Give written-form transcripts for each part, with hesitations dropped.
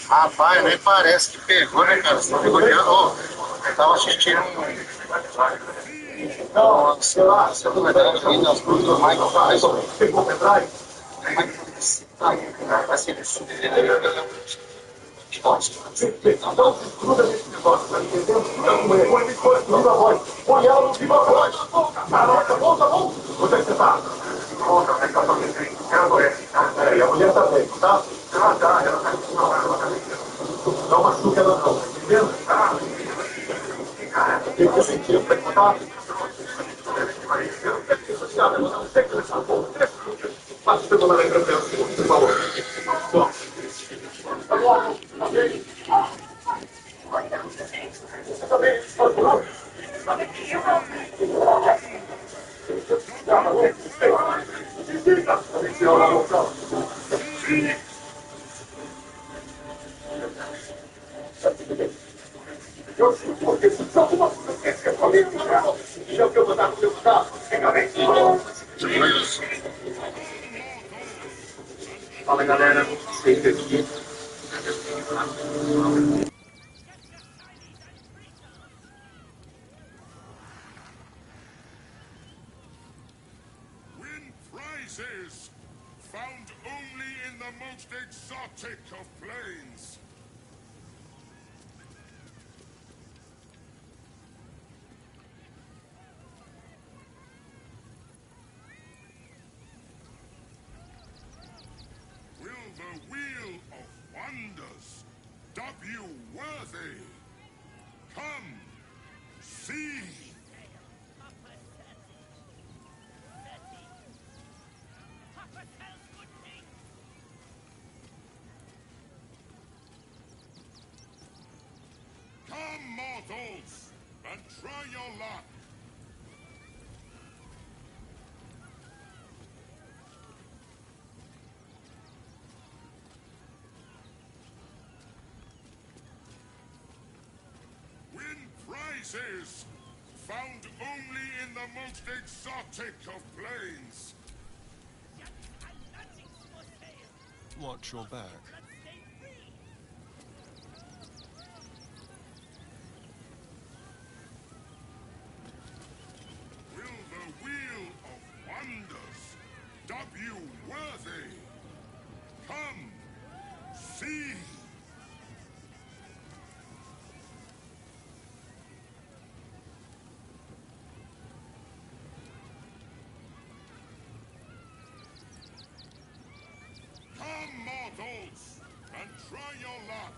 Rapaz, nem parece que pegou, né, cara? Só pegou de ano. Eu tava assistindo sei lá, se eu não me engano, ali nas coisas do Michael Tyson. Pegou o pendrive? Vai ser isso. Então, desgruda desse negócio, tá entendendo? Põe viva voz. Põe ela no viva voz. Tá bom? Onde é que você tá? Volta, né? Ela adoece. E a mulher tá bem, tá? Ela tá não machuca ela não, tá entendendo? Tem que sentir pra contar. Não sei que essa porra. Passa o celular aí pra mim, por favor. Tá bom, ok? Você também, pode falar? Eu sei porque se alguma coisa que é comigo, já que eu vou dar no meu carro, fala galera, sempre aqui. Win prizes found only in the most exotic of planes. Will the Wheel of Wonders dub you worthy? Come, see! Come, mortals, and try your luck! Win prizes found only in the most exotic of planes. Watch your back. Will the Wheel of Wonders dub you worthy? Come, see! Come, mortals, and try your luck!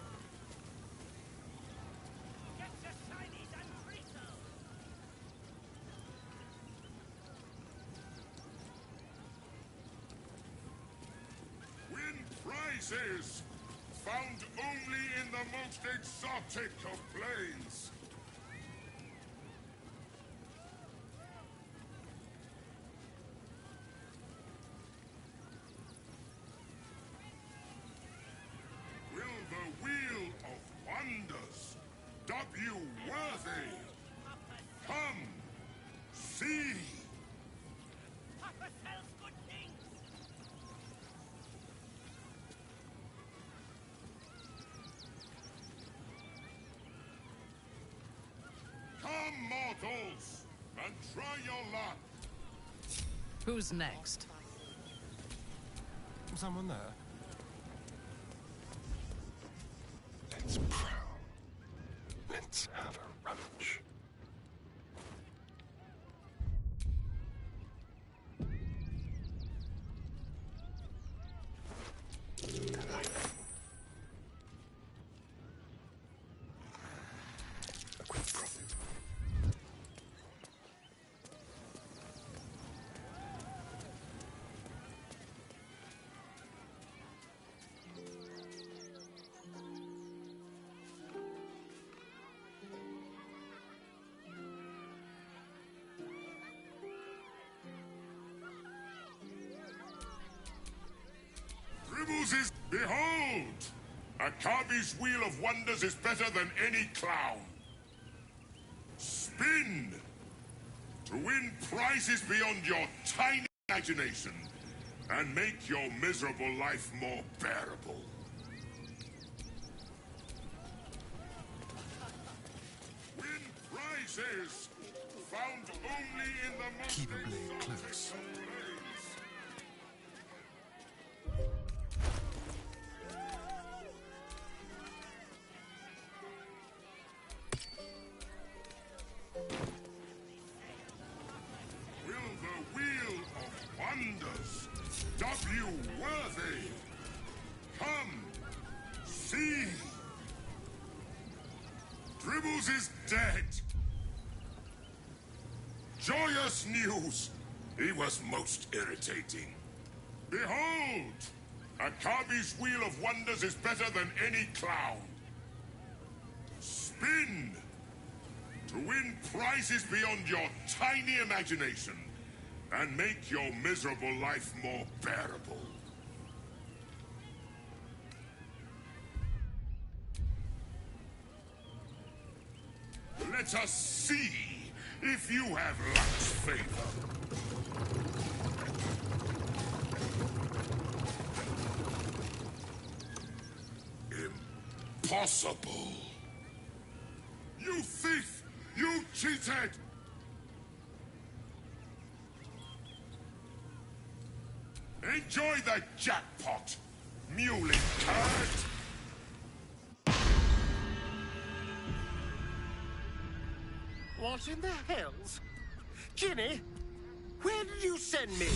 Win prizes found only in the most exotic of planes. Will the Wheel of Wonders dub you worthy? Come, see! Come, mortals, and try your luck! Who's next? Someone there? Let's prowl. Let's have a rummage. A quick profit. Dribbles is... Behold! Akabi's Wheel of Wonders is better than any clown. Spin! To win prizes beyond your tiny imagination and make your miserable life more bearable. Win prizes found only in the most Keep a blade exotic close. of planes. Will the Wheel of Wonders dub you worthy? Come, see. Dribbles is dead. Joyous news. He was most irritating. Behold! Akabi's Wheel of Wonders is better than any clown. Spin! To win prizes beyond your tiny imagination and make your miserable life more bearable. Let us see if you have luck's favor. Impossible. You thief! You cheated! Enjoy the jackpot, muley turd! What in the hells? Ginny, where did you send me?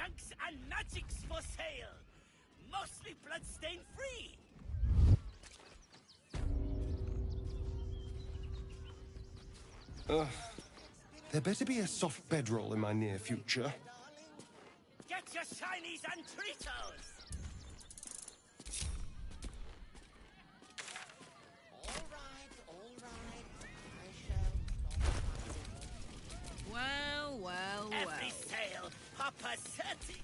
Junks and magics for sale. Mostly bloodstain free. There better be a soft bedroll in my near future. Get your shinies and Tritos. All right. I shall stop. Well. Every sale, Papa 30.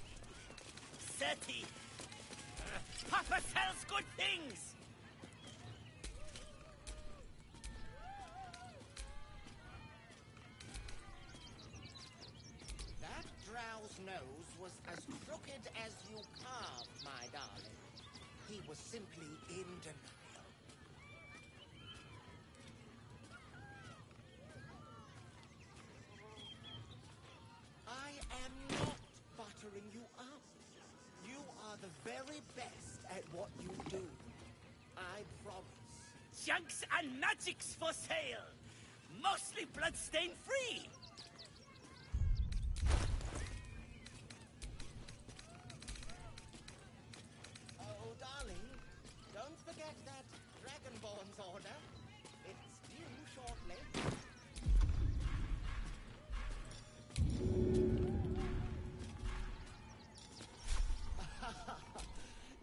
Papa sells good things. That drow's nose was as crooked as you carved, my darling. He was simply in denial. I am not buttering you up. You are the very best at what you do. I promise. Junks and magics for sale. Mostly bloodstain free. Oh, darling, don't forget that Dragonborn's order. It's due shortly.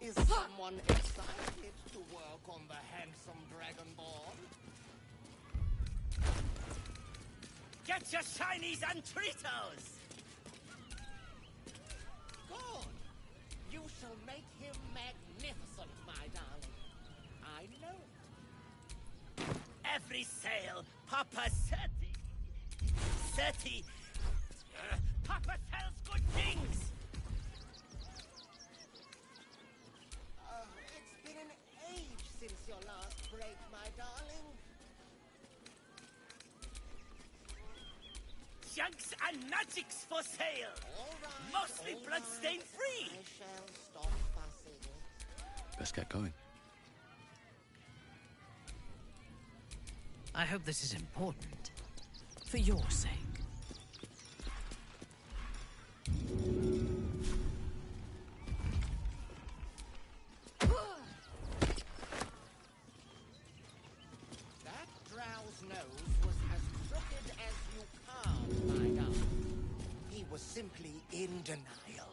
Is someone excited to work on the handsome Dragonborn? Get your shinies and Tritos. Good. You shall make him magnificent, my darling. I know it. Every sale, Papa 30. Papa sells good things. It's been an age since your last break, my darling. Junks and magics for sale. All right. Mostly all bloodstain right. free. I shall stop fussing. Best get going. I hope this is important. For your sake. That drow's nose was as crooked as you carved, my darling. He was simply in denial.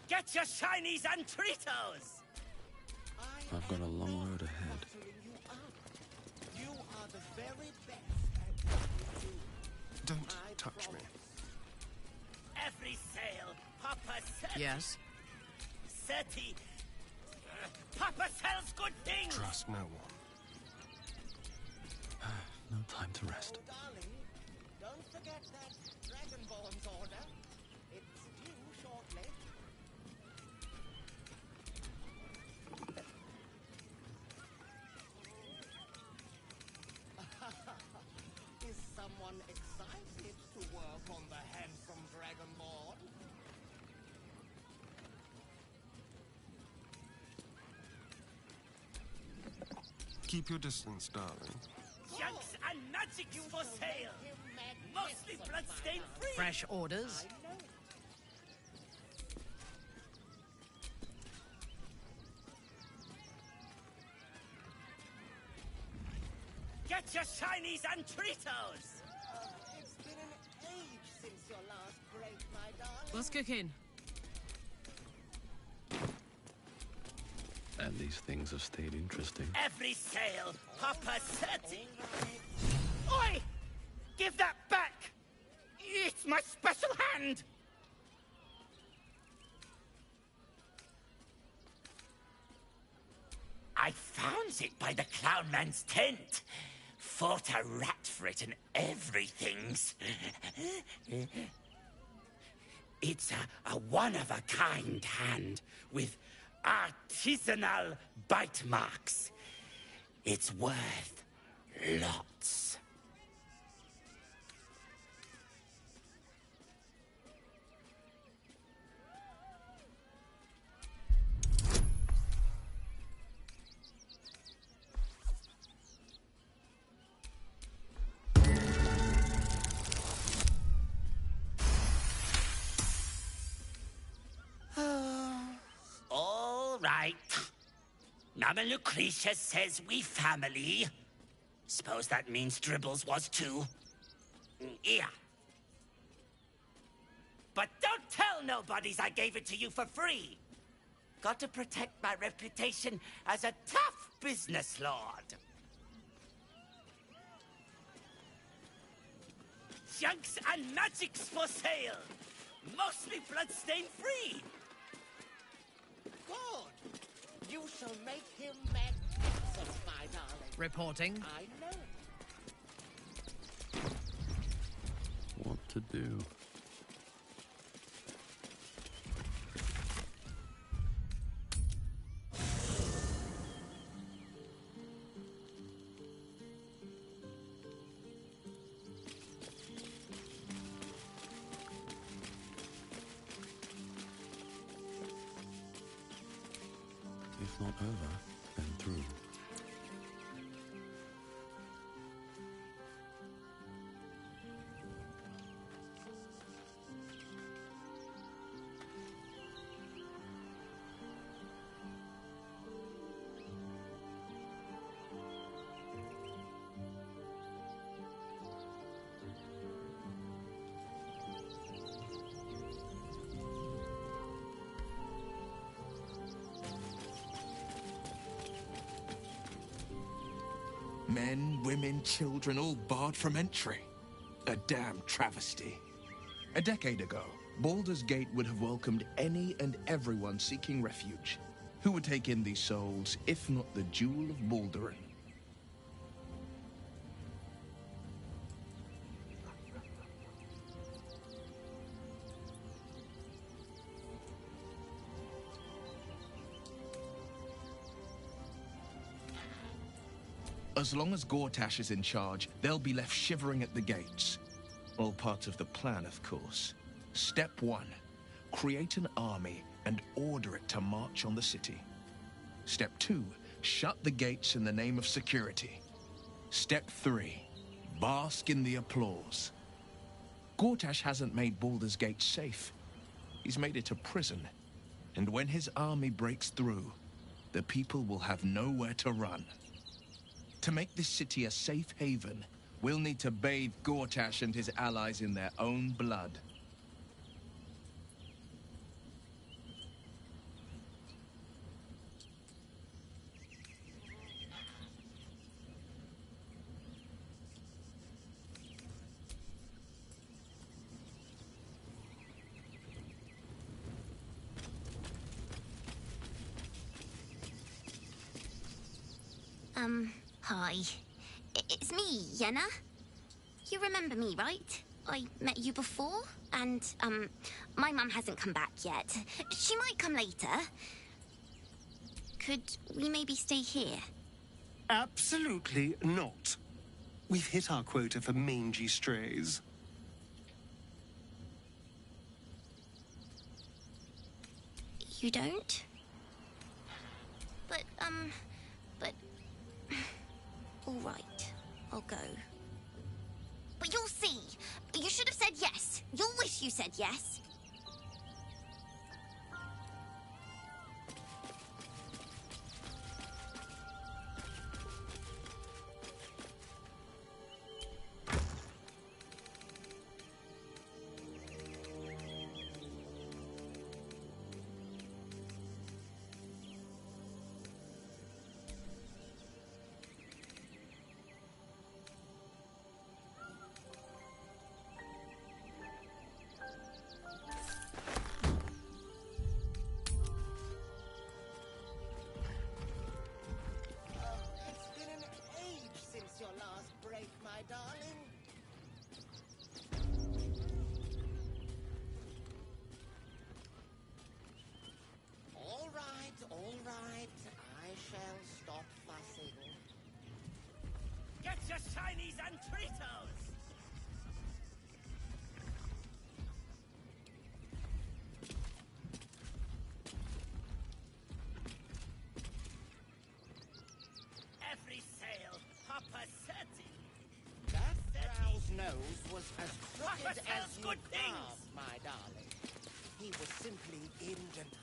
Get your shinies and Tritos. I've got a long road ahead. You up. You are the very best at what you do. Don't I touch me. promise. Every sale, Papa 30. Yes? 30. Papa sells good things. Trust no one. No time to rest. Oh, darling, don't forget that Dragonborn's order. It's due shortly. Is someone excited to work on the handsome Dragonborn? Keep your distance, darling. Junks and magics for sale. Mostly bloodstain free. Fresh orders? I know. Get your shinies and Tritos. It's been an age since your last break, my darling. Let's cook in. And these things have stayed interesting. Every sale, Papa 30. Oi! Give that back! It's my special hand! I found it by the clownman's tent. Fought a rat for it and everything's. It's a one-of-a-kind hand with artisanal bite marks. It's worth lots. right. Mama Lucretia says we family. Suppose that means Dribbles was too. Yeah. But don't tell nobodies I gave it to you for free. Got to protect my reputation as a tough business lord. Junks and magics for sale. Mostly bloodstain free. Good. You shall make him magnificent, my darling. Reporting. I know. What to do? If not over, then through. Men, women, children, all barred from entry. A damn travesty. A decade ago, Baldur's Gate would have welcomed any and everyone seeking refuge. Who would take in these souls, if not the Jewel of Baldurin? As long as Gortash is in charge, they'll be left shivering at the gates. All part of the plan, of course. Step 1. Create an army and order it to march on the city. Step 2. Shut the gates in the name of security. Step 3. Bask in the applause. Gortash hasn't made Baldur's Gate safe. He's made it a prison. And when his army breaks through, the people will have nowhere to run. To make this city a safe haven, we'll need to bathe Gortash and his allies in their own blood. Hi. It's me, Yenna. You remember me, right? I met you before, and, my mum hasn't come back yet. She might come later. Could we maybe stay here? Absolutely not. We've hit our quota for mangy strays. You don't? But, all right, I'll go. But you'll see. You should have said yes. You'll wish you said yes. All right. I shall stop fussing. Get your shinies and Tritos! Every sale, Papa Seti. That Thrall's nose was as crooked Papa as sells you good things. carved, my darling. He was simply in denial.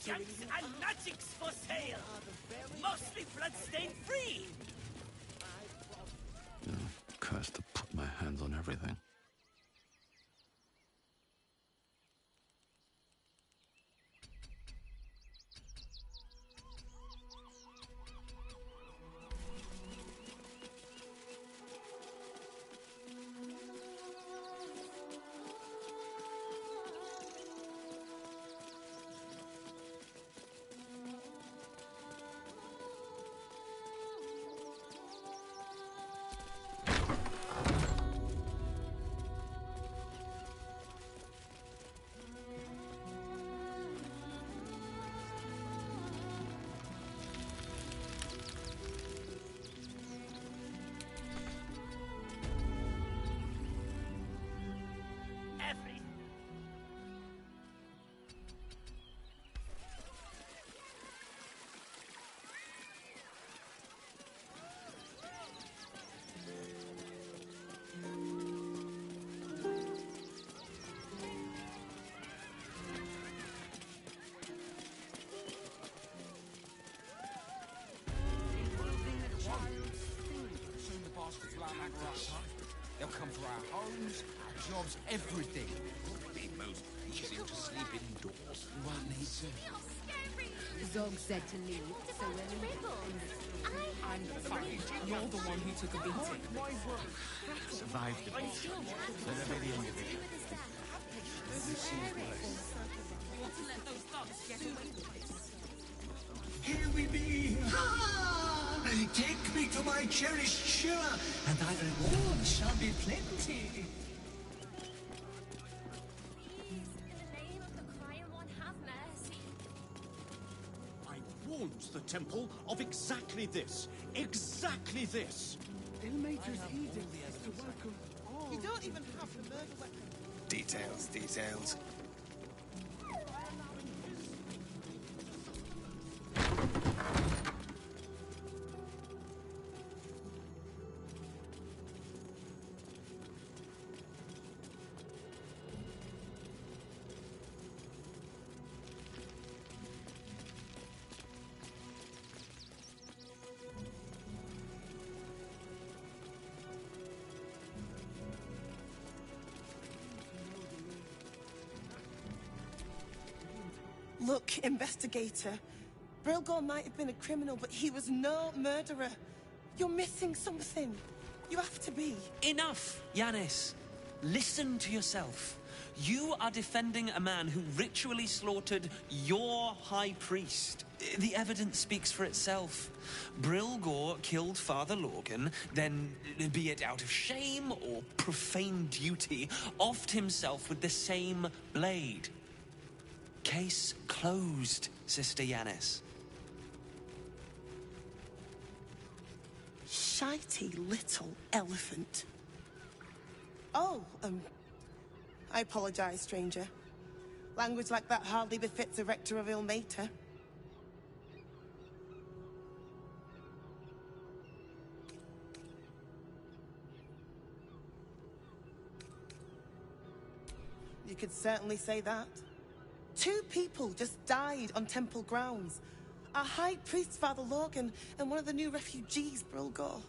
junks and magics for sale. Mostly bloodstain free. You know, cursed to put my hands on everything. They'll come for our homes, our jobs, everything. It'll be most pleasing to sleep indoors. One needs to. Zog said to leave, so we're leaving. I'm fine. You're the one who took a beating. Survived the beating. So never the end of it. We want to let those thugs get away with this. Here we be! Take me to my cherished Shira, and thy reward shall be plenty. Please, in the name of the crying one, have mercy. I warned the temple of exactly this. Exactly this. Ilmater's edict is to welcome all. You don't even have the murder weapon. Details, details. Look, investigator. Brilgor might have been a criminal, but he was no murderer. You're missing something. You have to be. Enough, Yanis. Listen to yourself. You are defending a man who ritually slaughtered your high priest. The evidence speaks for itself. Brilgor killed Father Lorgan, then, be it out of shame or profane duty, offed himself with the same blade. Case closed, Sister Yanis. Shitey little elephant. Oh, I apologize, stranger. Language like that hardly befits a rector of Ilmater. You could certainly say that. 2 people just died on temple grounds. Our high priest, Father Lorgan, and one of the new refugees, Brilgor.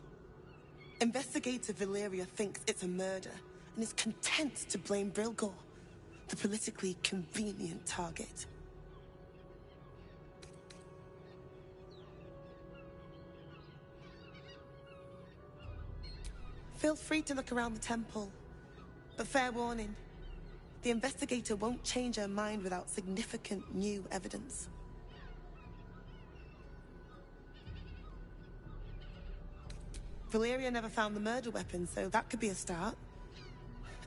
Investigator Valeria thinks it's a murder and is content to blame Brilgor, the politically convenient target. Feel free to look around the temple, but fair warning. The investigator won't change her mind without significant new evidence. Valeria never found the murder weapon, so that could be a start.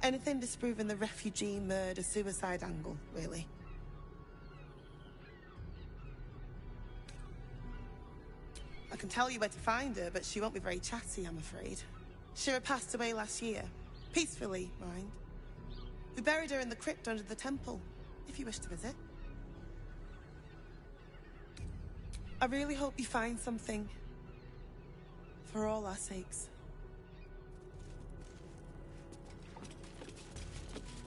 Anything disproving the refugee murder-suicide angle, really. I can tell you where to find her, but she won't be very chatty, I'm afraid. Shira passed away last year. Peacefully, mind. We buried her in the crypt under the temple, if you wish to visit. I really hope you find something. For all our sakes.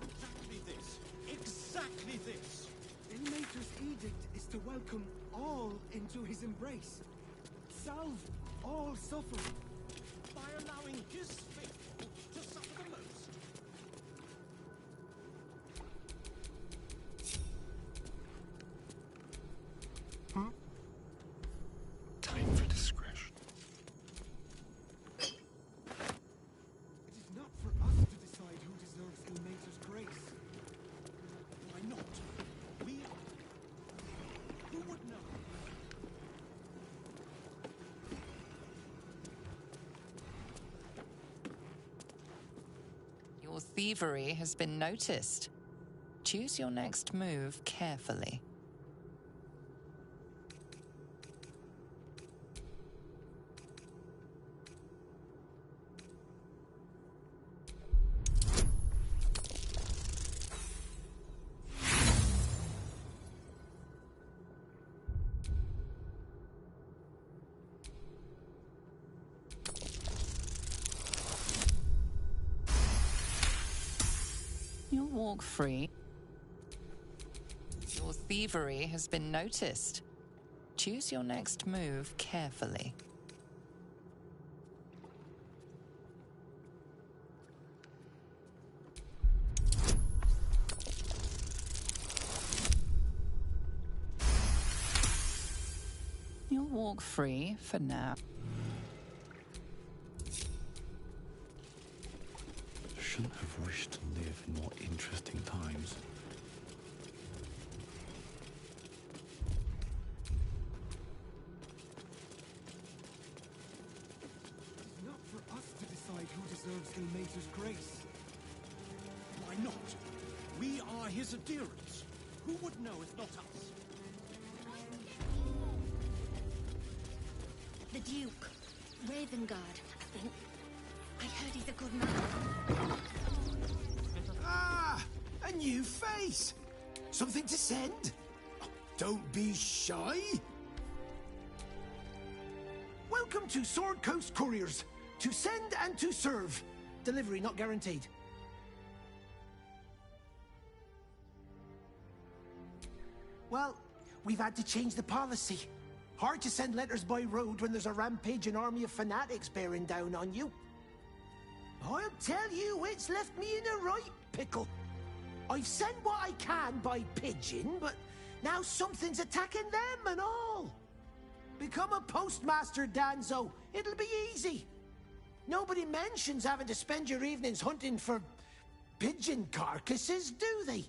Exactly this. Exactly this. Ilmater's edict is to welcome all into his embrace. Salve all suffering. By allowing his faithful to suffer the most. Time for discretion. It is not for us to decide who deserves Ilmater's grace. Why not? We are. Who would know? Your thievery has been noticed. Choose your next move carefully. You'll walk free. Your thievery has been noticed. Choose your next move carefully. You'll walk free for now. Shouldn't have wished to live in more interesting times. It is not for us to decide who deserves Ilmater's grace. Why not? We are his adherents. Who would know if not us? The Duke. Ravengard, I think. I heard he's a good man. Ah, a new face. Something to send? Don't be shy. Welcome to Sword Coast Couriers. To send and to serve. Delivery not guaranteed. Well, we've had to change the policy. Hard to send letters by road when there's a rampaging army of fanatics bearing down on you. I'll tell you, it's left me in a right pickle. I've sent what I can by pigeon, but now something's attacking them and all. Become a postmaster, Danzo. It'll be easy. Nobody mentions having to spend your evenings hunting for pigeon carcasses, do they?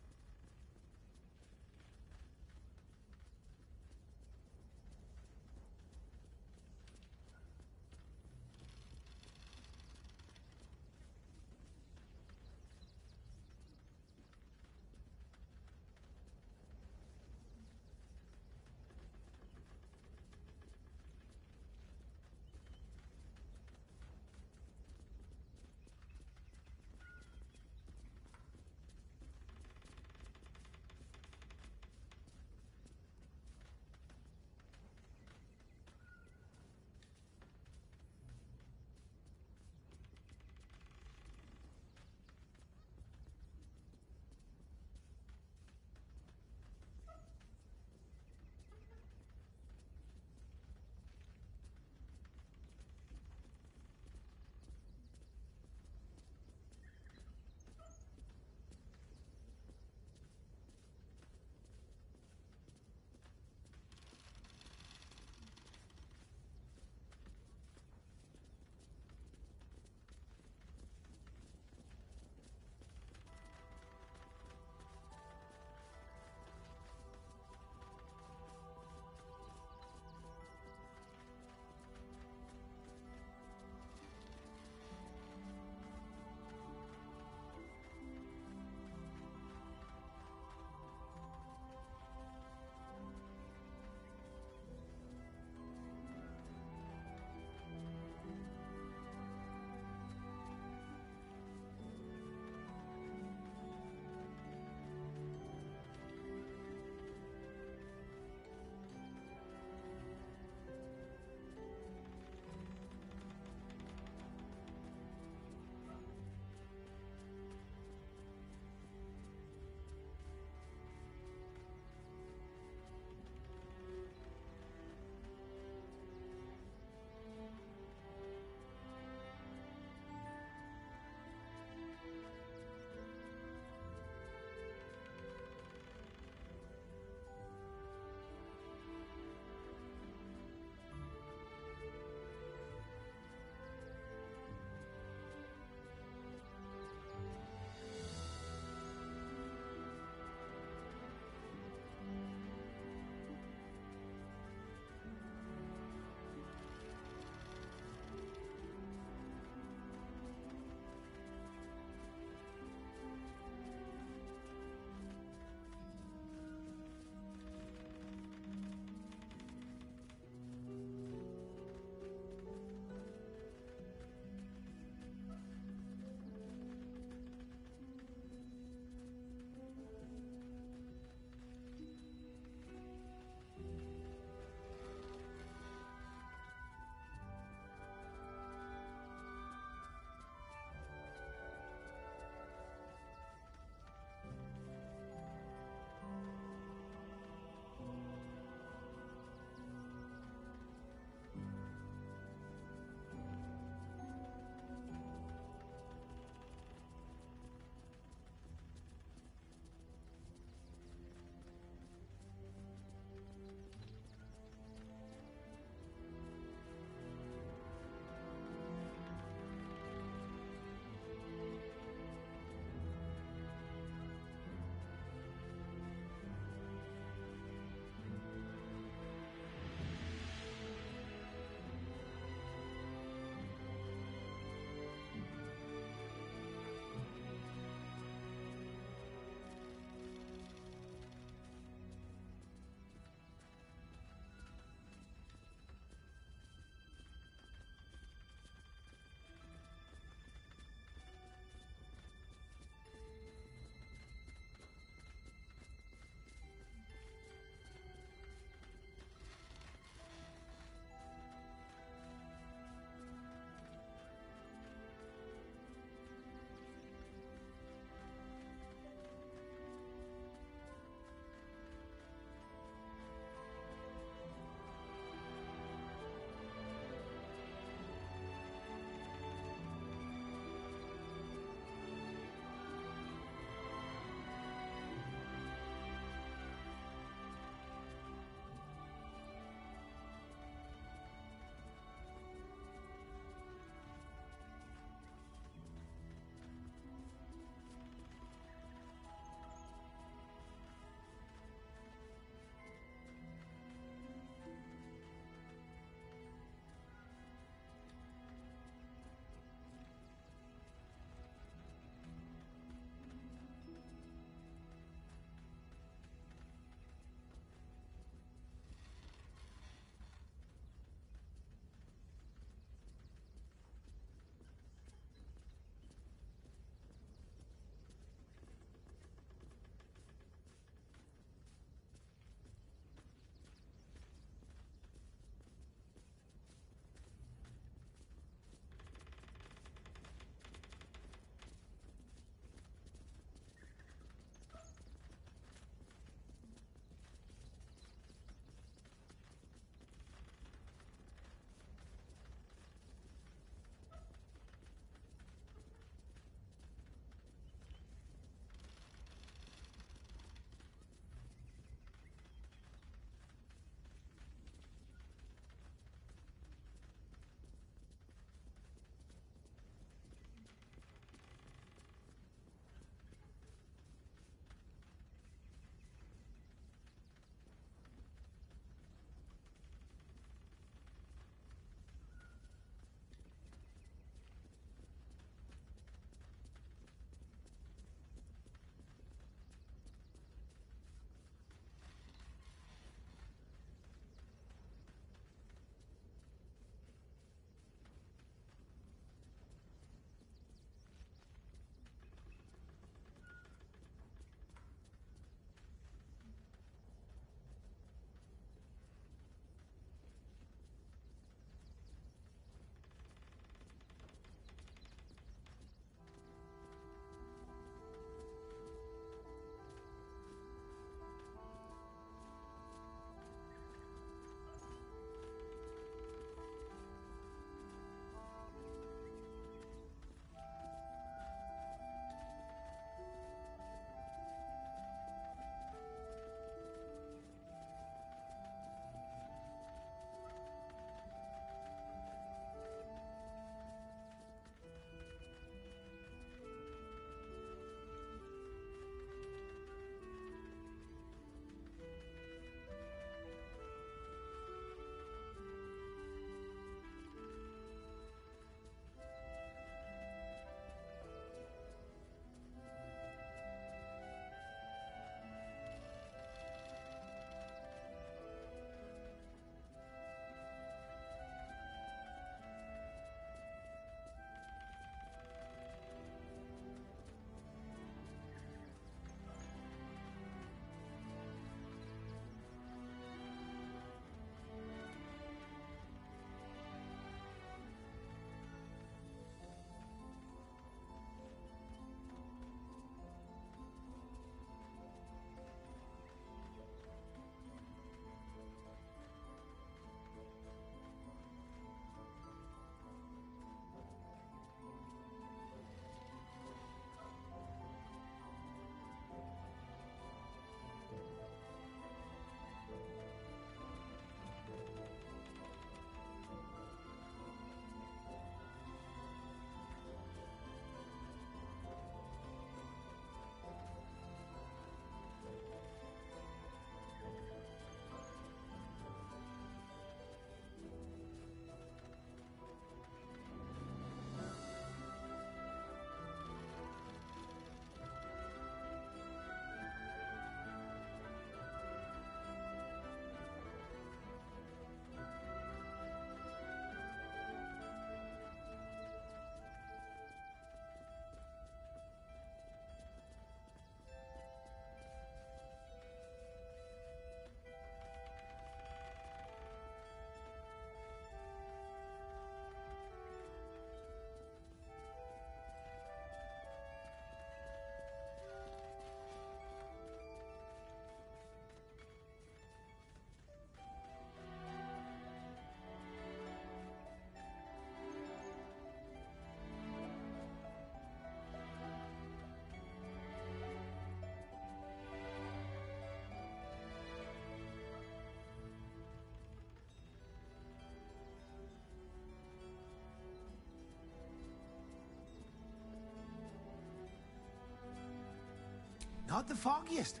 Not the foggiest.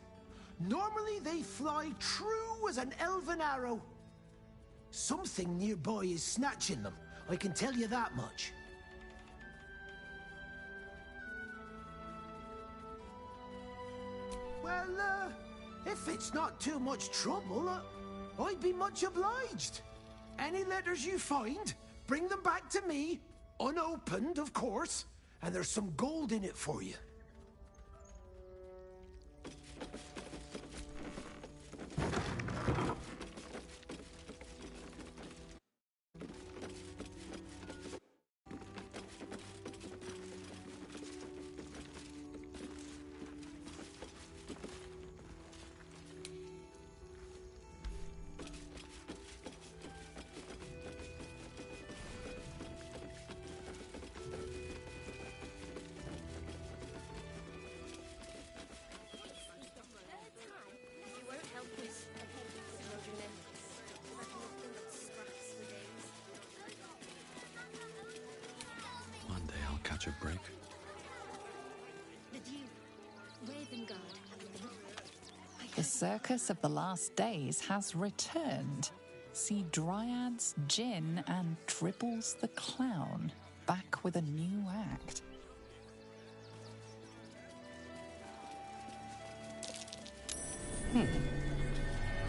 Normally they fly true as an elven arrow. Something nearby is snatching them, I can tell you that much. Well, if it's not too much trouble, I'd be much obliged. Any letters you find, bring them back to me, unopened, of course, and there's some gold in it for you. One day I'll catch a break. The Dew. Ravengard. The circus of the last days has returned. See Dryads, Jin, and Dribbles the Clown back with a new act.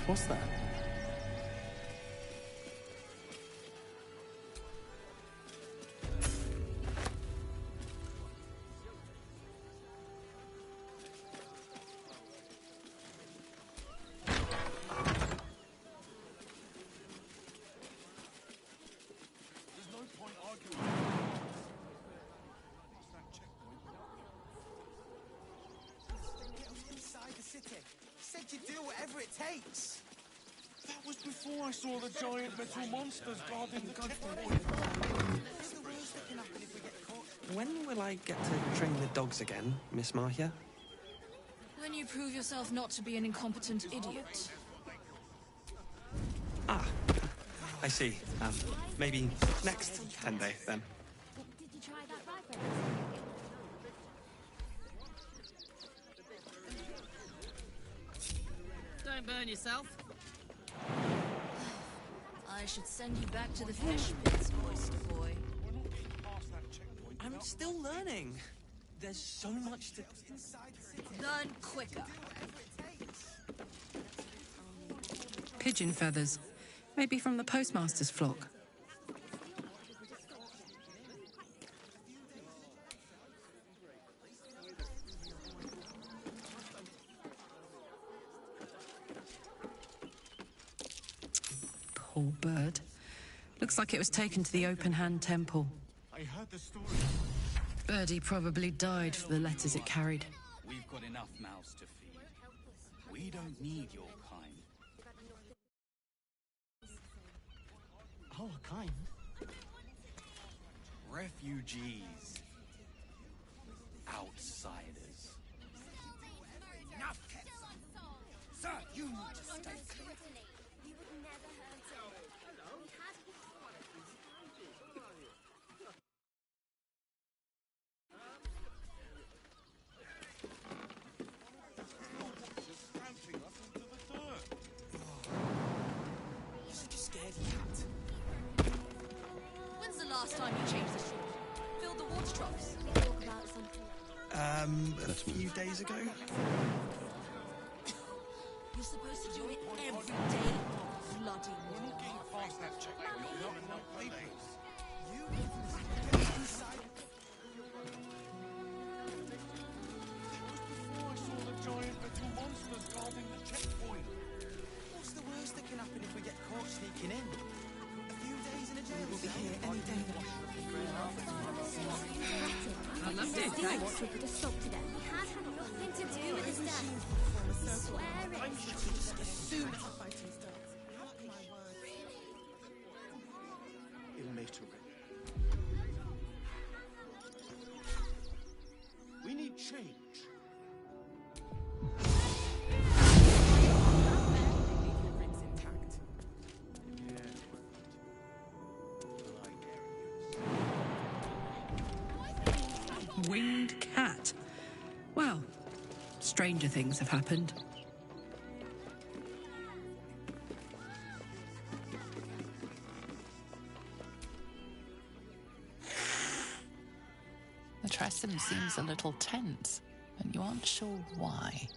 What's that? There's no point arguing. Get us inside the city. Said you'd do whatever it takes. That was before I saw the giant metal monsters guarding the checkpoint. What's the worst that can happen if we get caught? When will I get to train the dogs again, Miss Mahia? When you prove yourself not to be an incompetent idiot. Ah, I see. Maybe next 10 day, then. Did you try that rifle? Don't burn yourself. I should send you back to the fish pits, oyster boy. I'm still learning. There's so much to... Learn quicker. Pigeon feathers. Maybe from the postmaster's flock. Poor bird. Looks like it was taken to the open-hand temple. I heard the story. Birdie probably died for the letters it carried. We've got enough mouths to feed. We don't need your kind. Our kind? Refugees. Outsiders. Enough, Sir, you need to stay clear. You would never hurt him. We had You're such a scaredy cat. When's the last time you changed the straw? Filled the water troughs? talk about something. A few days ago? You're supposed to do it every day. Bloody We're not getting past that checkpoint. We've got enough papers. You get us inside. Before I saw the giant metal monsters guarding the checkpoint. What's the worst that can happen if we get caught sneaking in? A few days in a jail cell? We'll be here any day now. I loved it, thanks. We put a stop to them. We had nothing to do with his death. Swear it. Assume it's a fighting stance. Mark my words. Illiterate. We need change. Rings intact. Winged cat. Well, Stranger things have happened. The Tressym seems a little tense, and you aren't sure why.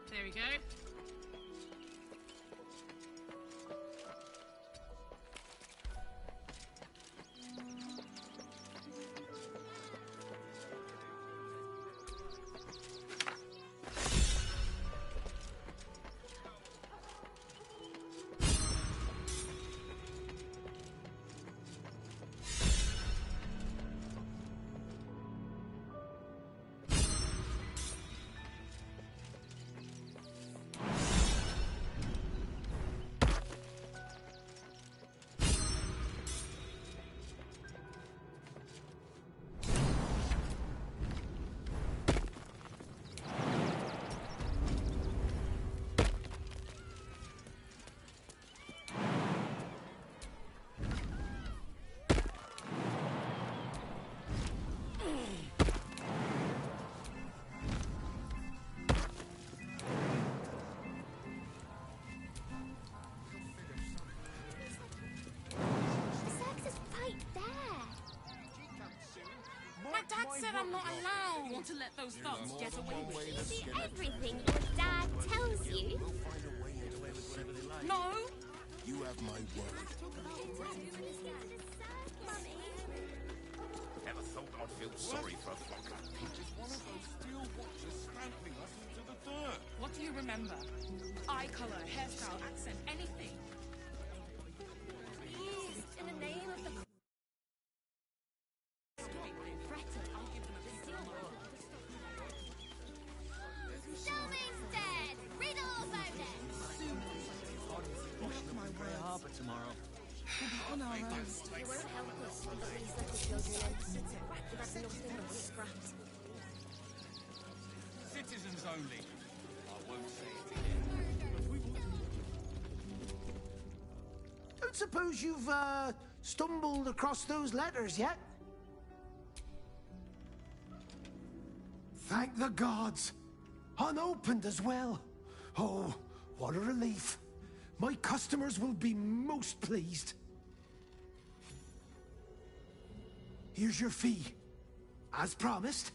There we go. Dad said I'm not allowed. You want to let those thugs get away with it? You do everything your dad tells you. No. You have my word. Never thought I'd feel sorry for a flock like pigeons. One of those steel watchers stamping us into the dirt. What do you remember? Eye color, hairstyle, accent, anything. Please, in the name of the... Dead! Riddle about it! Tomorrow. On our own. It won't help us. We've got these little children in. We've had nothing but scraps. Citizens only. I won't say it again. But we will. Don't suppose you've, stumbled across those letters yet? Thank the gods! Unopened as well. Oh, what a relief. My customers will be most pleased. Here's your fee. As promised.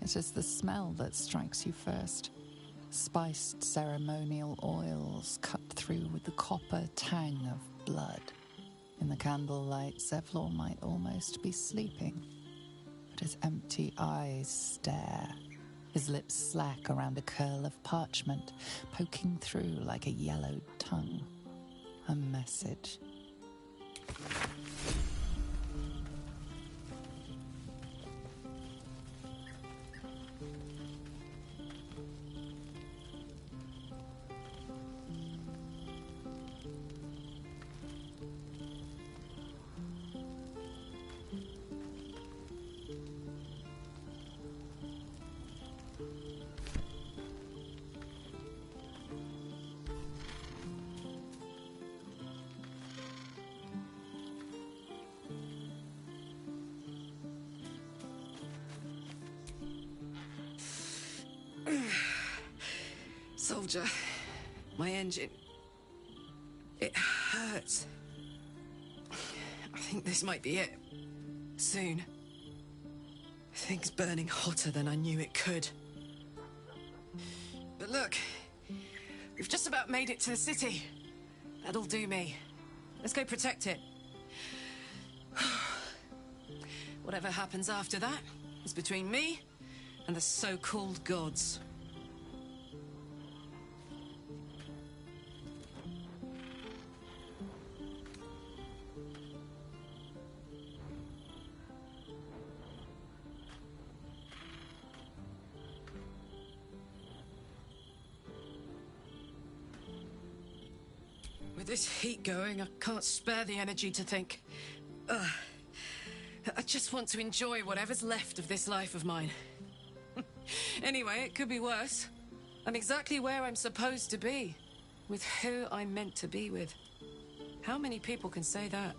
It is the smell that strikes you first. Spiced ceremonial oils cut through with the copper tang of blood. In the candlelight, Zevlor might almost be sleeping, but his empty eyes stare, his lips slack around a curl of parchment, poking through like a yellowed tongue. A message. Soldier, my engine. It hurts. I think this might be it. Soon. Things burning hotter than I knew it could. But look, we've just about made it to the city. That'll do me. Let's go protect it. Whatever happens after that is between me and the so-called gods. With this heat going, I can't spare the energy to think. I just want to enjoy whatever's left of this life of mine. Anyway, it could be worse. I'm exactly where I'm supposed to be, with who I'm meant to be with. How many people can say that?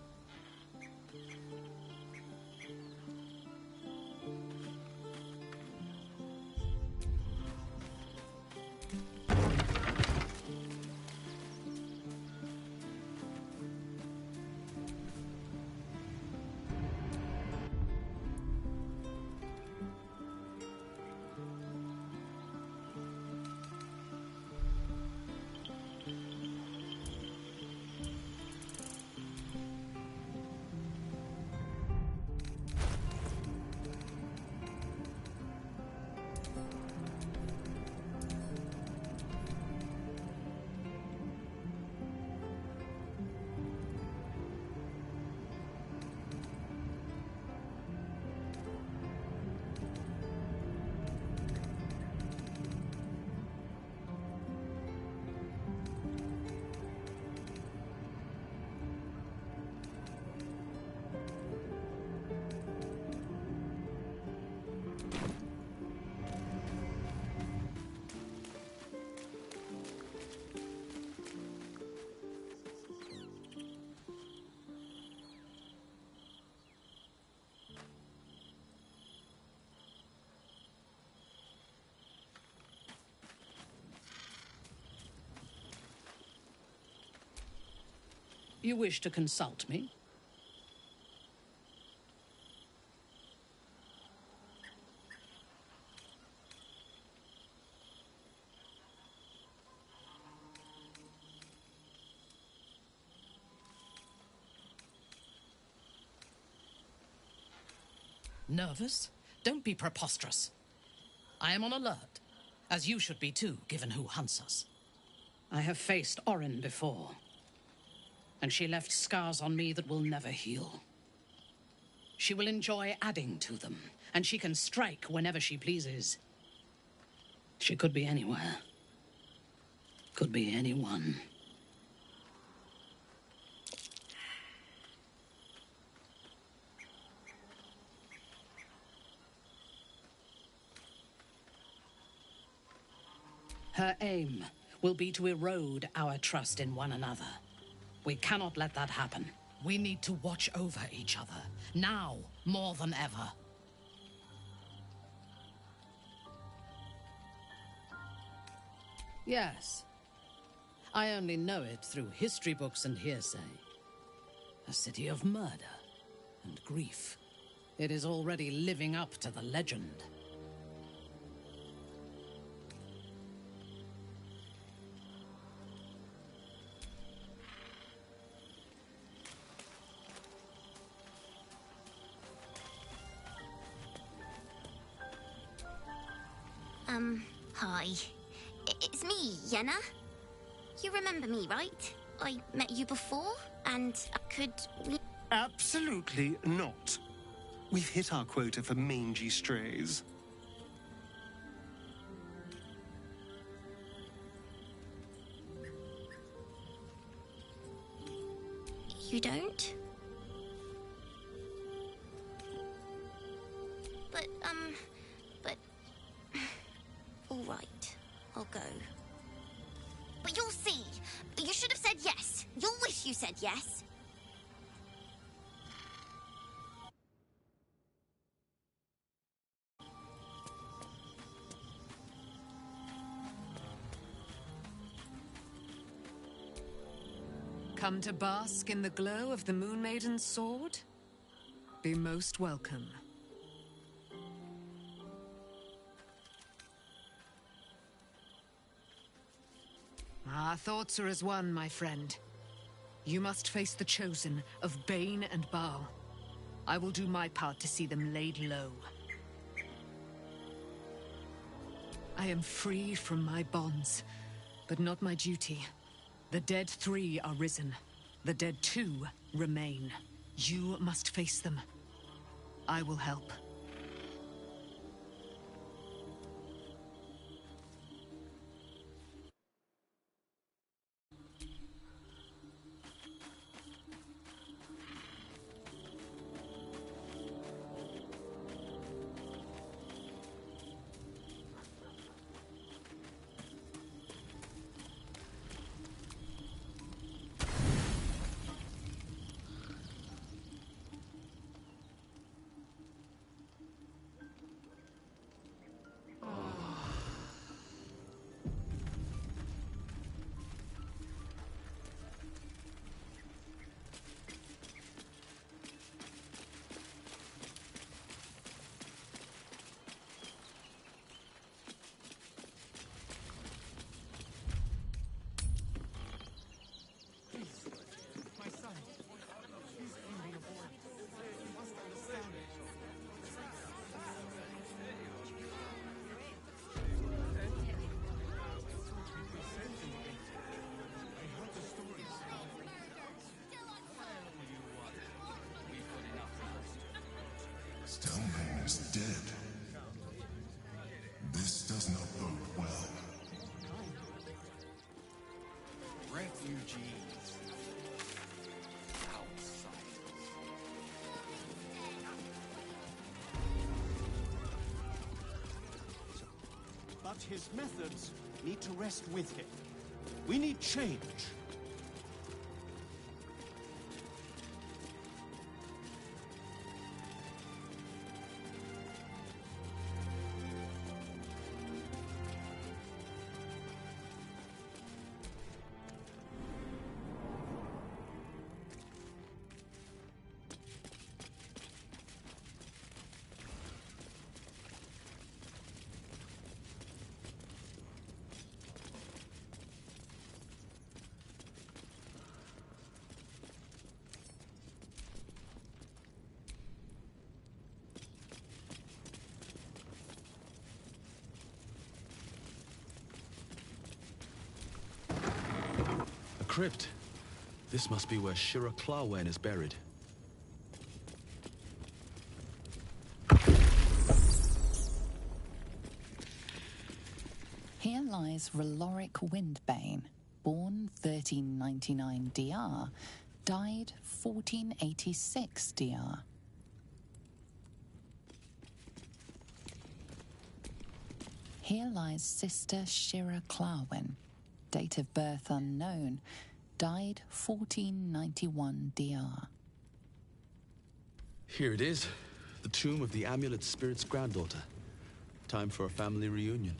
You wish to consult me? Nervous? Don't be preposterous. I am on alert, as you should be too, given who hunts us. I have faced Orin before, and she left scars on me that will never heal. She will enjoy adding to them, and she can strike whenever she pleases. She could be anywhere. Could be anyone. Her aim will be to erode our trust in one another. We cannot let that happen. We need to watch over each other, now more than ever. Yes. I only know it through history books and hearsay. A city of murder and grief. It is already living up to the legend. Hi. It's me, Yenna. You remember me, right? I met you before, and I could... Absolutely not. We've hit our quota for mangy strays. You don't? But... All right, I'll go. But you'll see. You should have said yes. You'll wish you said yes. Come to bask in the glow of the Moon Maiden's sword? Be most welcome. Our thoughts are as one, my friend. You must face the chosen of Bane and Baal. I will do my part to see them laid low. I am free from my bonds, but not my duty. The dead 3 are risen. The dead 2 remain. You must face them. I will help. Stelmane is dead. This does not bode well. Refugees. But his methods need to rest with him. We need change. Crypt. This must be where Shira Clawen is buried. Here lies Raloric Windbane, born 1399 DR, died 1486 DR. Here lies Sister Shira Clawen, date of birth unknown, died 1491 DR. Here it is, the tomb of the Amulet Spirit's granddaughter. Time for a family reunion.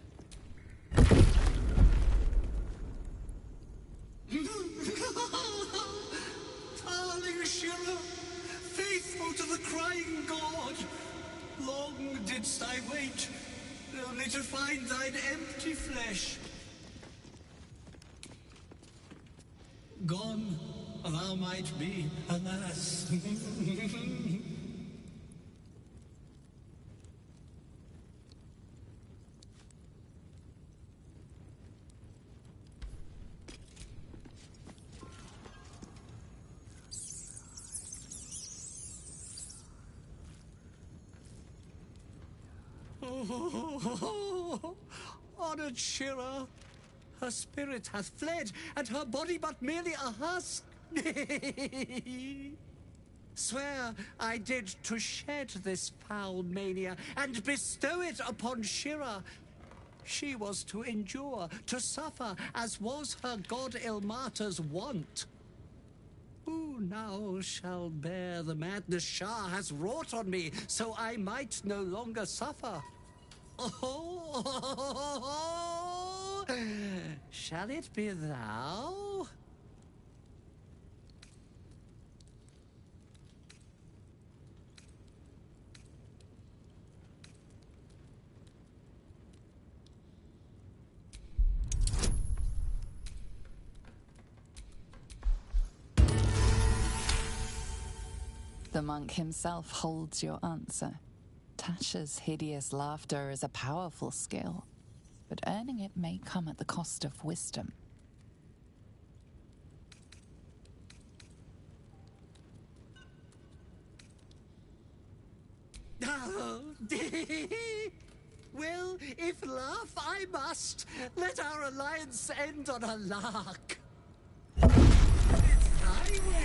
Darling Shira, faithful to the crying god, long didst I wait, only to find thine empty flesh. Gone thou might be, alas. Honored Shira, her spirit hath fled, and her body but merely a husk. Swear I did to shed this foul mania and bestow it upon Shira. She was to endure, to suffer, as was her god Ilmata's wont. Who now shall bear the madness Shah has wrought on me, so I might no longer suffer? Oh, shall it be thou? The monk himself holds your answer. Tasha's hideous laughter is a powerful skill, but earning it may come at the cost of wisdom. Oh, well, if laugh I must, let our alliance end on a lark. It's highway.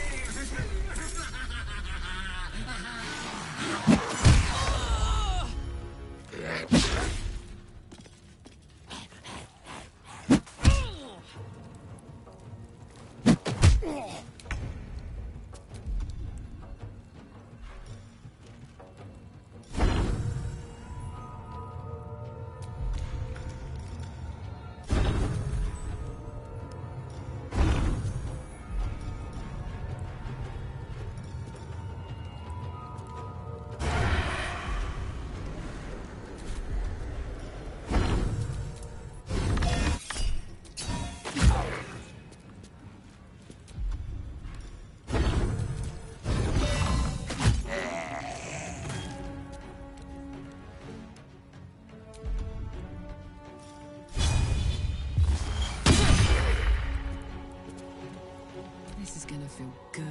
This is gonna feel good.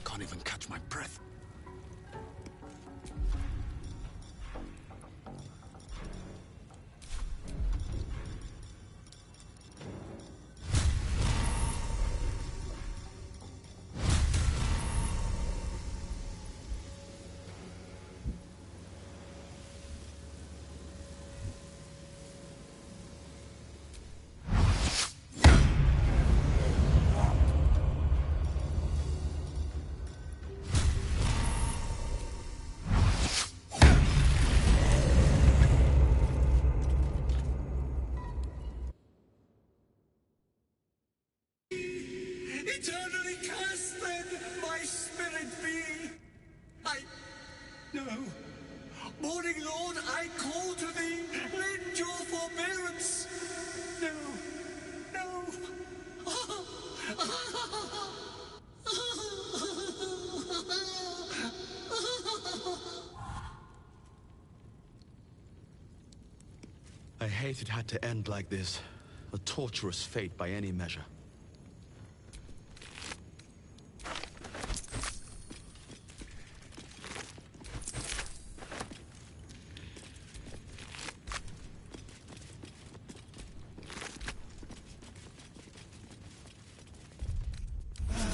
Can't even catch my breath. Eternally cursed then, my spirit be. No. Morning Lord, I call to thee, lend your forbearance. No. I hate it had to end like this. A torturous fate by any measure.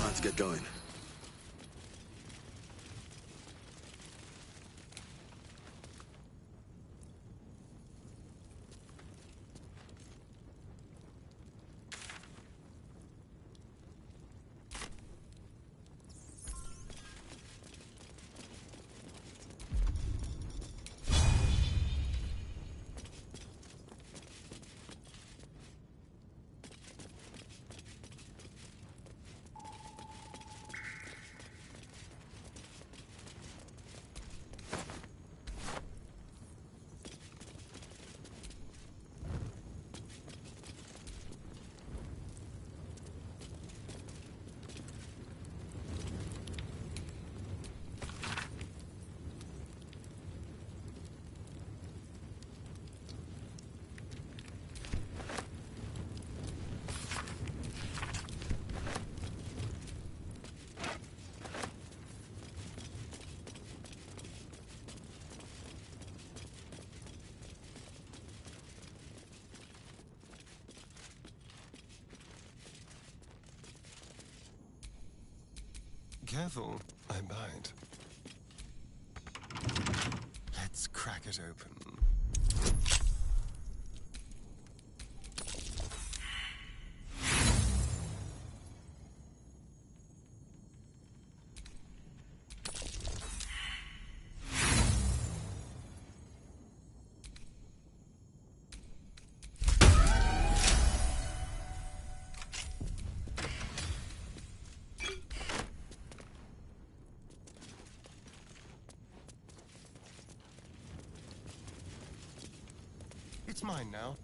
Let's get going. Careful, I bite. Let's crack it open. It's mine now.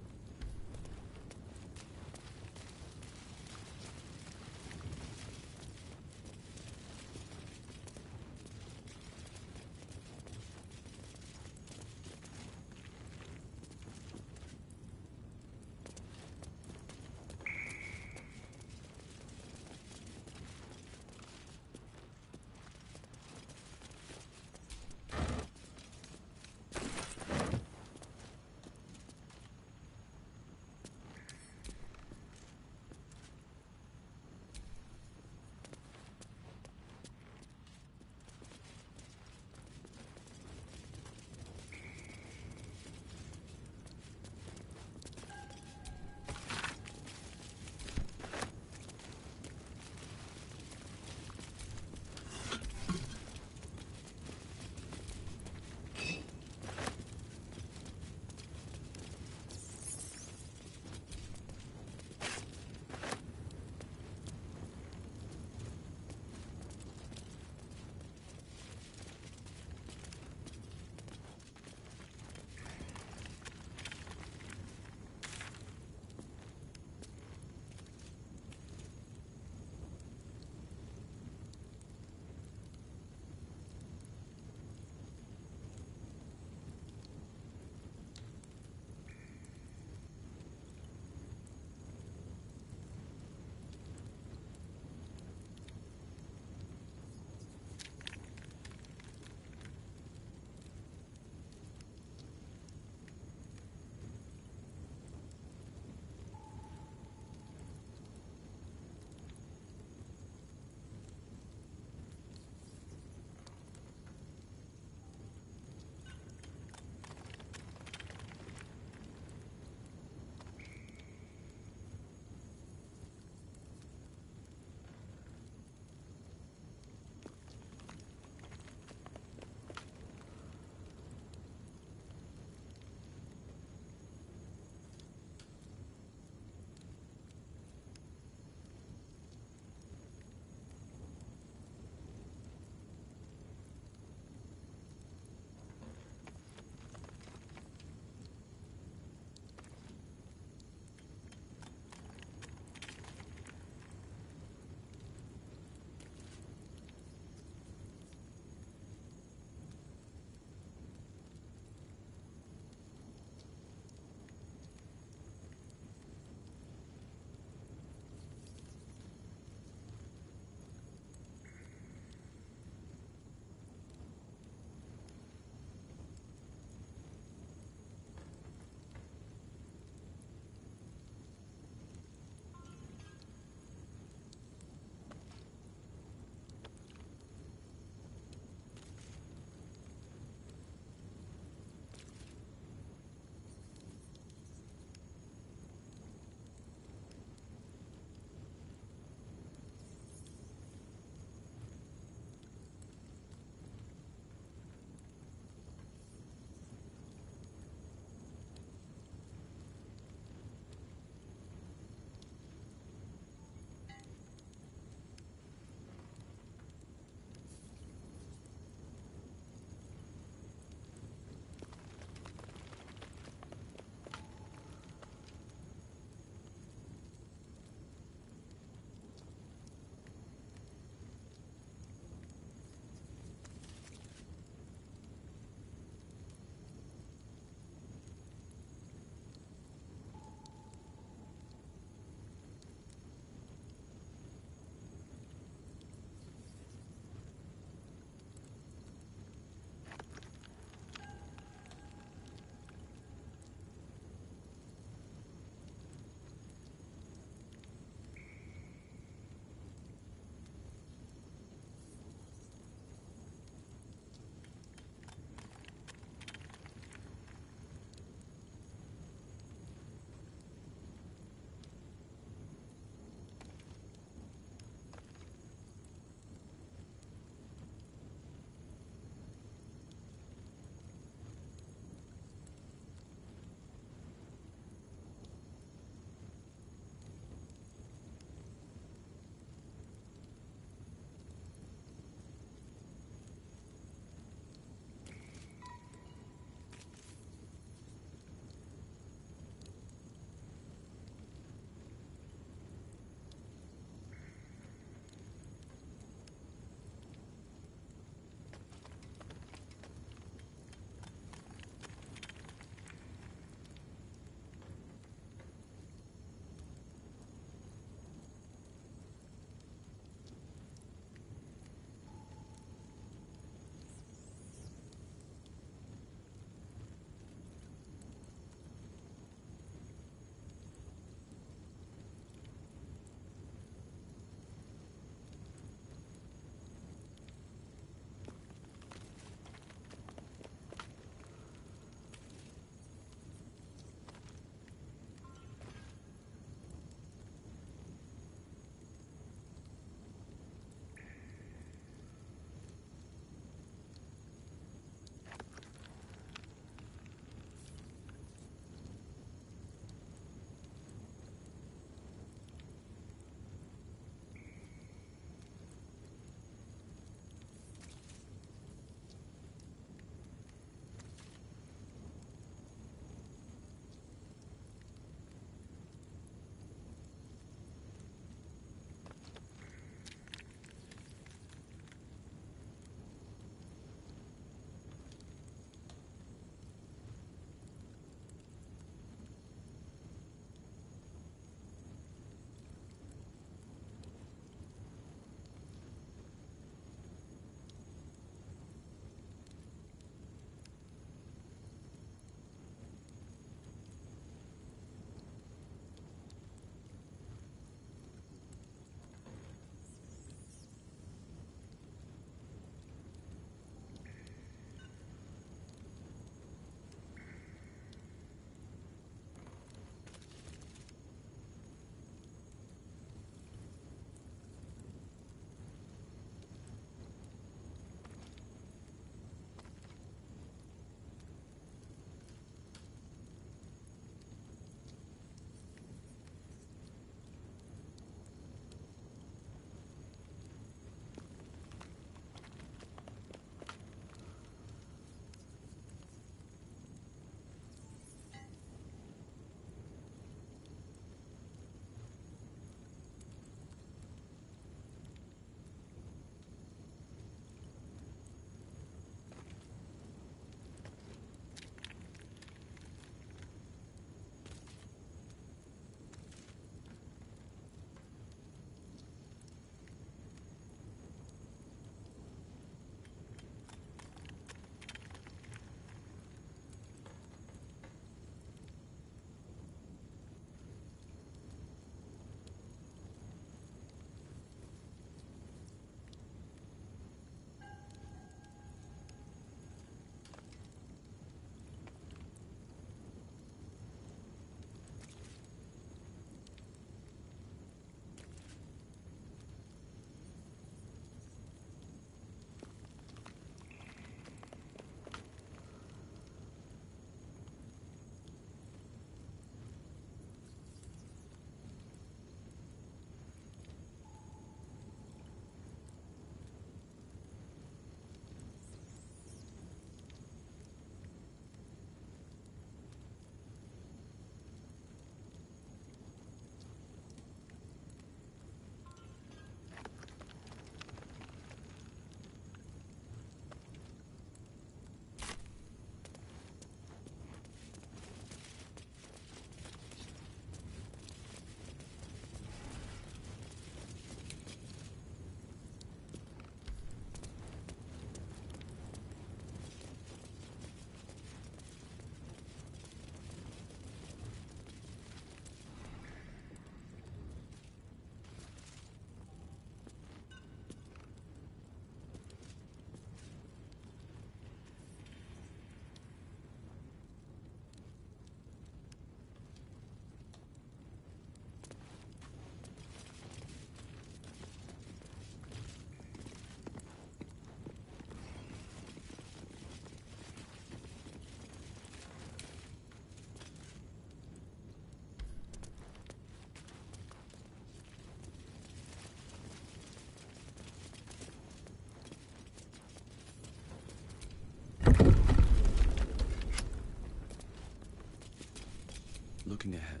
looking ahead.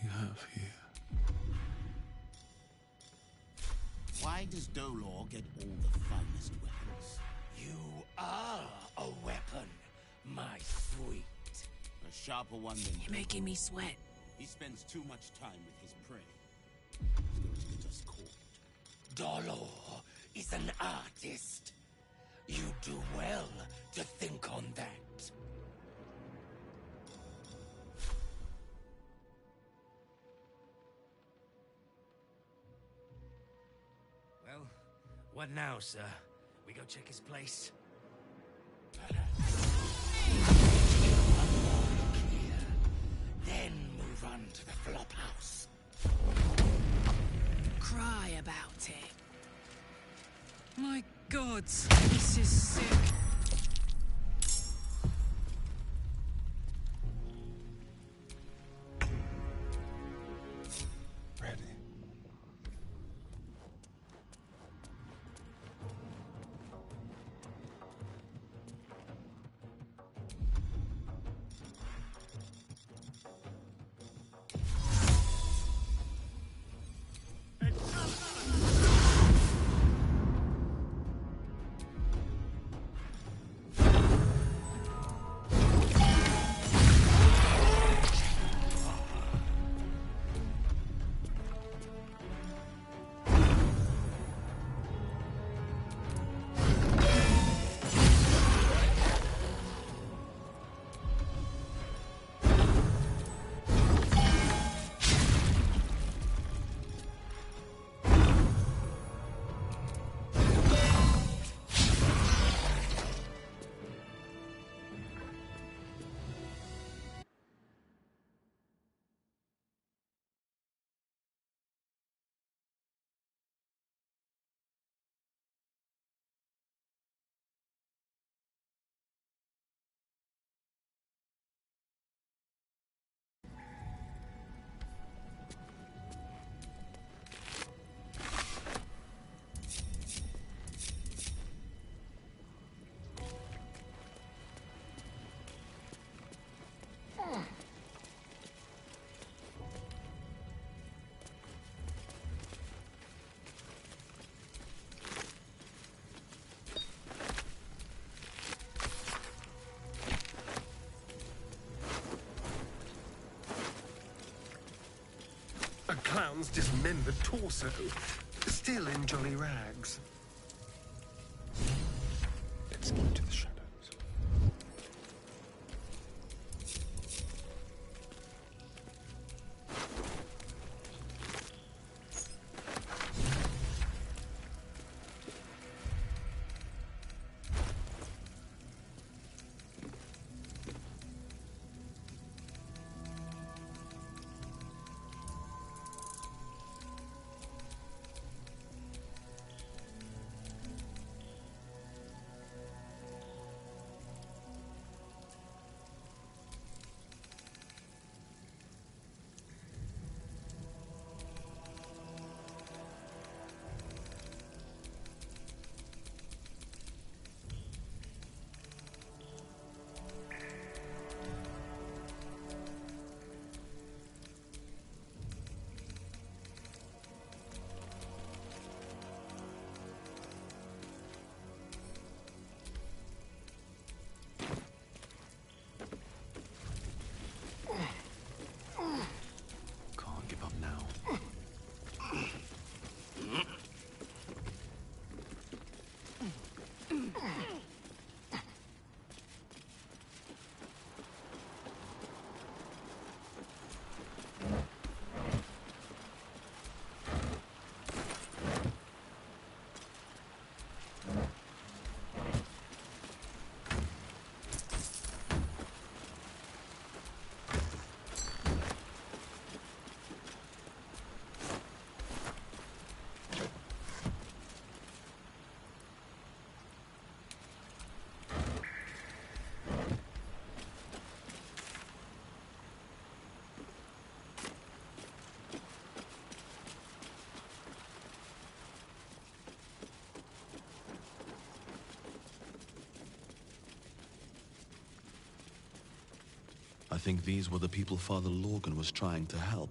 We have here. Why does Dolor get all the finest weapons? You are a weapon, my sweet. A sharper one than You're making me sweat. He spends too much time with his prey. He's going to get us caught. Dolor is an artist. You do well to think on that. Well, what now, sir? We go check his place? Then move on to the flop house. Cry about it. My gods, this is sick. Ready. A clown's dismembered torso, still in jolly rags. Let's keep to the shadows. I think these were the people Father Lorgan was trying to help.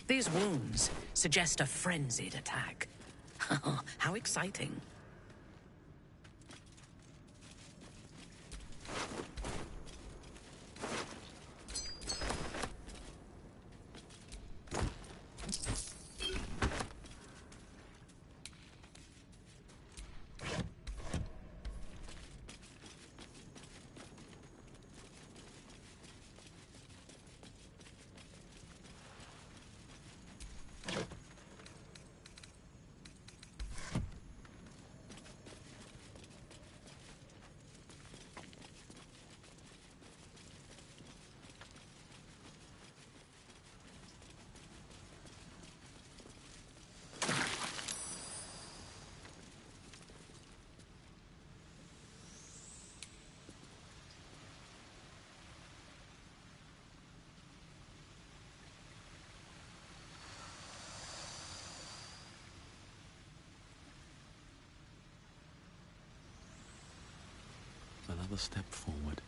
These wounds suggest a frenzied attack. How exciting. Another step forward.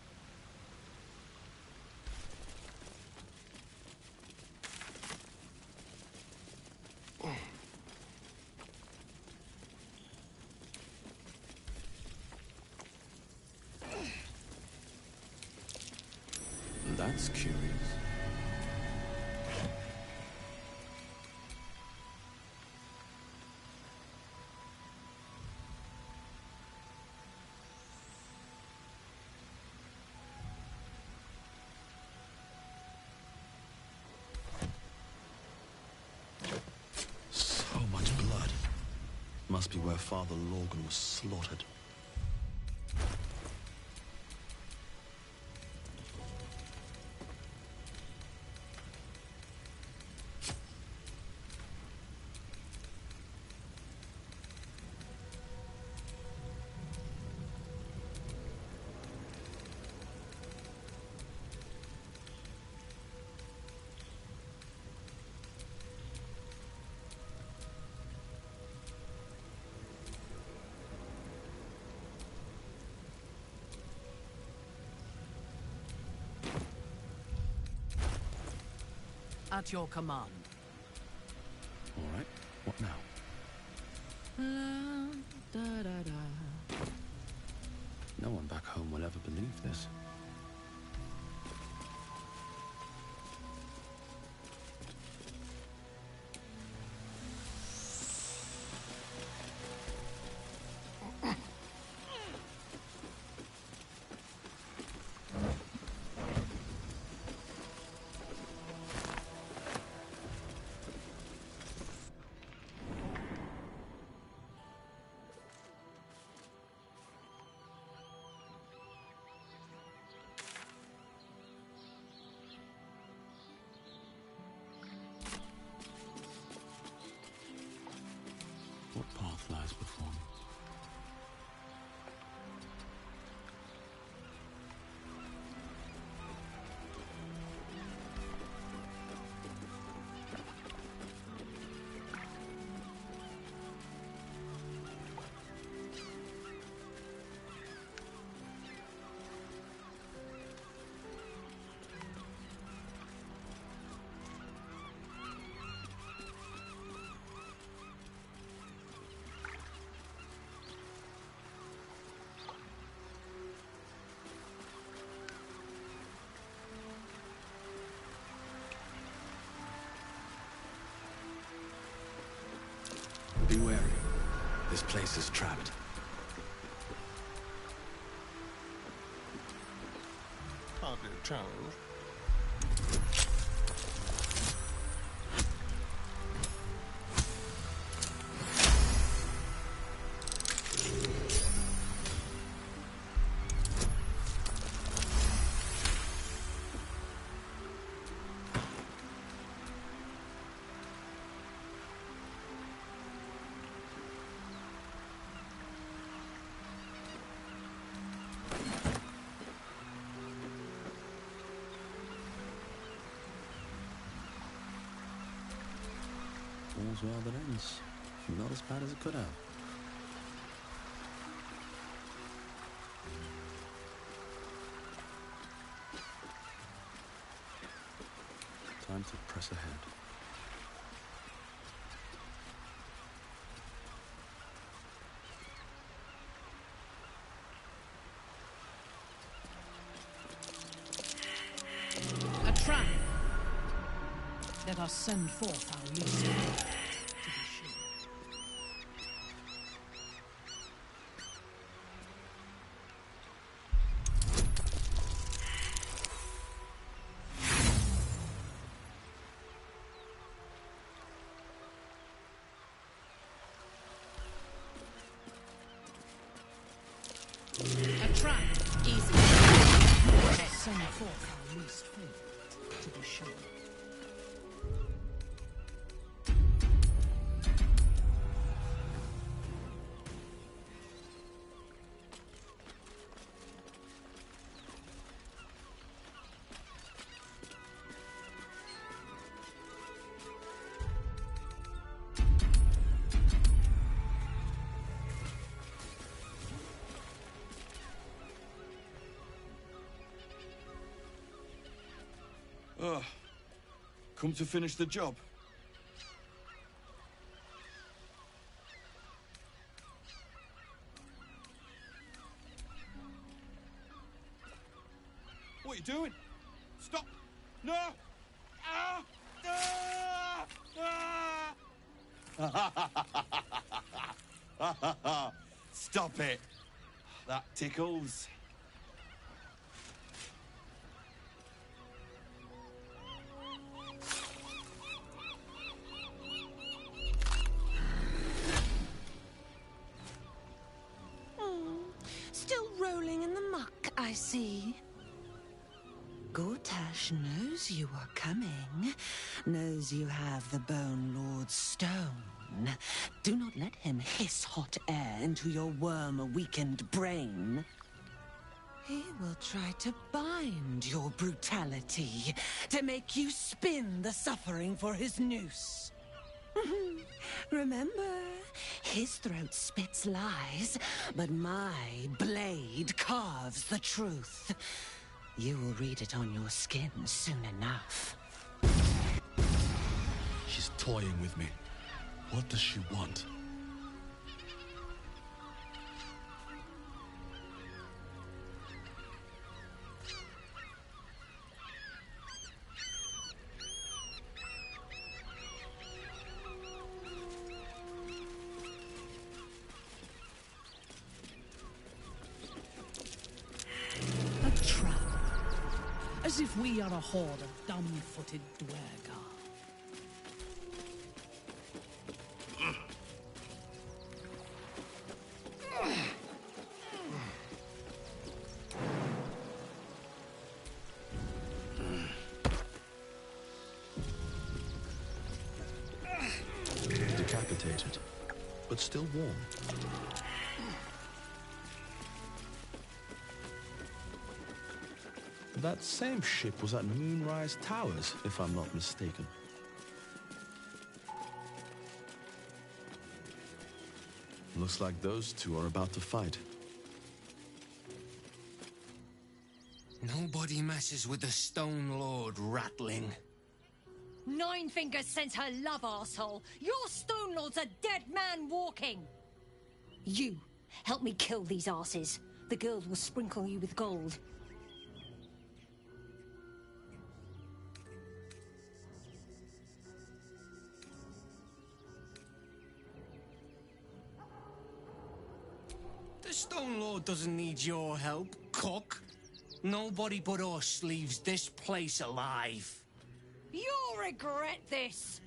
That's curious. So much blood. Must be where Father Lorgan was slaughtered. At your command. All right, what now? No one back home will ever believe this. What path lies before me? Be wary. This place is trapped. Hardly a challenge. All's well that ends. Not as bad as it could have. Time to press ahead. A trap! Let us send forth our least to be sure. A trap! Easy. Let us send forth our least favorite to be sure. Come to finish the job. What are you doing? Stop! No! Ah! Ah! Stop it! That tickles. Still rolling in the muck, I see. Gortash knows you are coming, knows you have the Bone Lord's stone. Do not let him hiss hot air into your worm-weakened brain. He will try to bind your brutality, to make you spin the suffering for his noose. Remember, his throat spits lies, but my blade carves the truth. You will read it on your skin soon enough. She's toying with me. What does she want? A trap. As if we are a horde of dumb-footed dwergar. Decapitated, but still warm. That same ship was at Moonrise Towers, if I'm not mistaken. Looks like those two are about to fight. Nobody messes with the Stone Lord, Ratling. Nine Fingers sent her love, arsehole. Your Stone Lord's a dead man walking. You, help me kill these asses. The girls will sprinkle you with gold. The Stone Lord doesn't need your help, cook. Nobody but us leaves this place alive. You'll regret this.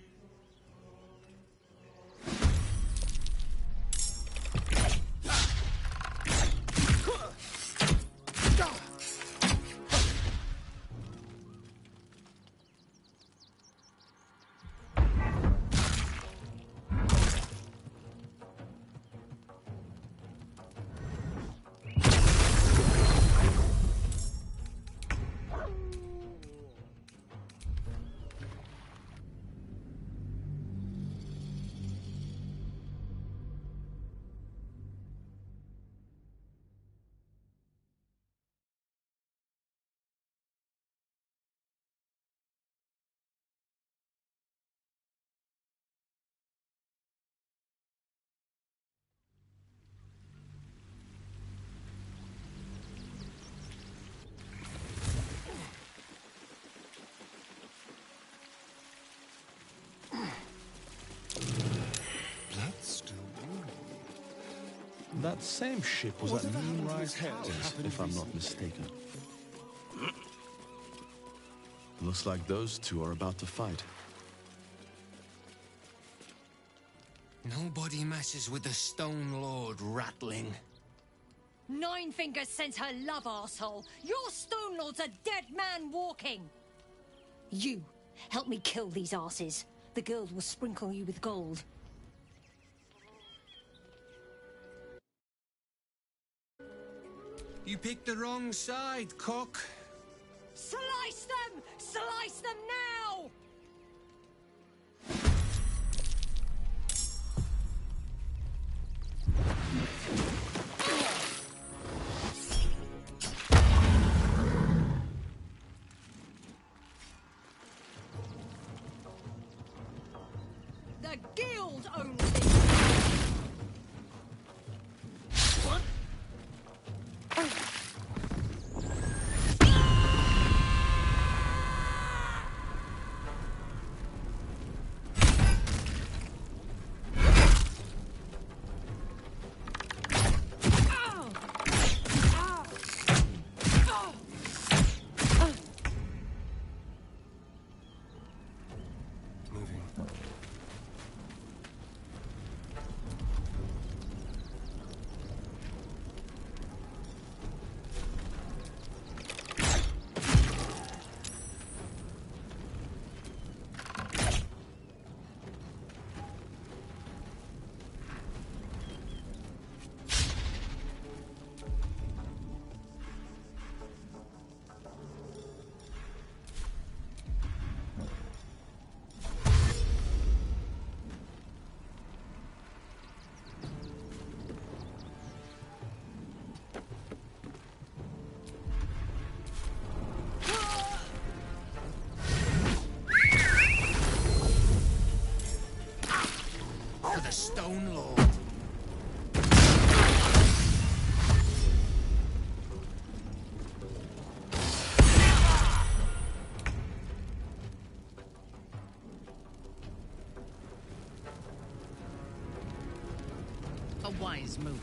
That same ship was at Moonrise Hector's, if I'm not mistaken. Looks like those two are about to fight. Nobody messes with the Stone Lord, Ratling. Nine Fingers sends her love, arsehole. Your Stone Lord's a dead man walking. You, help me kill these asses. The girls will sprinkle you with gold. You picked the wrong side, Cook. Slice them! Slice them now! The guild owns this. What? For the Stone Lord. A wise move.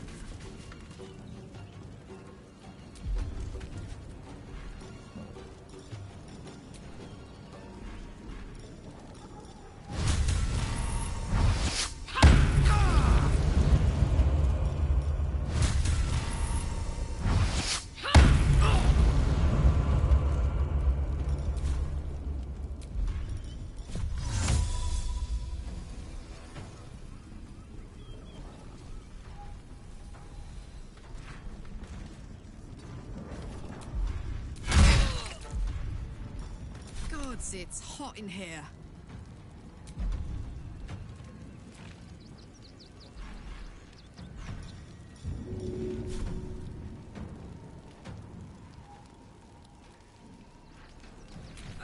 Gods, it's hot in here.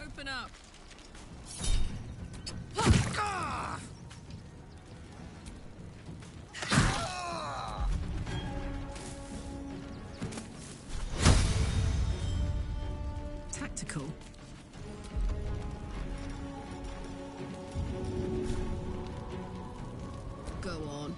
Open up. Tactical. Go on.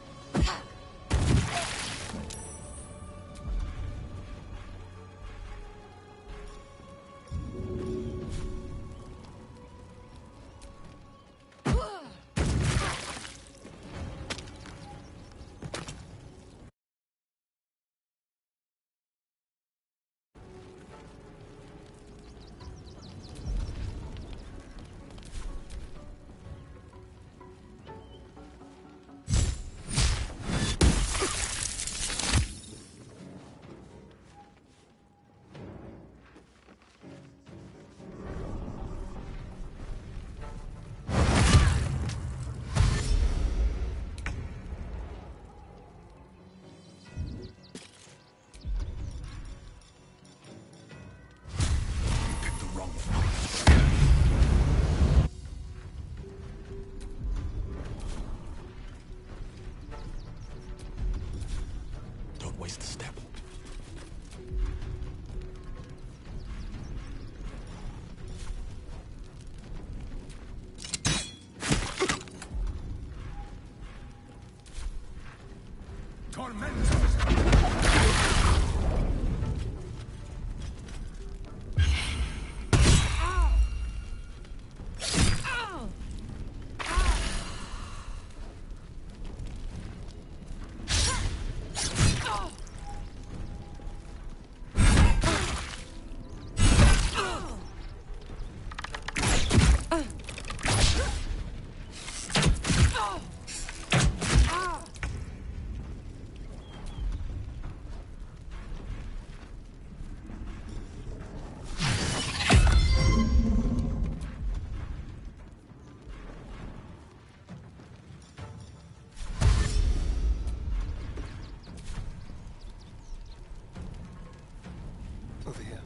Over here.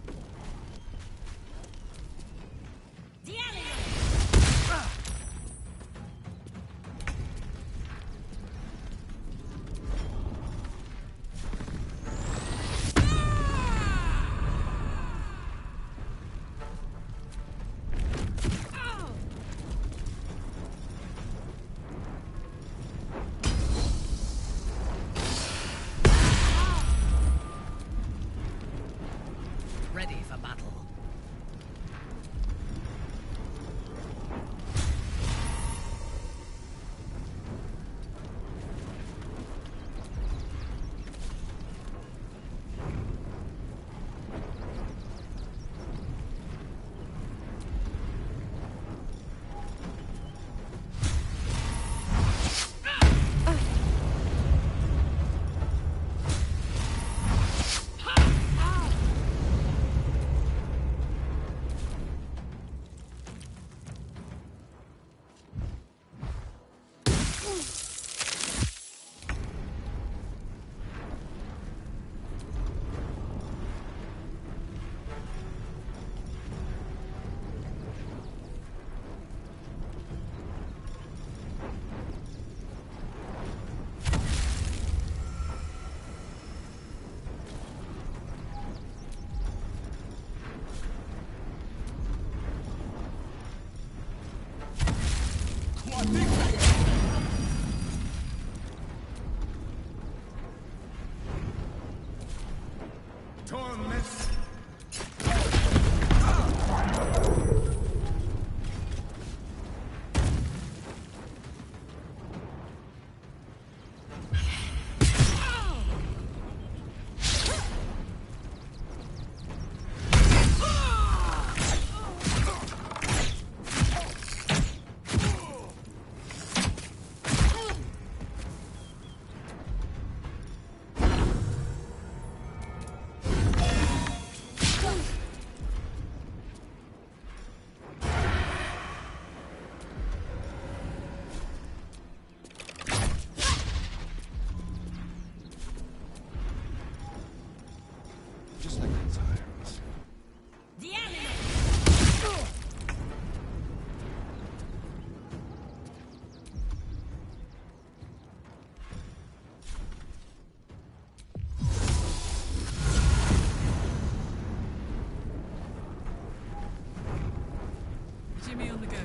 Ready for battle. Torment. Just like the times. Jimmy on the go.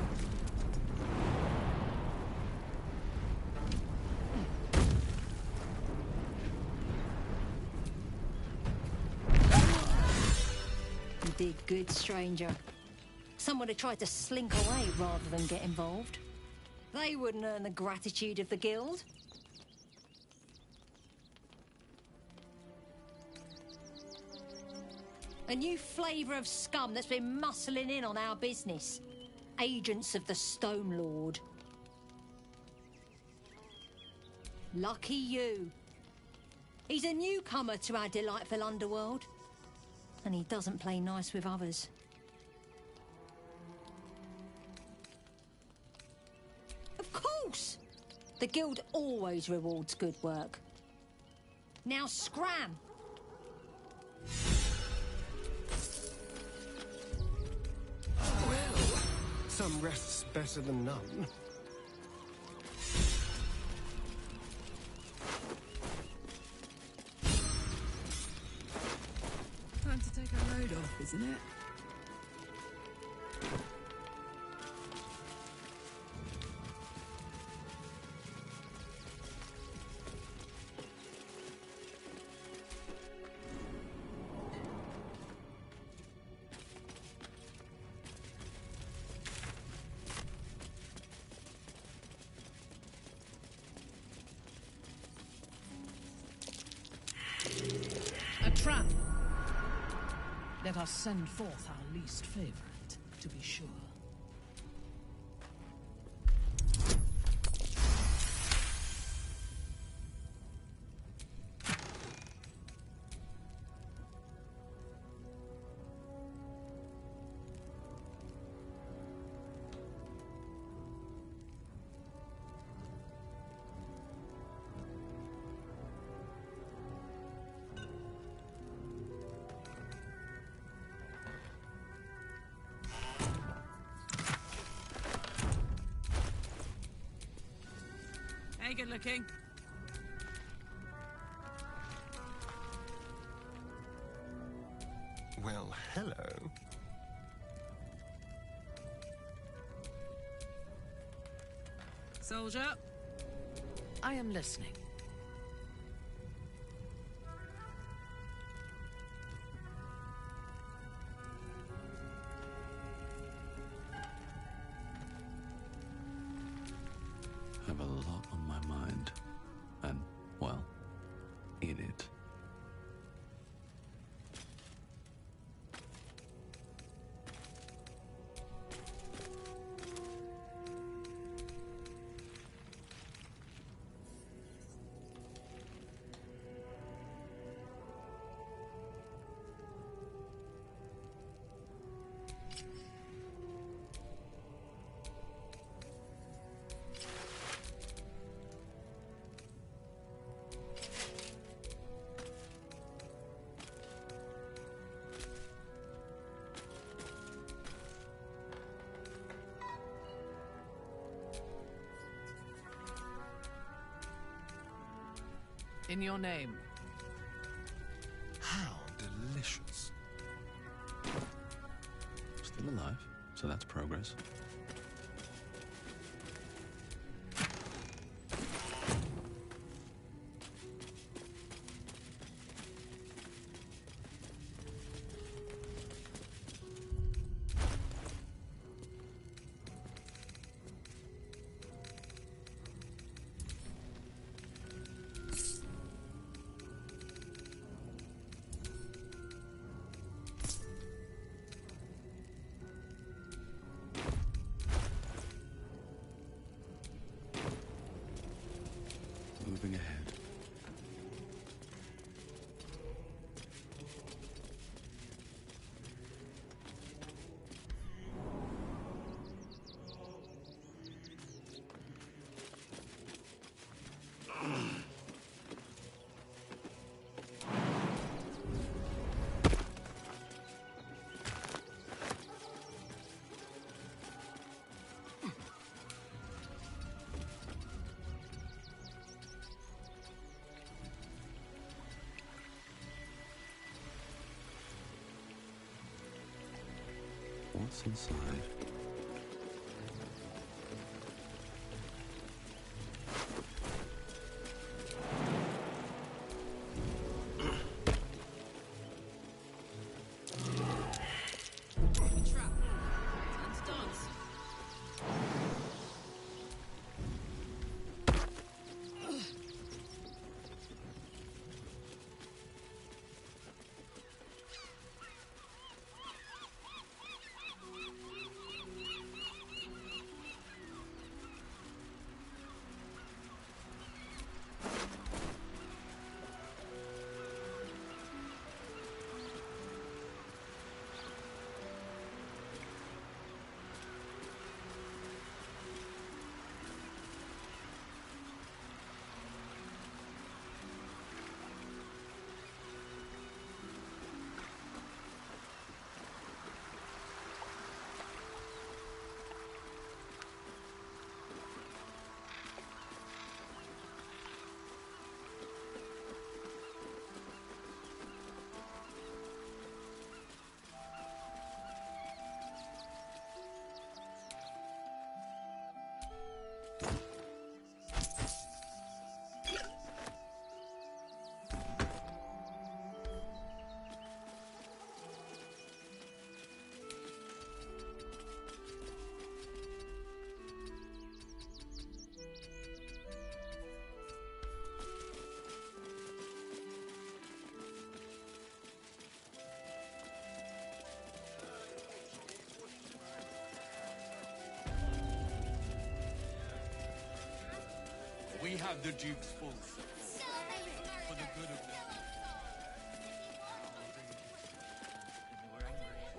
You did good, stranger. Some would have tried to slink away rather than get involved. They wouldn't earn the gratitude of the guild. A new flavour of scum that's been muscling in on our business. Agents of the Stone Lord. Lucky you. He's a newcomer to our delightful underworld. And he doesn't play nice with others. Of course! The guild always rewards good work. Now scram! Well, some rest's better than none. Time to take a load off, isn't it? A trap. Let us send forth our least favorite, to be sure. good looking. Well, hello. Soldier. I am listening. I have a lot on my mind. And, well, in it. In your name. How delicious. Still alive, so that's progress. Moving ahead. What's inside? We have the Duke's full support for the good of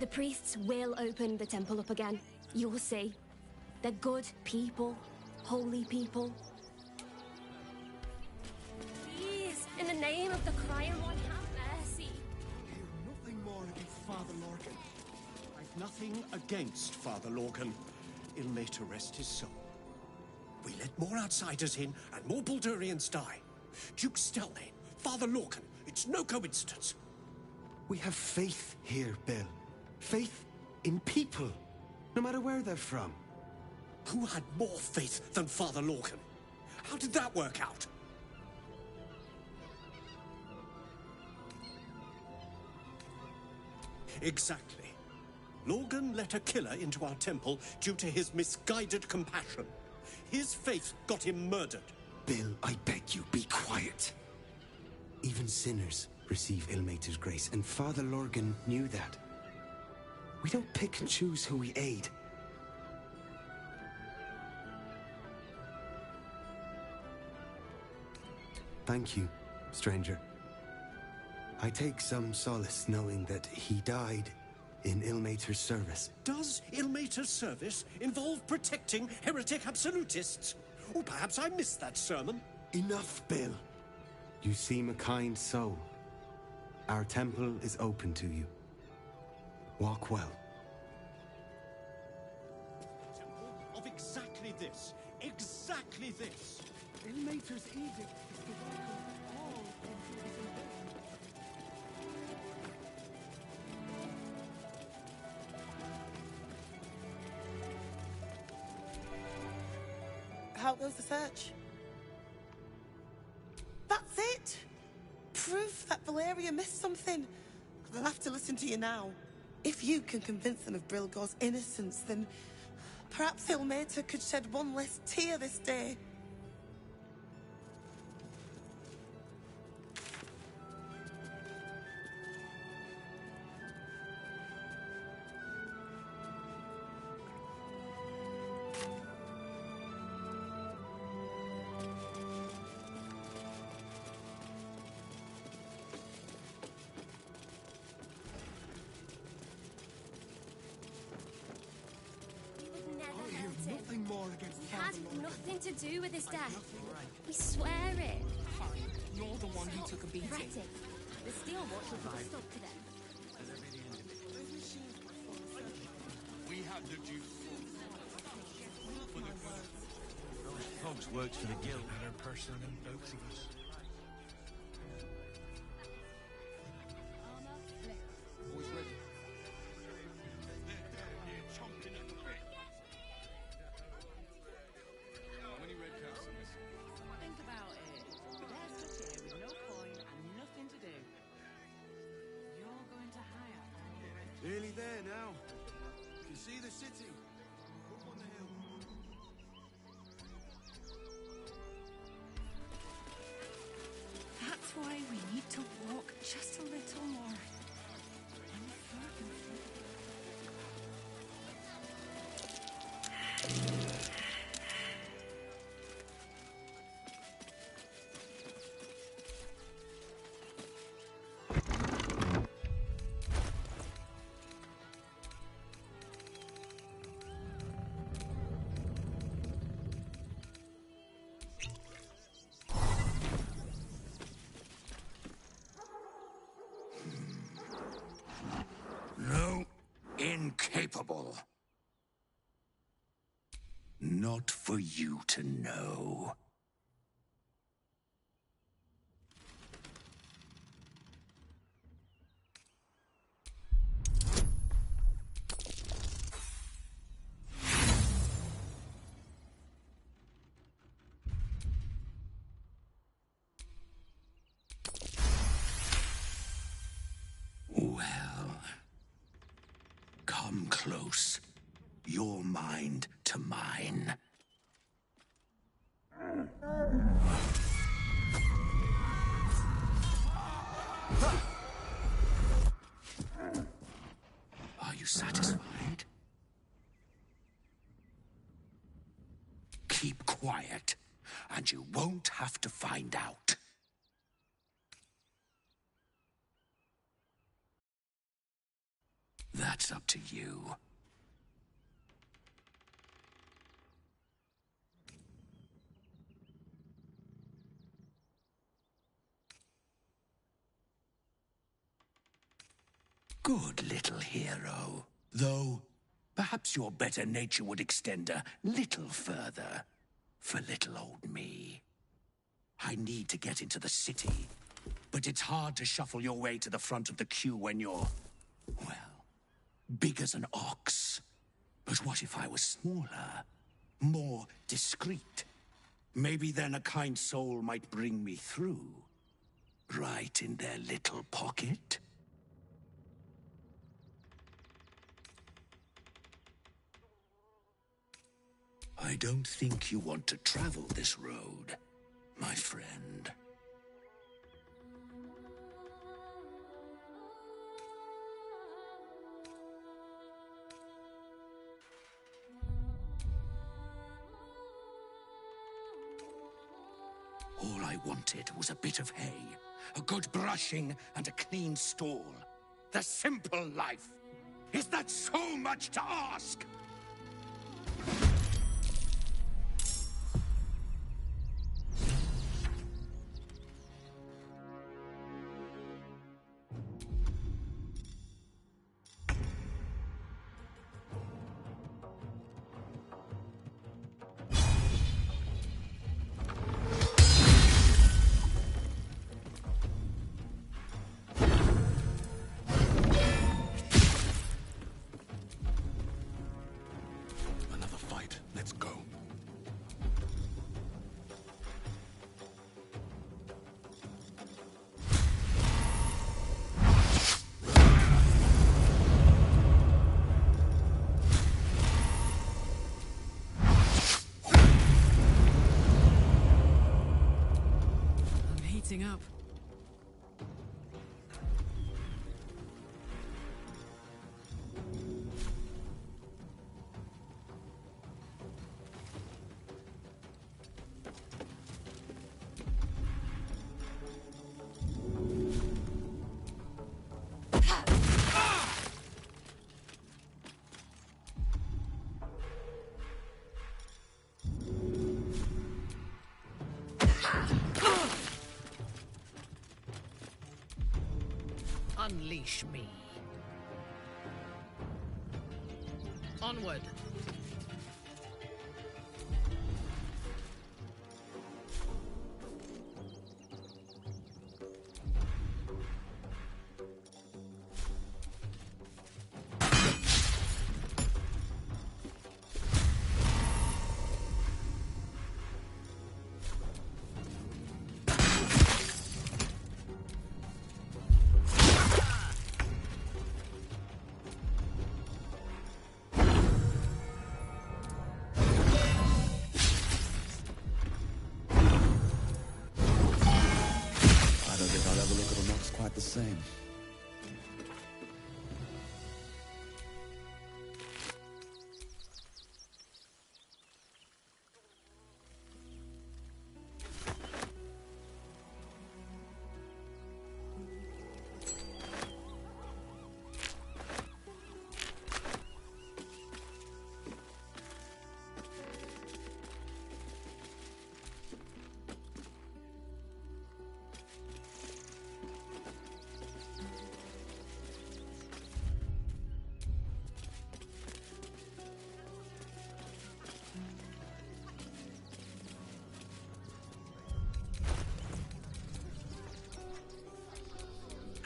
the... The priests will open the temple up again. You'll see. They're good people. Holy people. Please, in the name of the crying one, have mercy. Nothing more against Father Lorcan. I've nothing against Father Lorcan. Ilmater rest his soul. We let more outsiders in, and more Baldurians die. Duke Stelnane, Father Lorcan, it's no coincidence. We have faith here, Bill. Faith in people, no matter where they're from. Who had more faith than Father Lorcan? How did that work out? Exactly. Lorcan let a killer into our temple due to his misguided compassion. His faith got him murdered. Bill, I beg you, be quiet. Even sinners receive Ilmater's grace, and Father Lorcan knew that. We don't pick and choose who we aid. Thank you, stranger. I take some solace knowing that he died in Ilmater's service. Does Ilmater's service involve protecting heretic absolutists? Or perhaps I missed that sermon. Enough, Bill. You seem a kind soul. Our temple is open to you. Walk well. Temple of exactly this. Exactly this. Ilmater's edict is to welcome all into his invention. How goes the search? That's it! Proof that Valeria missed something. They'll have to listen to you now. If you can convince them of Brilgor's innocence, then perhaps Ilmater could shed one less tear this day. Nothing to do with his death. We swear it. Fine. You're the one who took a beating. Threatened. The steel watch will put a stop to them. We have the juice. Those folks worked for the guild. Better person than both of us. Boys ready. Think about it. They're stuck here with no coin and nothing to do. You're going to hire. Nearly there now. You can see the city. Up on the hill. That's why we need to walk just a little more. No, incapable. Not for you to know. Well, come close. Your mind to mine. Are you satisfied? Keep quiet, and you won't have to find out. That's up to you. Good little hero. Though, perhaps your better nature would extend a little further. for little old me. I need to get into the city, but it's hard to shuffle your way to the front of the queue when you're, well, big as an ox. But what if I was smaller, more discreet? Maybe then a kind soul might bring me through, right in their little pocket. I don't think you want to travel this road, my friend. All I wanted was a bit of hay, a good brushing, and a clean stall. The simple life. Is that so much to ask? Another fight. Let's go. I'm heating up. Unleash me. Onward. I don't think I'll ever look at a mox quite the same.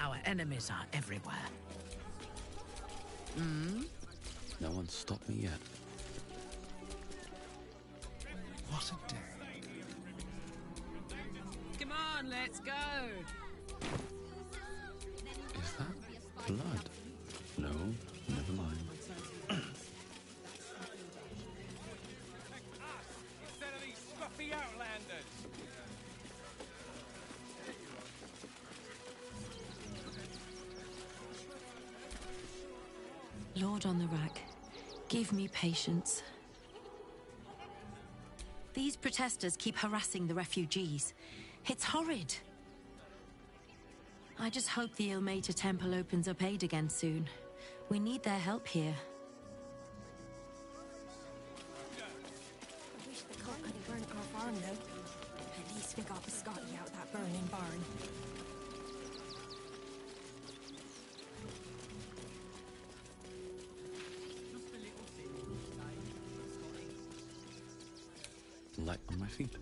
Our enemies are everywhere. No one's stopped me yet. What a day. Come on, let's go. Is that blood? No, never mind. Instead of these scruffy outlanders. Lord on the rack, give me patience. These protesters keep harassing the refugees. It's horrid. I just hope the Ilmater Temple opens up aid again soon. We need their help here. I wish the cock could have burnt our farm, though. At least we got the Scotty out that burning barn. light on my feet.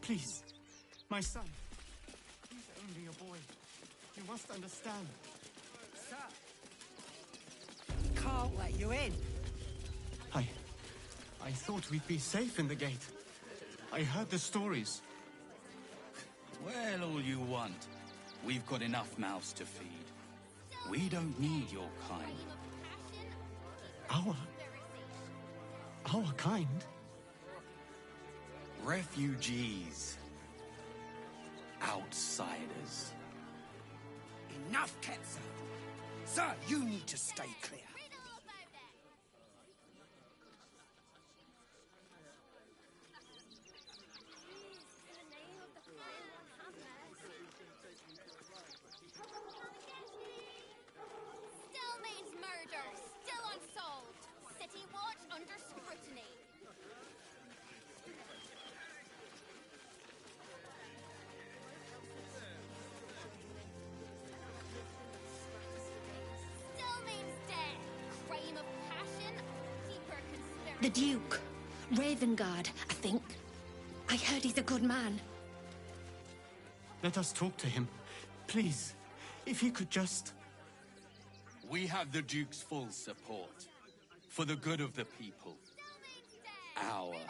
Please, my son. He's only a boy. You must understand. Sir, we can't let you in. I thought we'd be safe in the gate. I heard the stories. Well, all you want. We've got enough mouths to feed. We don't need your kind. Our kind? Refugees. Outsiders. Enough, Ketzer. Sir, you need to stay clear. The Duke. Ravengard, I think. I heard he's a good man. Let us talk to him. Please, if he could just... We have the Duke's full support. For the good of the people. Our people.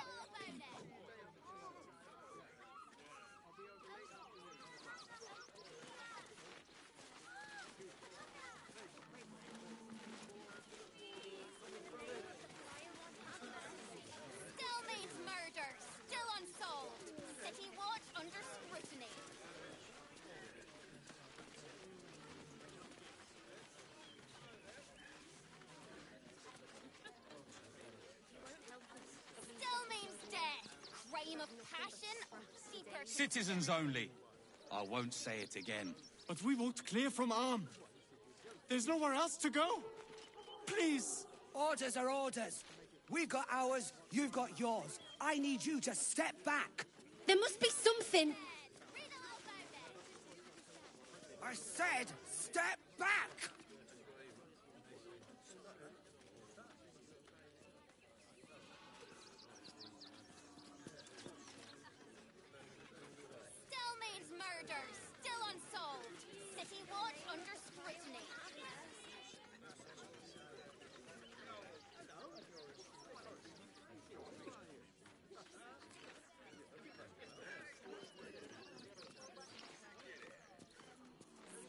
Still means murder. Still unsolved. City watch under scrutiny. Still means death. Crime of passion or deeper... Citizens only. I won't say it again. But we won't clear from arm. There's nowhere else to go. Please. Orders are orders. We've got ours, you've got yours. I need you to step back. There must be something. I said, step back! Still means murder. Still unsolved. City watch under scrutiny.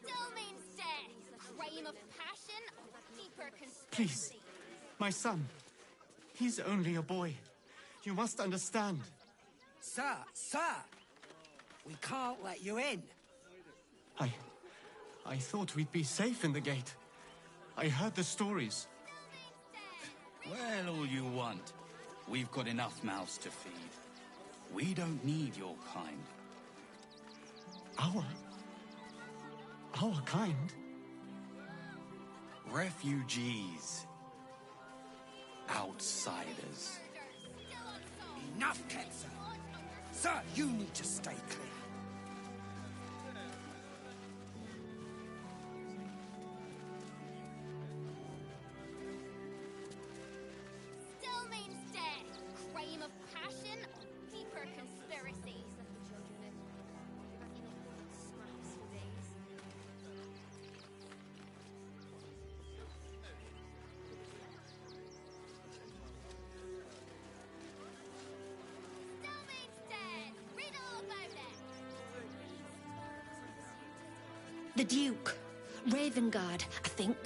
Still means death. Crime of passion or deeper Please. conspiracy. My son. He's only a boy. You must understand. Sir, sir! We can't let you in. I thought we'd be safe in the gate. I heard the stories. Well, all you want. We've got enough mouths to feed. We don't need your kind. Our kind? Refugees. Outsiders. Enough, Ketzer. Sir, you need to stay clear. Still means death. Crime of passion or deeper conspiracy. Still means death. Read all about it. The Duke. Ravengard, I think.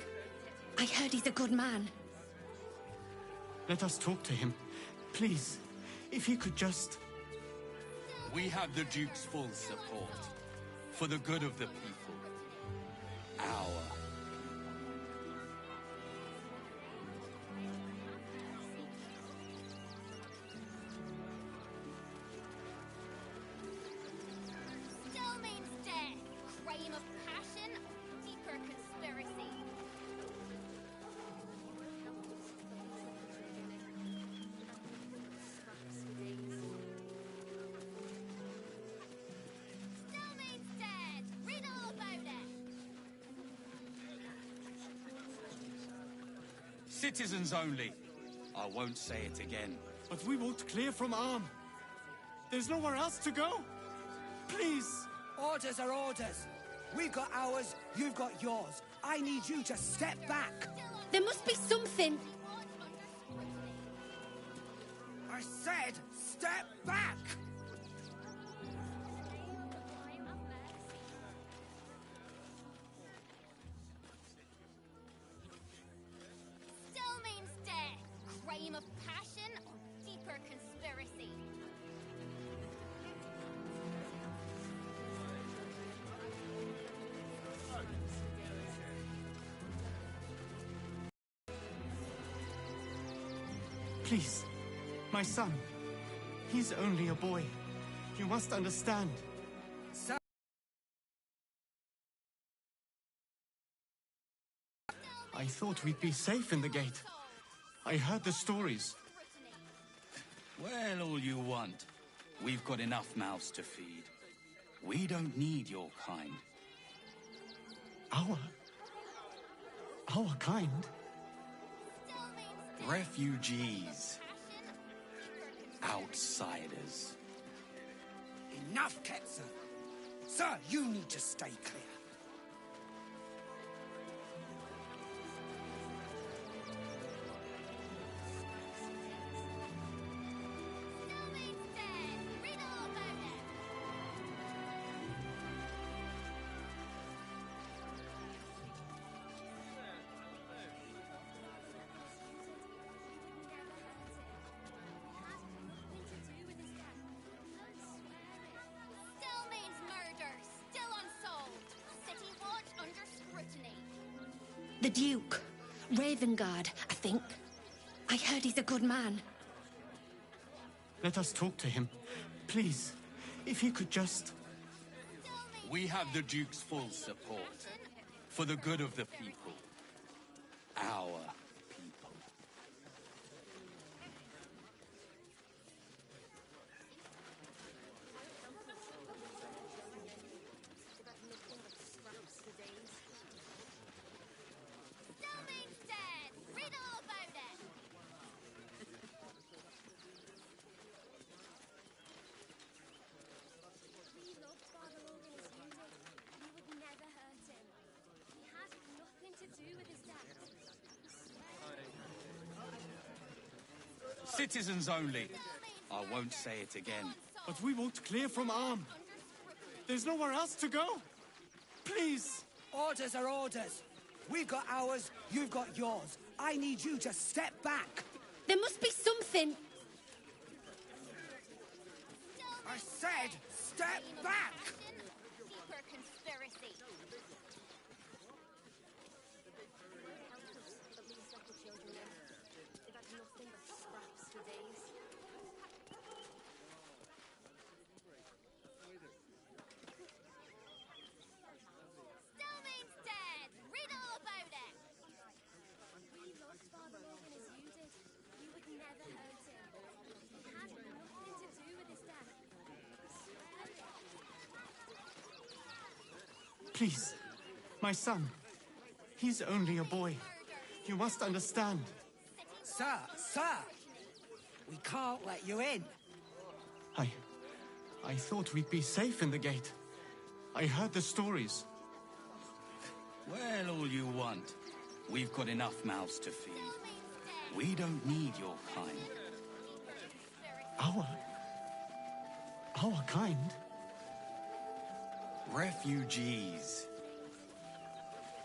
I heard he's a good man. Let us talk to him. Please, if he could just... We have the Duke's full support. For the good of the people. Our. Still means death. Crime of passion or deeper conspiracy. Still means dead. Read all about it. Citizens only. I won't say it again. But we won't clear from arm. There's nowhere else to go. Please. Orders are orders. We've got ours, you've got yours. I need you to step back. There must be something. I said, step back! Still means death. Crime of passion or deeper conspiracy. Please. My son. He's only a boy. You must understand. Sir. I thought we'd be safe in the gate. I heard the stories. Well, all you want. We've got enough mouths to feed. We don't need your kind. Our kind? Refugees. Outsiders. Enough, Ketzer. Sir, you need to stay clear. Still means murder, still unsolved. City watch under scrutiny. The Duke. Ravengard, I think. I heard he's a good man. Let us talk to him. Please, if he could just... We have the Duke's full support. For the good of the people. Our people. Still means dead. Read all about it. We loved Father Logan as you did. We would never hurt him. He had nothing to do with his death. Citizens only. I won't say it again. But we won't clear from Arm. There's nowhere else to go. Please. Orders are orders. We've got ours, you've got yours. I need you to step back. There must be something. I said, step back! Deeper conspiracy. They've had nothing but scraps for days. Still means dead. Read all about it. We loved Father Logan as you did. You would never hurt him. He had nothing to do with his death. Please. My son. He's only a boy. You must understand. Sir, sir! We can't let you in. I thought we'd be safe in the gate. I heard the stories. Well, all you want. We've got enough mouths to feed. We don't need your kind. Our kind? Refugees.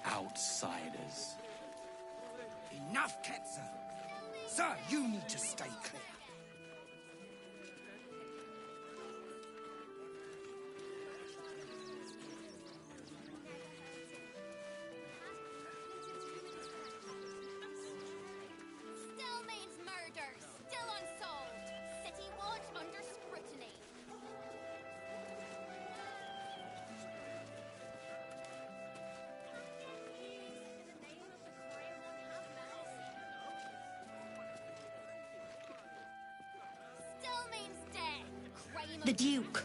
Outsiders. Enough, Ketzer. Sir, you need to stay clear. Still means murder, still unsolved. City watch under scrutiny. Still means dead. Graham The Duke.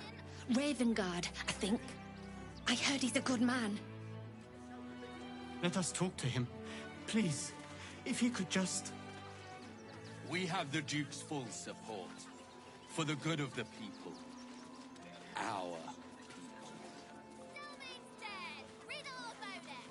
Ravengard, I think. I heard he's a good man. Let us talk to him. Please, if he could just... We have the Duke's full support. For the good of the people. Our people. Still means dead. Read all about it.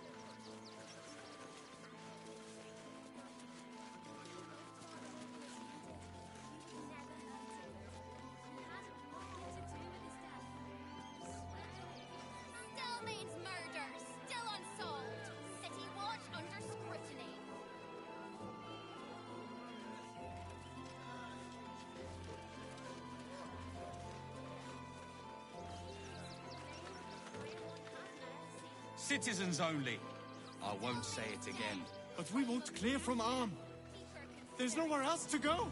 Still means murder, still unsolved. City watch under scrutiny. Citizens only. I won't say it again. But we won't clear from Arm. There's nowhere else to go.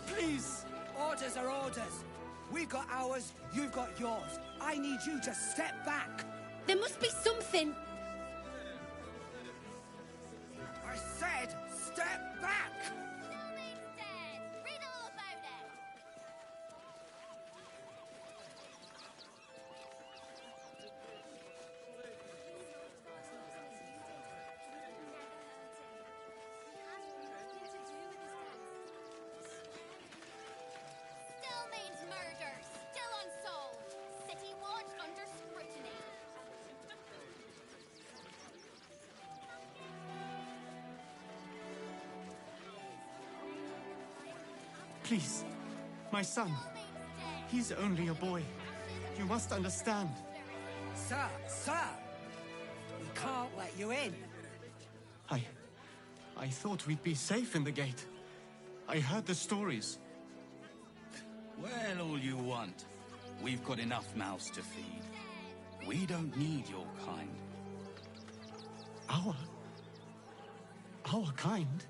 Please. Orders are orders. We've got ours, you've got yours. I need you to step back. There must be something. I said, step back! Still means dead. Read all about it. Still Please. My son. He's only a boy. You must understand. Sir, sir! We can't let you in. I thought we'd be safe in the gate. I heard the stories. Well, all you want. We've got enough mouths to feed. We don't need your kind. Our kind?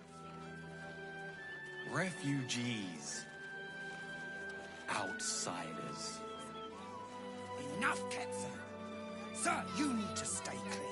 Refugees. Outsiders. Enough, Ketzer. Sir, you need to stay clear.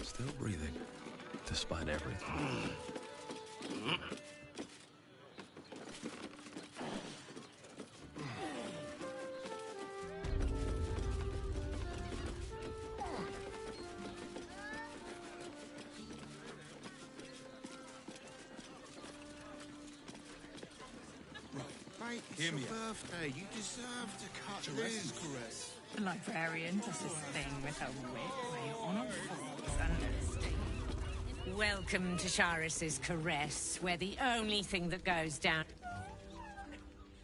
Still breathing, despite everything. Mate, it's your birthday. You deserve to cut loose. Caress. The librarian does this thing with her whip where you're on all fours and Welcome to Charis's caress, where the only thing that goes down...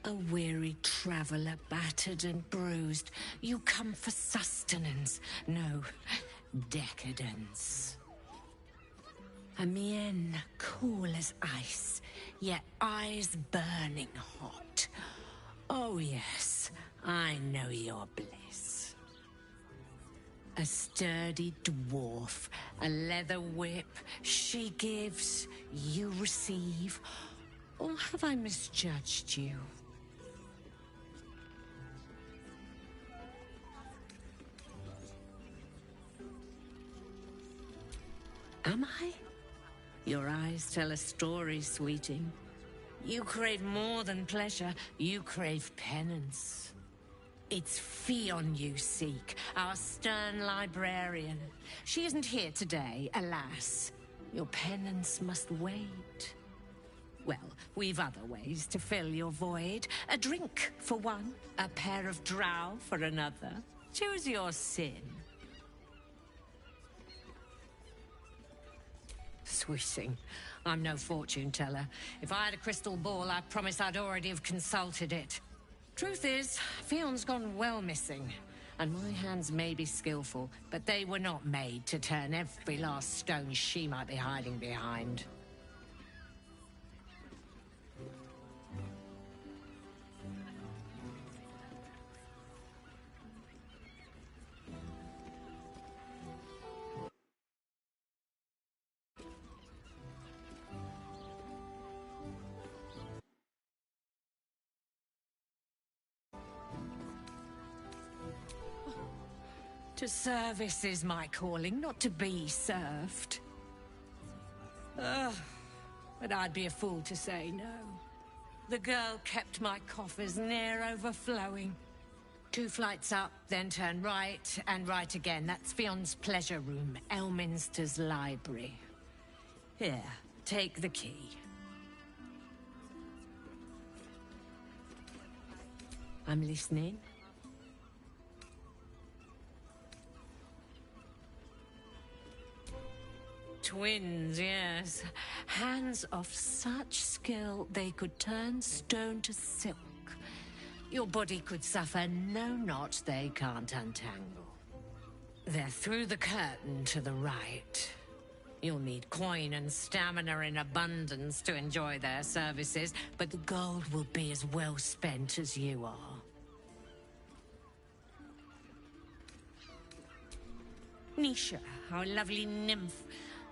A weary traveller, battered and bruised. You come for sustenance, no, decadence. A mien cool as ice, yet eyes burning hot. Oh yes, I know your bliss. A sturdy dwarf, a leather whip, she gives, you receive. Or have I misjudged you? Am I? Your eyes tell a story, sweeting. You crave more than pleasure, you crave penance. It's Fionn you seek, our stern librarian. She isn't here today, alas. Your penance must wait. Well, we've other ways to fill your void. A drink for one, a pair of drow for another. Choose your sin. Swishing. I'm no fortune teller. If I had a crystal ball, I promise I'd already have consulted it. Truth is, Fionn's gone well missing. And my hands may be skillful, but they were not made to turn every last stone she might be hiding behind. To service is my calling, not to be served. Ugh, but I'd be a fool to say no. The girl kept my coffers near overflowing. 2 flights up, then turn right, and right again. That's Fionn's pleasure room, Elminster's library. Here, take the key. I'm listening. Twins, yes. Hands of such skill they could turn stone to silk. Your body could suffer no knot they can't untangle. They're through the curtain to the right. You'll need coin and stamina in abundance to enjoy their services, but the gold will be as well spent as you are. Nisha, our lovely nymph.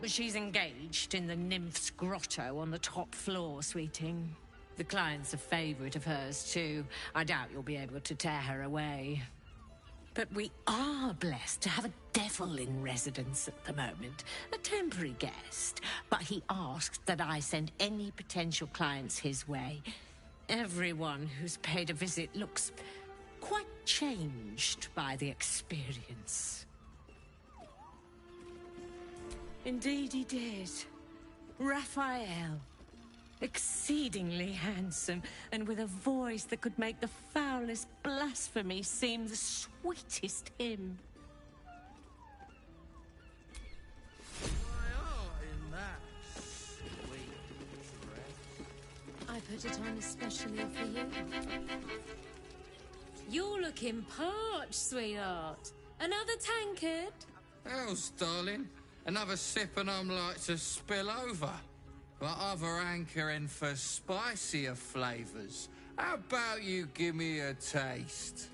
She's engaged in the nymph's grotto on the top floor, sweeting. The client's a favorite of hers, too. I doubt you'll be able to tear her away. But we are blessed to have a devil in residence at the moment. A temporary guest. But he asked that I send any potential clients his way. Everyone who's paid a visit looks quite changed by the experience. Indeed he did. Raphael. Exceedingly handsome, and with a voice that could make the foulest blasphemy seem the sweetest hymn. I put it on especially for you. You're looking parched, sweetheart. Another tankard? How's, darling? Another sip and I'm like to spill over. But other hankering for spicier flavours. How about you give me a taste?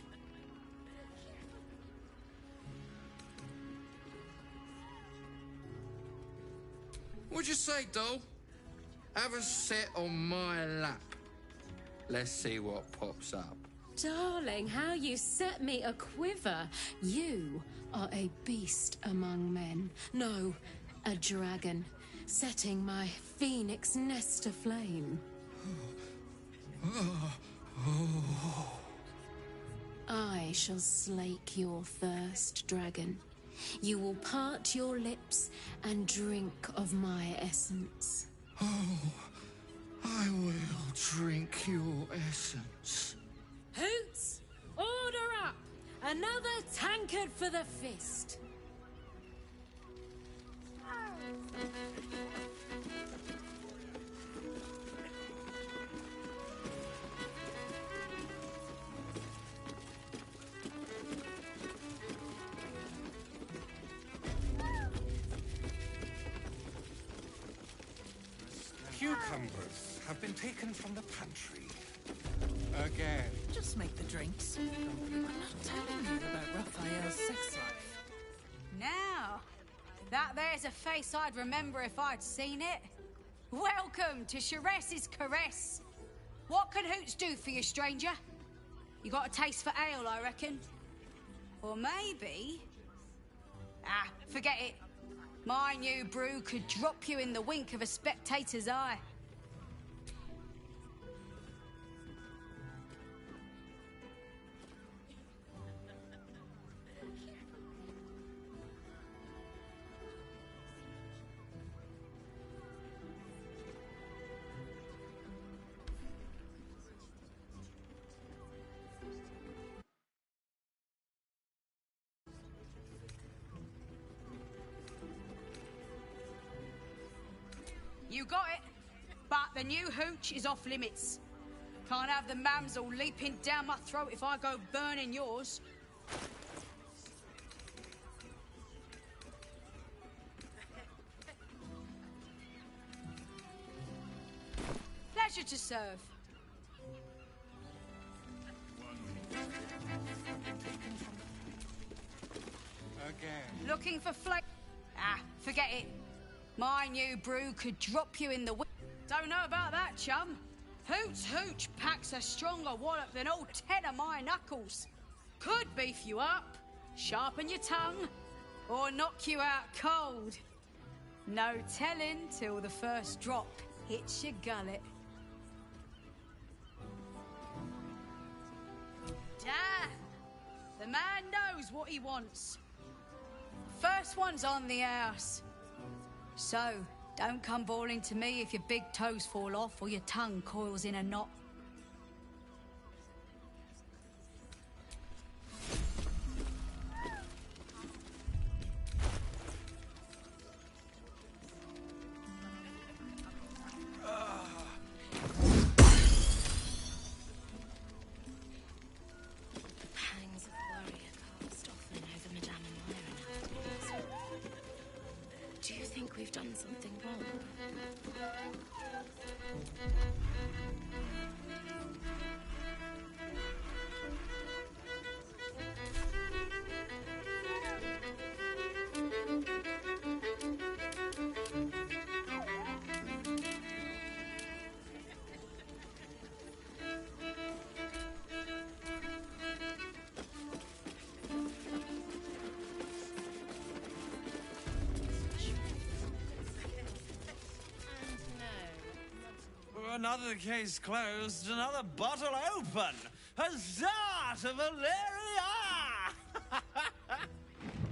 What'd you say, doll? Have a sit on my lap. Let's see what pops up. Darling, how you set me a quiver. You are a beast among men. No, a dragon. Setting my phoenix nest aflame. I shall slake your thirst, dragon. You will part your lips and drink of my essence. Oh, I will drink your essence. Hoots, order up! Another tankard for the fist. Cucumbers have been taken from the pantry. Again. Just make the drinks. I'm not telling you about Raphael's sex life. Now, that there's a face I'd remember if I'd seen it. Welcome to Sharess's Caress. What can Hoots do for you, stranger? You got a taste for ale, I reckon? Or maybe... Ah, forget it. My new brew could drop you in the wink of a spectator's eye. You got it. But the new hooch is off limits. Can't have the mamsel leaping down my throat if I go burning yours. Pleasure to serve. Again. Looking for flake? Ah, forget it. My new brew could drop you in the... Don't know about that, chum. Hoots Hooch packs a stronger wallop than all 10 of my knuckles. Could beef you up, sharpen your tongue, or knock you out cold. No telling till the first drop hits your gullet. Damn! The man knows what he wants. First one's on the house. So, don't come bawling to me if your big toes fall off or your tongue coils in a knot. Pangs of warrior cast often over Madame Myron afterwards. Do you think we've done something wrong. Another case closed, another bottle open. Huzzah to Valeria!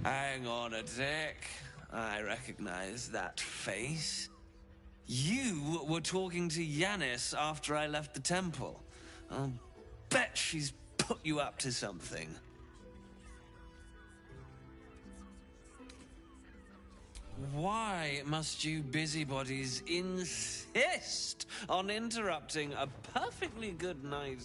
Hang on a tick. I recognize that face. You were talking to Yanis after I left the temple. I'll bet she's put you up to something. Why must you busybodies insist on interrupting a perfectly good night?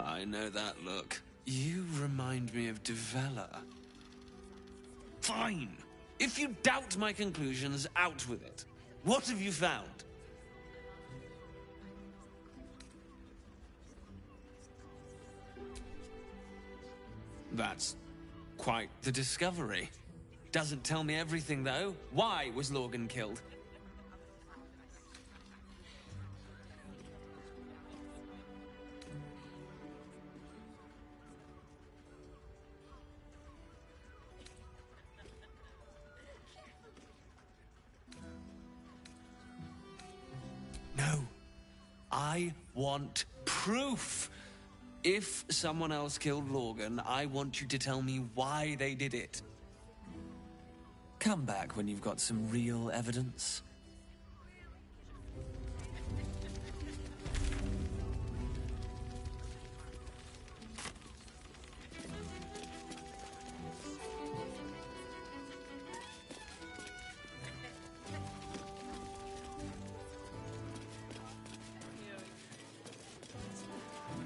I know that look. You remind me of Devella. Fine. If you doubt my conclusions, out with it. What have you found? That's quite the discovery. Doesn't tell me everything, though. Why was Lorgan killed? No. I want proof. If someone else killed Lorgan, I want you to tell me why they did it. Come back when you've got some real evidence.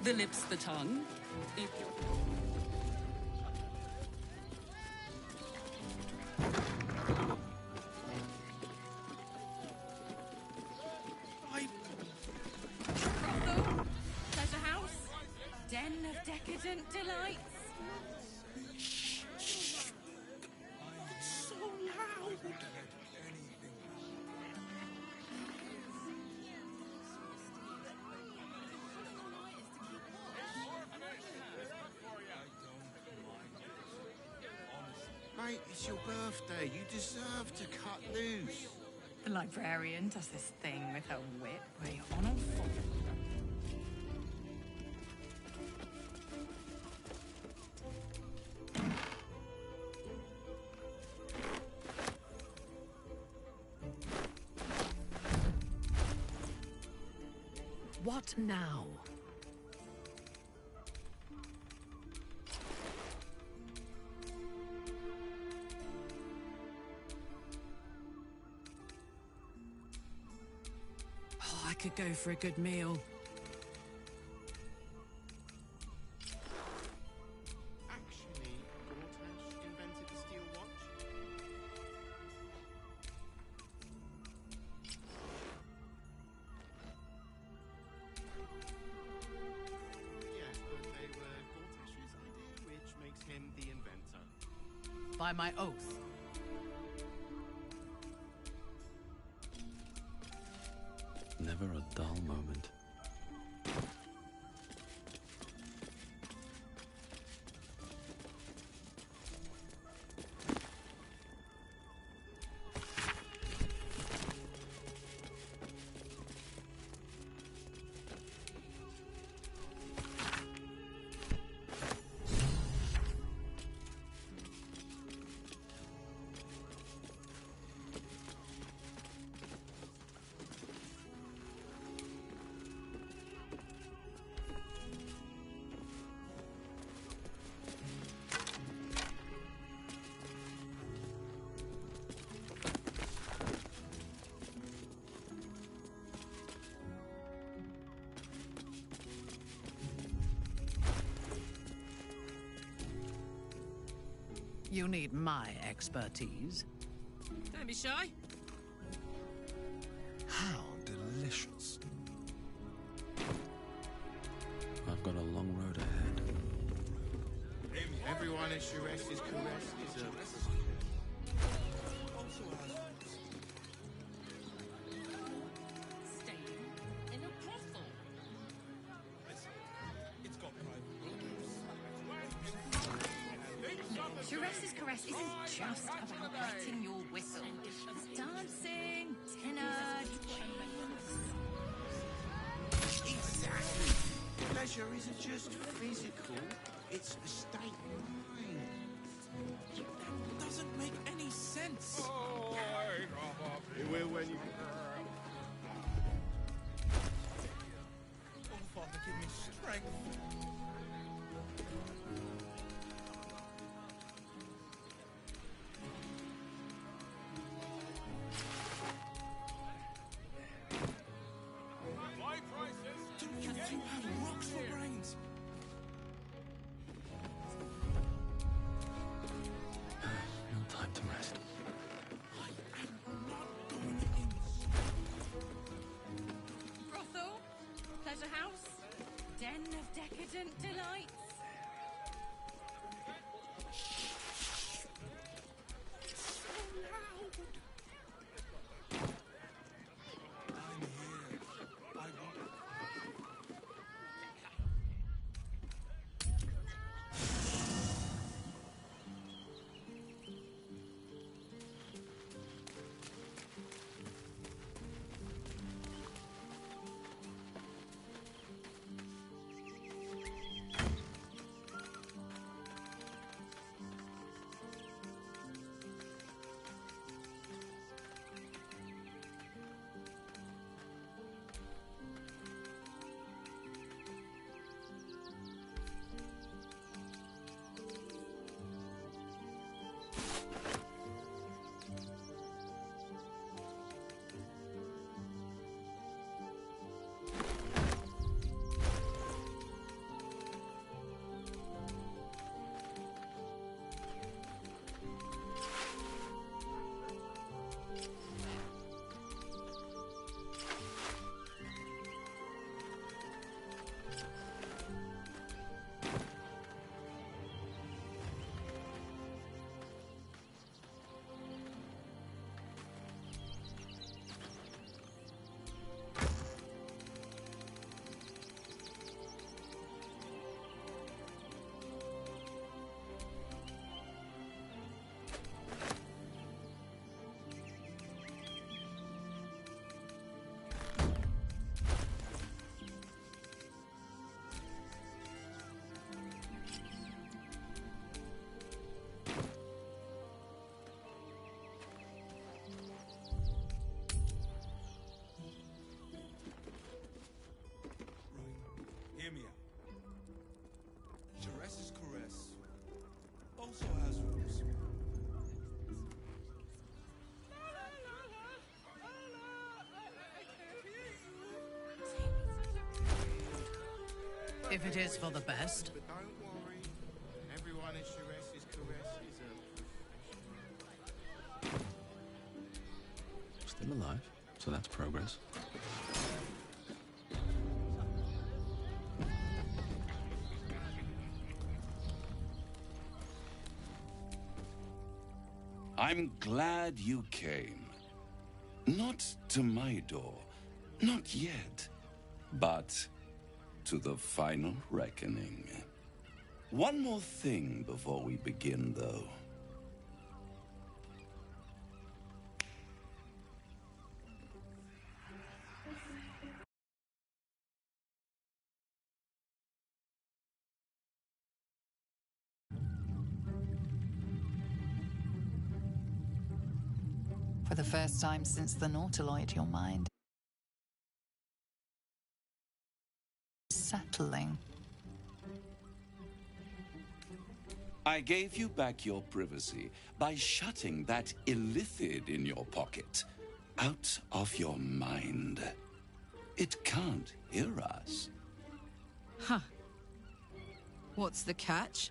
The lips, the tongue. If you're... Pleasure house. Den of decadent delights. So loud. Mate, it's your birthday. You deserve to cut loose. The librarian does this thing with her wit where you're on all fours. What now? Oh, I could go for a good meal. Actually, Gortash invented the steel watch. Yes, but they were Gortash's idea, which makes him the inventor. By my oath. Never a dull moment. You need my expertise. Don't be shy. How delicious. I've got a long road ahead. Everyone at Sharess's caress is a... In a brothel. It's got Sharess's caress isn't just about wetting your whistle. Dancing, dinner, Exactly. Pleasure isn't just physical, it's a state of mind. It doesn't make any sense. It will when you... Oh, Father, give me strength. Don't you think I rocks for brains? No time to rest. Brothel, pleasure house, den of decadent delights. Hear me out. Sharess's caress also has rules. If it is for the best. But don't worry. Everyone at Sharess's caress is a... Still alive, so that's progress. I'm glad you came. Not to my door, not yet, but to the final reckoning. One more thing before we begin, though. For the first time since the Nautiloid, your mind is settling. I gave you back your privacy by shutting that illithid in your pocket out of your mind. It can't hear us. Huh. What's the catch?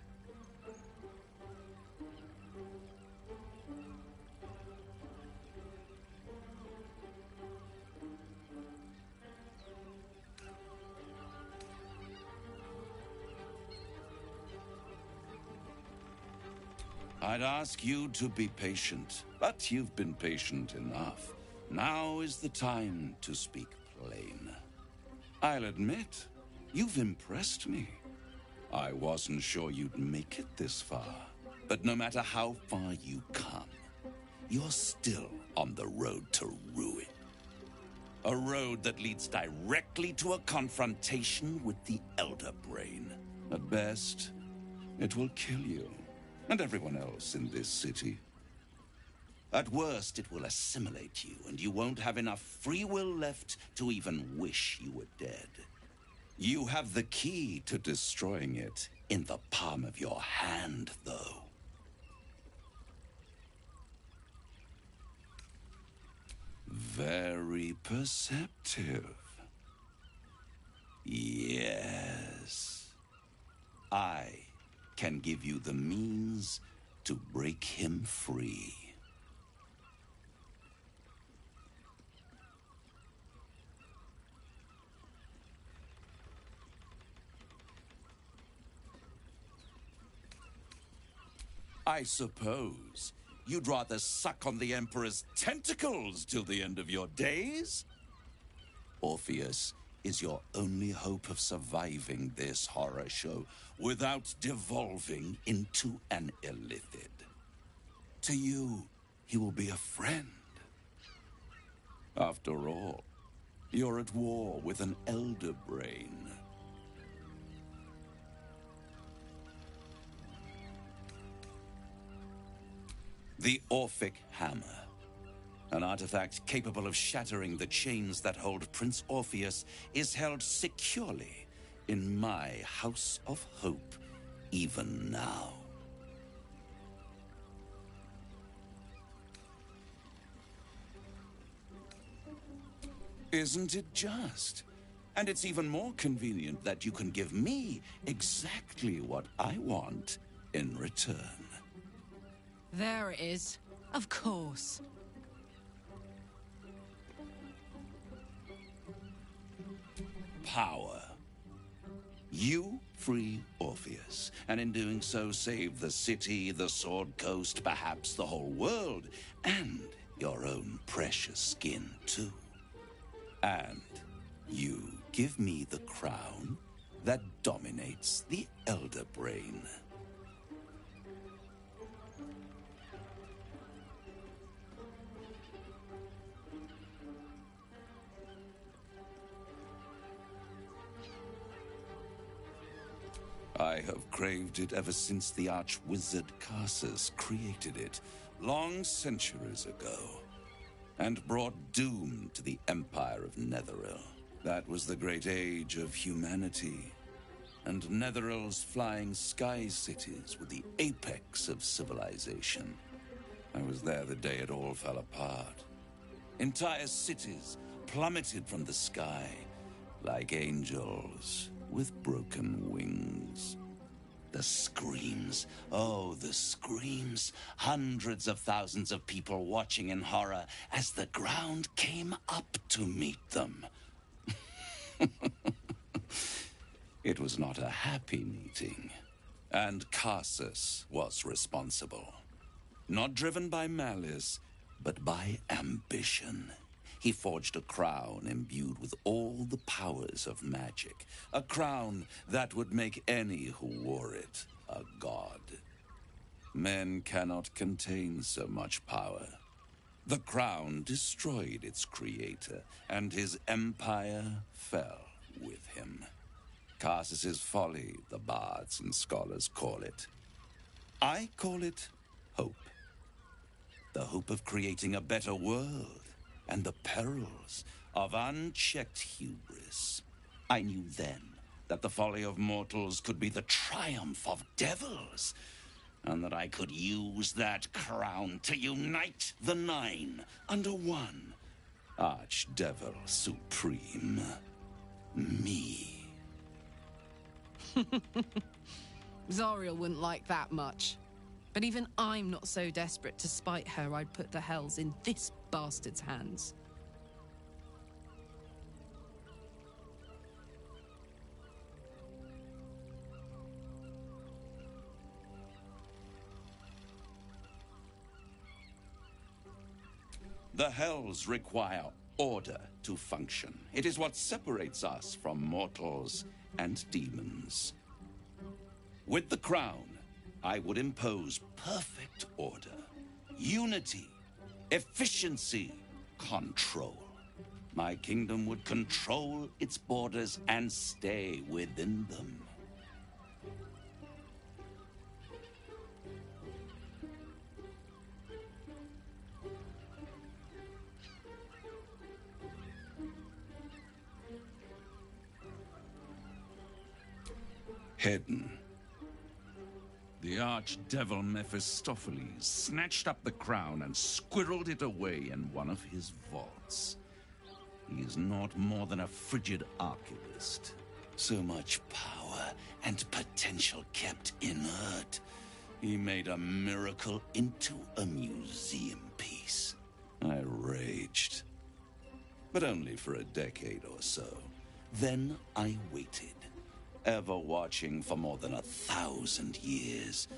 I'd ask you to be patient, but you've been patient enough. Now is the time to speak plain. I'll admit, you've impressed me. I wasn't sure you'd make it this far, but no matter how far you come, you're still on the road to ruin. A road that leads directly to a confrontation with the Elder Brain. At best, it will kill you, and everyone else in this city. At worst, it will assimilate you, and you won't have enough free will left to even wish you were dead. You have the key to destroying it in the palm of your hand, though. Very perceptive. Yes. I can give you the means to break him free. I suppose you'd rather suck on the Emperor's tentacles till the end of your days? Orpheus is your only hope of surviving this horror show without devolving into an illithid. To you, he will be a friend. After all, you're at war with an Elder Brain. The Orphic Hammer. An artifact capable of shattering the chains that hold Prince Orpheus is held securely in my House of Hope, even now. Isn't it just? And it's even more convenient that you can give me exactly what I want in return. There it is. Of course. Power. You free Orpheus, and in doing so save the city, the Sword Coast, perhaps the whole world, and your own precious skin too. And you give me the crown that dominates the Elder Brain. I have craved it ever since the arch-wizard Carsus created it, long centuries ago, and brought doom to the Empire of Netheril. That was the great age of humanity, and Netheril's flying sky cities were the apex of civilization. I was there the day it all fell apart. Entire cities plummeted from the sky, like angels with broken wings. The screams, oh, the screams. Hundreds of thousands of people watching in horror as the ground came up to meet them. It was not a happy meeting, and Carsus was responsible. Not driven by malice, but by ambition. He forged a crown imbued with all the powers of magic. A crown that would make any who wore it a god. Men cannot contain so much power. The crown destroyed its creator, and his empire fell with him. Carsus's folly, the bards and scholars call it. I call it hope. The hope of creating a better world, and the perils of unchecked hubris. I knew then that the folly of mortals could be the triumph of devils, and that I could use that crown to unite the Nine under one Archdevil Supreme. Me. Zariel wouldn't like that much. But even I'm not so desperate to spite her I'd put the hells in this bastard's hands. The Hells require order to function. It is what separates us from mortals and demons. With the crown, I would impose perfect order, unity, efficiency, control. My kingdom would control its borders and stay within them. Hidden. The archdevil Mephistopheles snatched up the crown and squirreled it away in one of his vaults. He is not more than a frigid archivist. So much power and potential kept inert. He made a miracle into a museum piece. I raged. But only for a decade or so. Then I waited, ever watching for more than 1,000 years.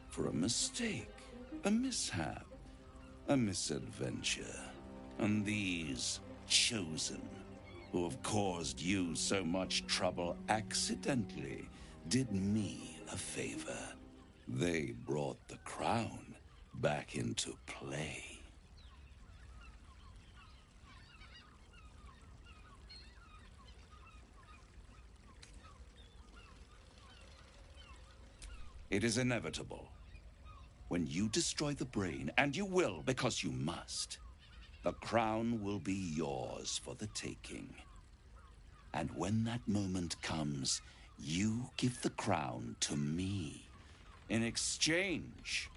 For a mistake, a mishap, a misadventure. And these chosen, who have caused you so much trouble accidentally, did me a favor. They brought the crown back into play. It is inevitable. When you destroy the brain, and you will because you must, the crown will be yours for the taking. And when that moment comes, you give the crown to me. In exchange,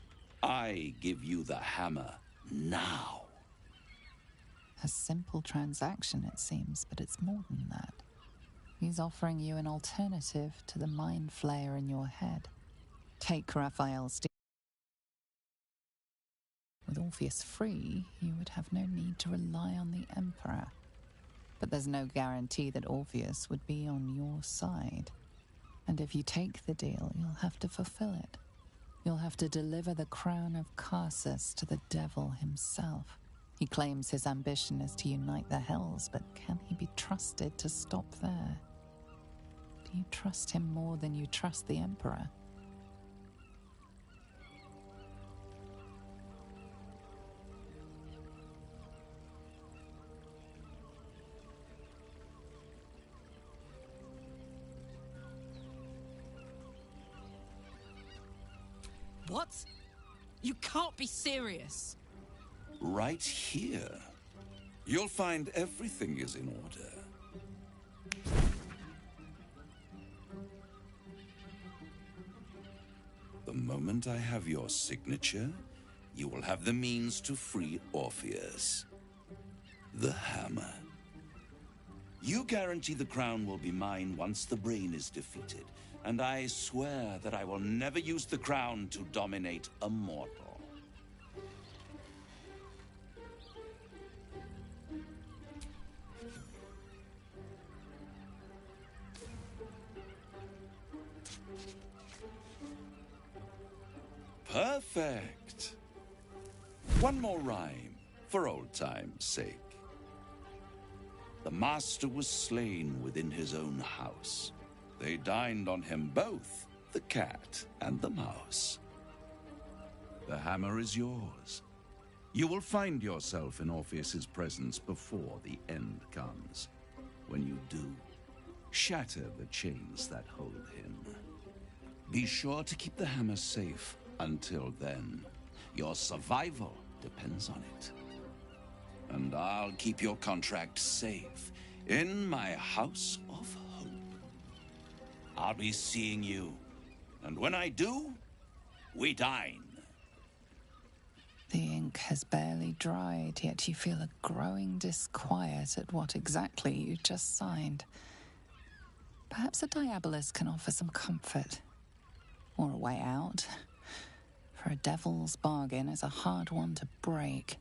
I give you the hammer now. A simple transaction, it seems, but it's more than that. He's offering you an alternative to the mind flayer in your head. Take Raphael's deal. With Orpheus free, you would have no need to rely on the Emperor. But there's no guarantee that Orpheus would be on your side. And if you take the deal, you'll have to fulfill it. You'll have to deliver the crown of Carsus to the devil himself. He claims his ambition is to unite the Hells, but can he be trusted to stop there? Do you trust him more than you trust the Emperor? What? You can't be serious. Right here. You'll find everything is in order. The moment I have your signature, you will have the means to free Orpheus. The hammer. You guarantee the crown will be mine once the brain is defeated, and I swear that I will never use the crown to dominate a mortal. Perfect. One more rhyme, for old time's sake. The master was slain within his own house. They dined on him both, the cat and the mouse. The hammer is yours. You will find yourself in Orpheus's presence before the end comes. When you do, shatter the chains that hold him. Be sure to keep the hammer safe until then. Your survival depends on it. And I'll keep your contract safe in my house of hope. I'll be seeing you, and when I do, we dine. The ink has barely dried, yet you feel a growing disquiet at what exactly you just signed. Perhaps a diabolus can offer some comfort, or a way out. For a devil's bargain is a hard one to break.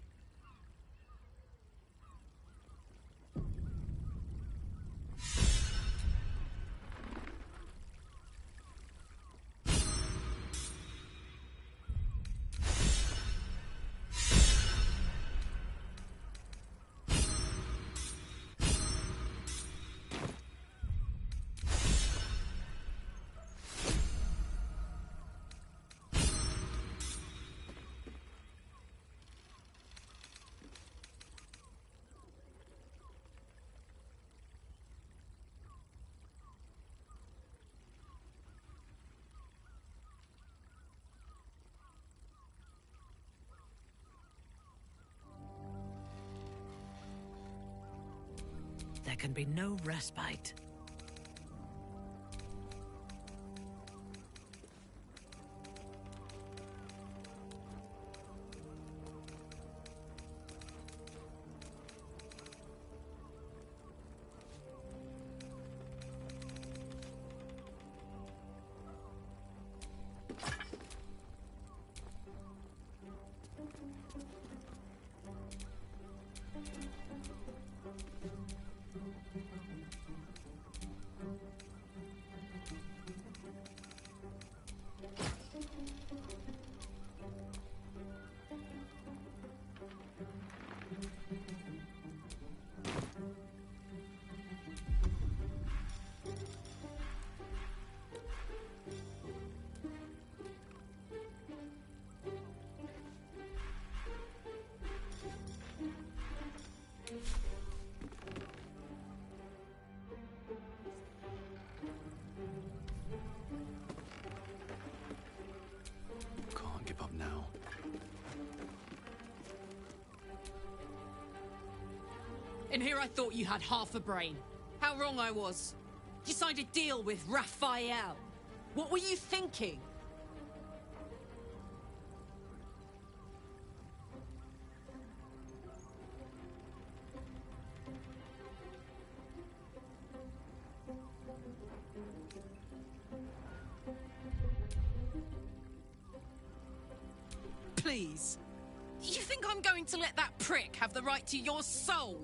can be no respite. Can't give up now. In here I thought you had half a brain. How wrong I was. You signed a deal with Raphael. What were you thinking? Please. You think I'm going to let that prick have the right to your soul?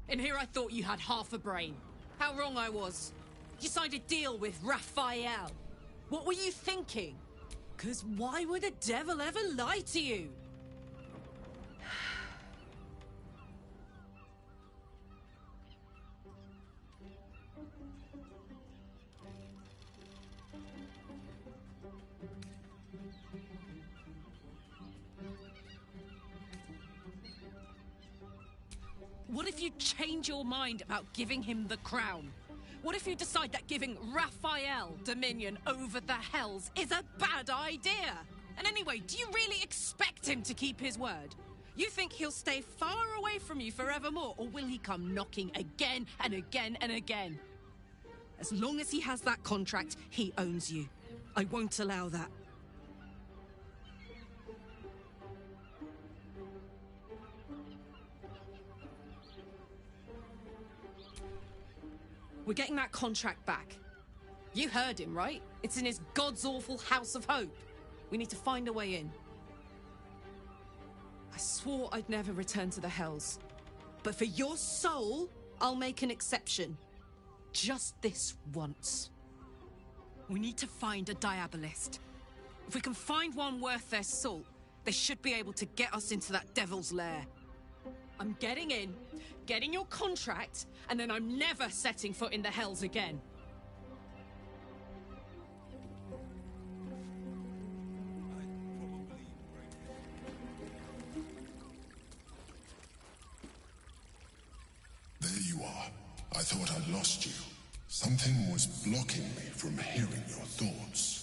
In here I thought you had half a brain. How wrong I was. You signed a deal with Raphael. What were you thinking? 'Cause why would a devil ever lie to you? What if you change your mind about giving him the crown? What if you decide that giving Raphael dominion over the Hells is a bad idea? And anyway, do you really expect him to keep his word? You think he'll stay far away from you forevermore, or will he come knocking again and again and again? As long as he has that contract, he owns you. I won't allow that. We're getting that contract back. You heard him, right? It's in his God's awful House of Hope. We need to find a way in. I swore I'd never return to the Hells. But for your soul, I'll make an exception. Just this once. We need to find a Diabolist. If we can find one worth their salt, they should be able to get us into that devil's lair. I'm getting in, getting your contract, and then I'm never setting foot in the Hells again. There you are. I thought I'd lost you. Something was blocking me from hearing your thoughts.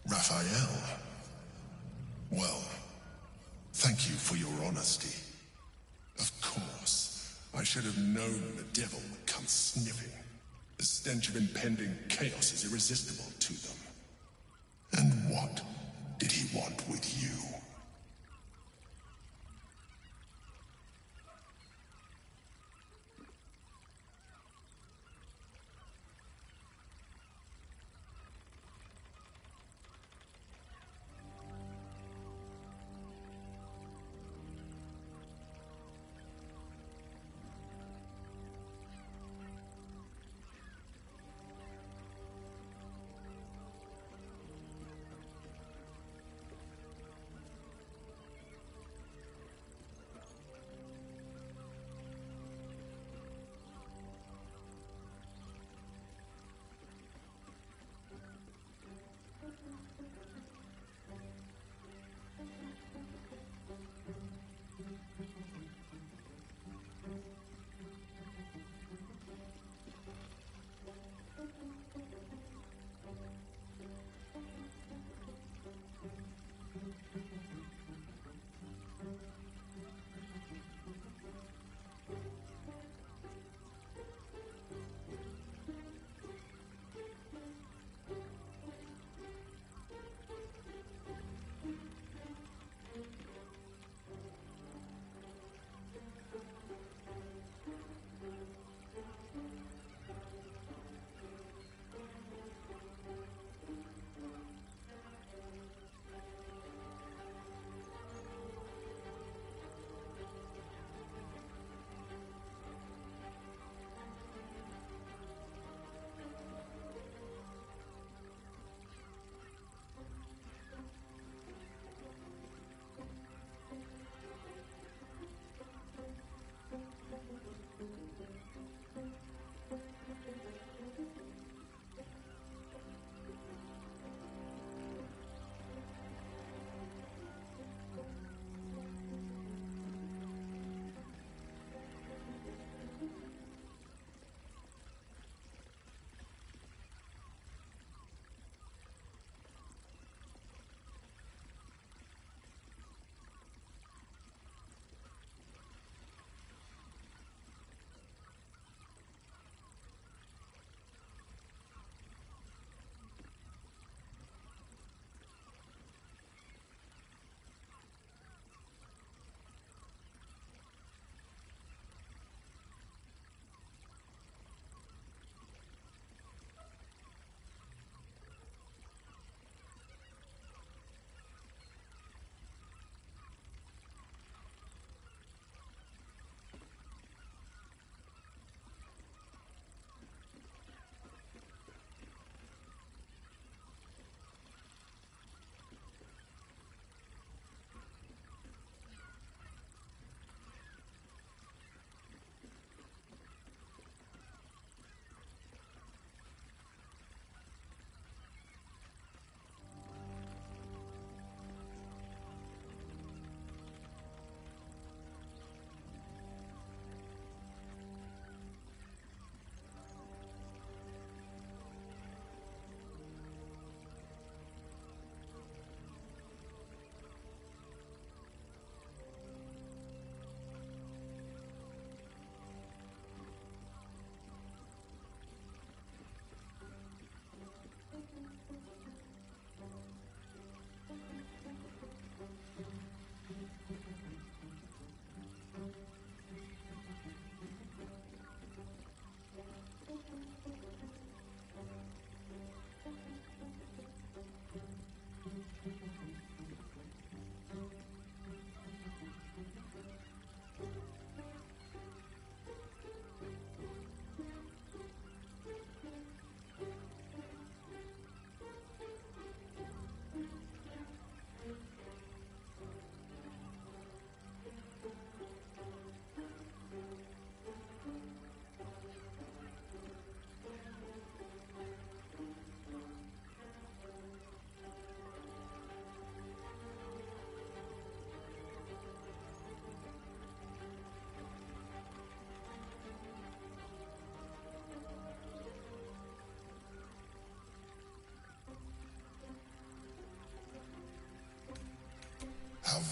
Raphael. Well, thank you for your honesty. Of course, I should have known the devil would come sniffing. The stench of impending chaos is irresistible to them. And what did he want with you?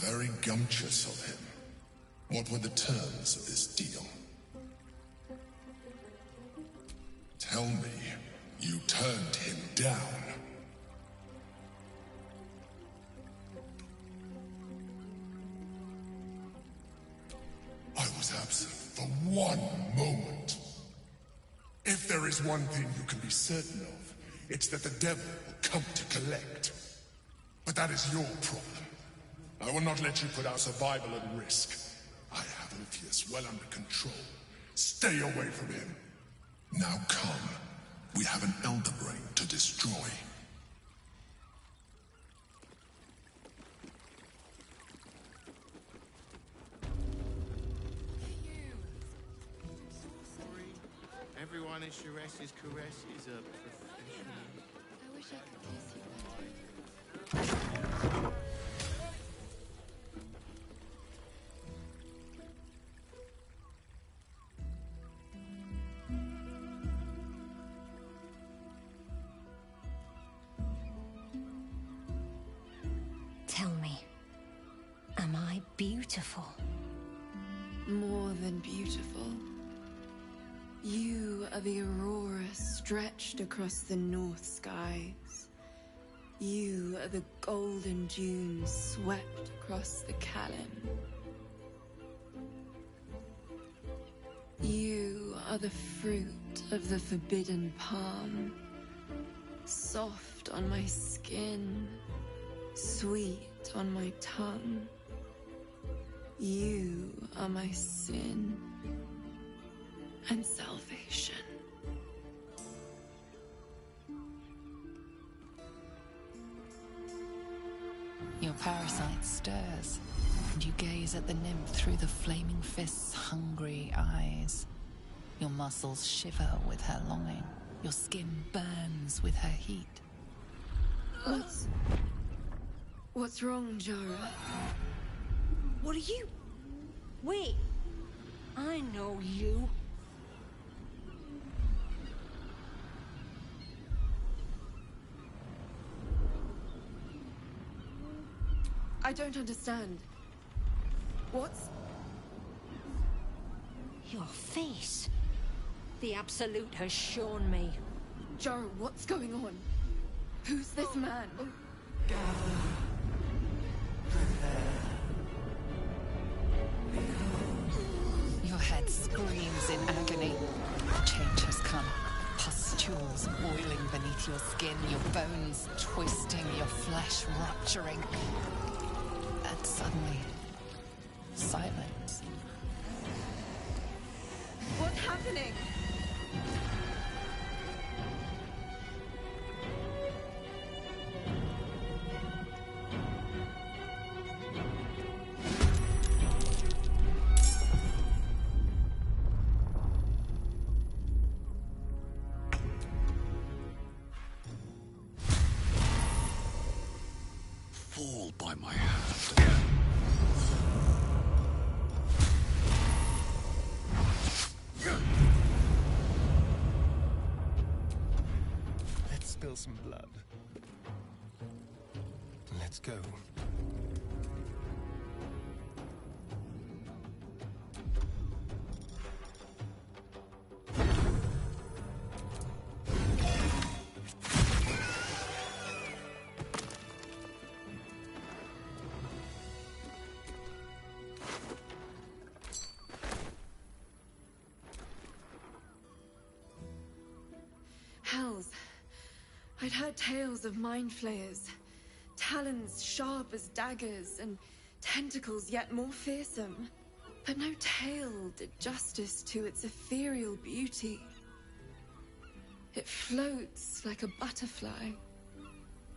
Very gumptious of him. What were the terms of this deal? Tell me, you turned him down. I was absent for 1 moment. If there is one thing you can be certain of, it's that the devil will come to collect. But that is your problem. I will not let you put our survival at risk. I have Orpheus well under control. Stay away from him. Now come. We have an Elder Brain to destroy. Everyone in Sharess's caress is a professional. I wish I could kiss you. Tell me, am I beautiful? More than beautiful. You are the aurora stretched across the north skies. You are the golden dunes swept across the Callan. You are the fruit of the forbidden palm, soft on my skin, sweet on my tongue. You are my sin and salvation. Your parasite stirs, and you gaze at the nymph through the flaming fist's hungry eyes. Your muscles shiver with her longing. Your skin burns with her heat. What's wrong, Jara? What are you? Wait, I know you. I don't understand. What's... Your face. The Absolute has shown me. Jara, what's going on? Who's this man? Your head screams in agony. Change has come. Pustules boiling beneath your skin, your bones twisting, your flesh rupturing. And suddenly, silence. What's happening? Fall by my hand. Let's spill some blood. Let's go. Hells. I'd heard tales of mind flayers. Talons sharp as daggers, and tentacles yet more fearsome. But no tale did justice to its ethereal beauty. It floats like a butterfly.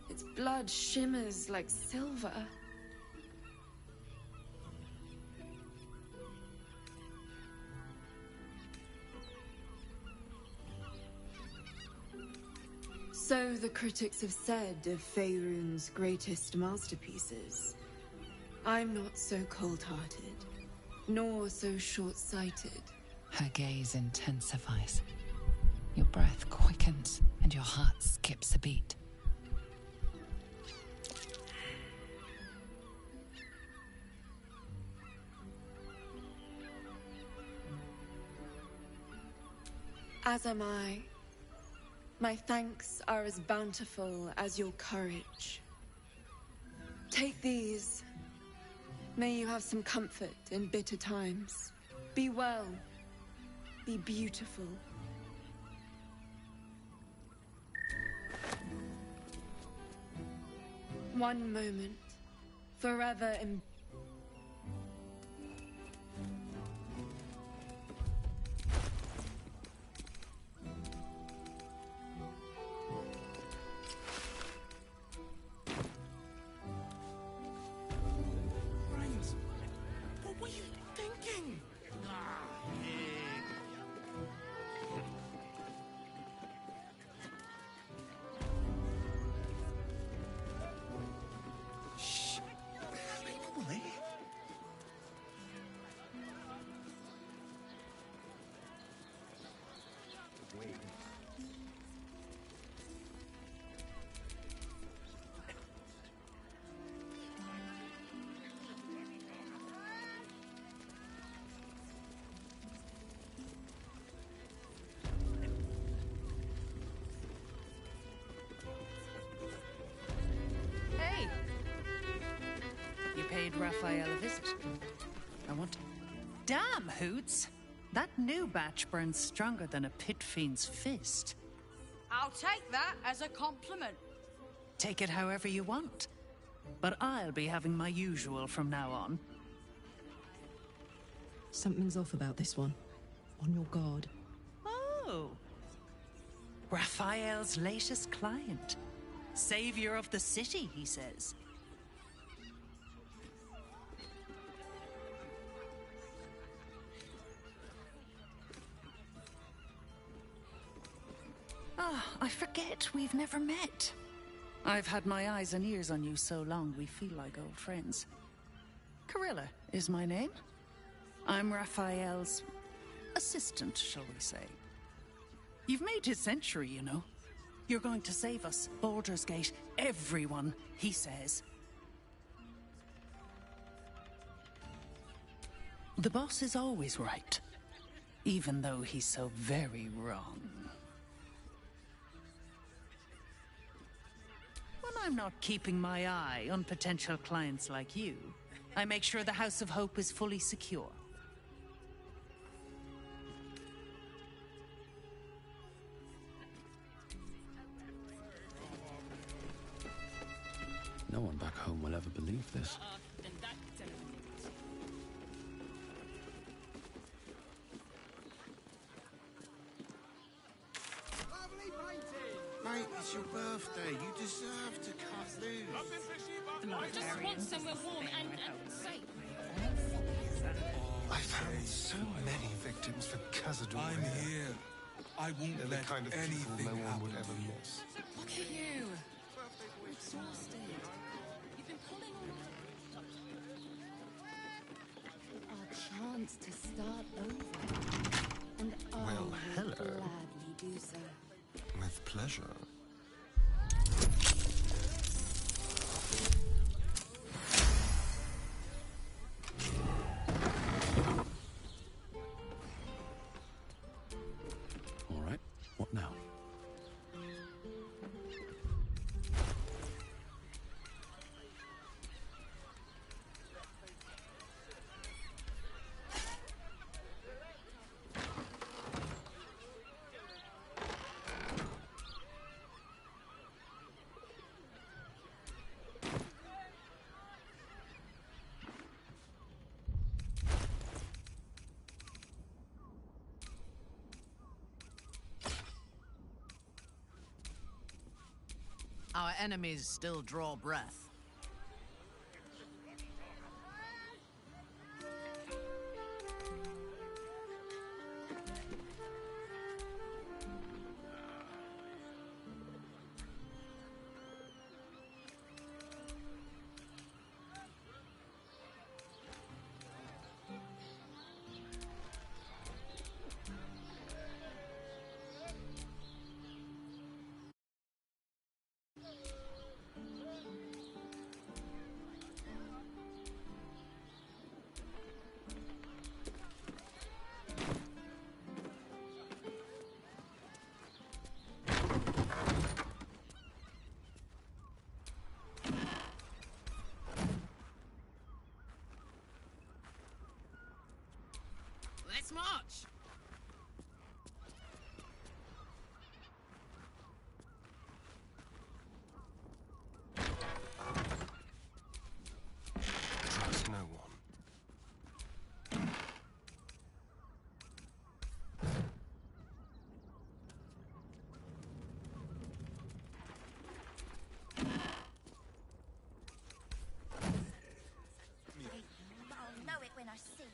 Its blood shimmers like silver. So the critics have said of Faerun's greatest masterpieces. I'm not so cold-hearted, nor so short-sighted. Her gaze intensifies. Your breath quickens, and your heart skips a beat. As am I. My thanks are as bountiful as your courage. Take these. May you have some comfort in bitter times. Be well. Be beautiful. One moment. Forever in... Brains, what were you thinking? Shh. Emily. Hey! You paid Raphael a visit. I want... Damn, Hoots! That new batch burns stronger than a pit fiend's fist. I'll take that as a compliment. Take it however you want. But I'll be having my usual from now on. Something's off about this one. On your guard. Oh! Raphael's latest client. Savior of the city, he says. Ah, I forget we've never met. I've had my eyes and ears on you so long we feel like old friends. Carilla is my name. I'm Raphael's assistant, shall we say. You've made his century, you know. You're going to save us, Baldur's Gate, everyone, he says. The boss is always right, even though he's so very wrong. When I'm not keeping my eye on potential clients like you, I make sure the House of Hope is fully secure. No one back home will ever believe this. Mate, it's your birthday. You deserve to cut loose. I just want somewhere warm and safe. I found so many victims for Khazad-dûr. I'm here. I won't They're let the kind of people anything no one happen would ever to you. miss. Look at you. Exhausted. You've been pulling on... Our chance to start over. And I Well, will hello. gladly do so. With pleasure. All right, what now? Our enemies still draw breath. Let's march! Trust no one. I'll know it when I see it.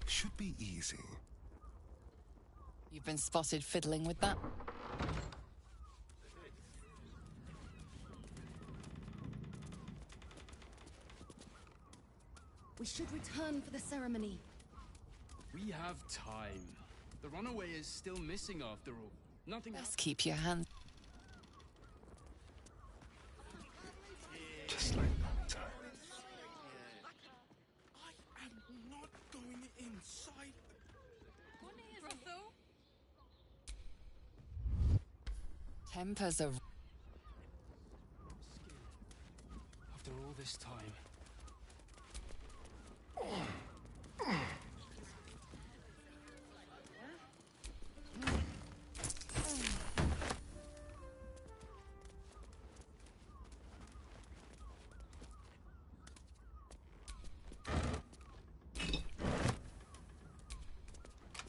Should be easy. You've been spotted fiddling with that? We should return for the ceremony. We have time. The runaway is still missing after all. Nothing. Best keep your hands. Just like that time. I am not going inside. Tempers are. After all this time.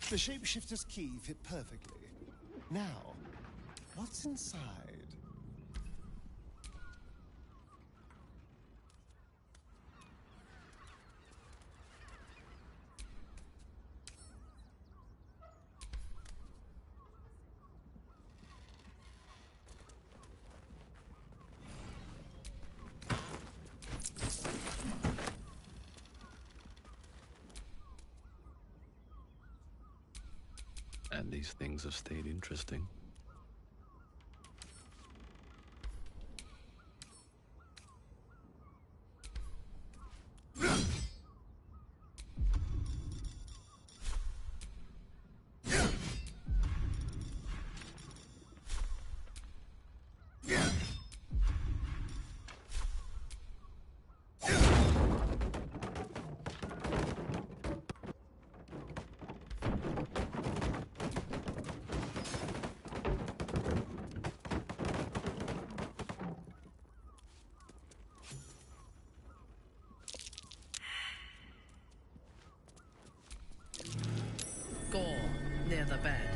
The shapeshifter's key fit perfectly. Now, what's inside? And these things have stayed interesting. Gore near the bed.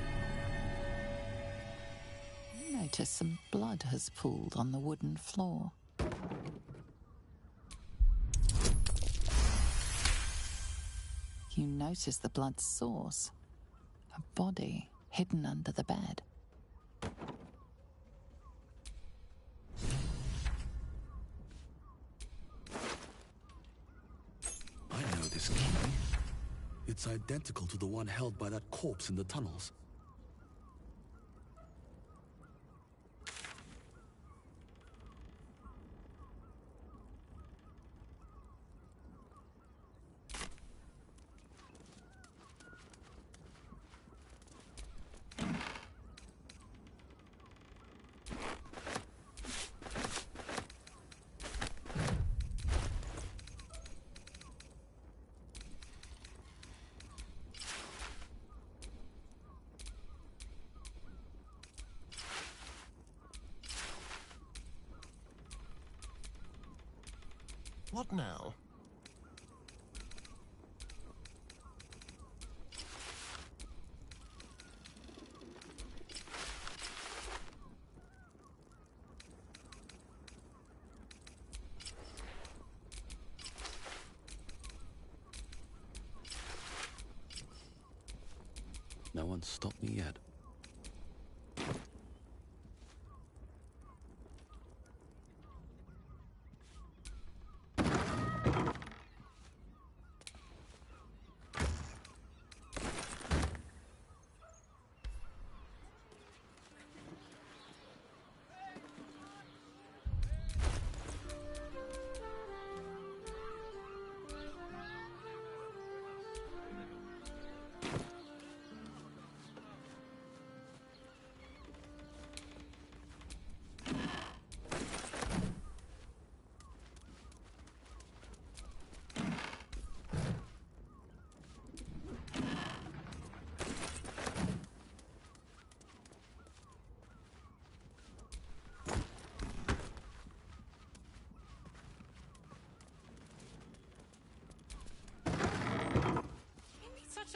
You notice some blood has pooled on the wooden floor. You notice the blood's source. A body hidden under the bed. I know this key. It's identical to the one held by that corpse in the tunnels. What now? No one's stopped me yet.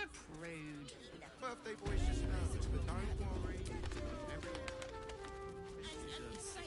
a prude. Birthday boy's just nervous, but don't worry. Everyone. This is a...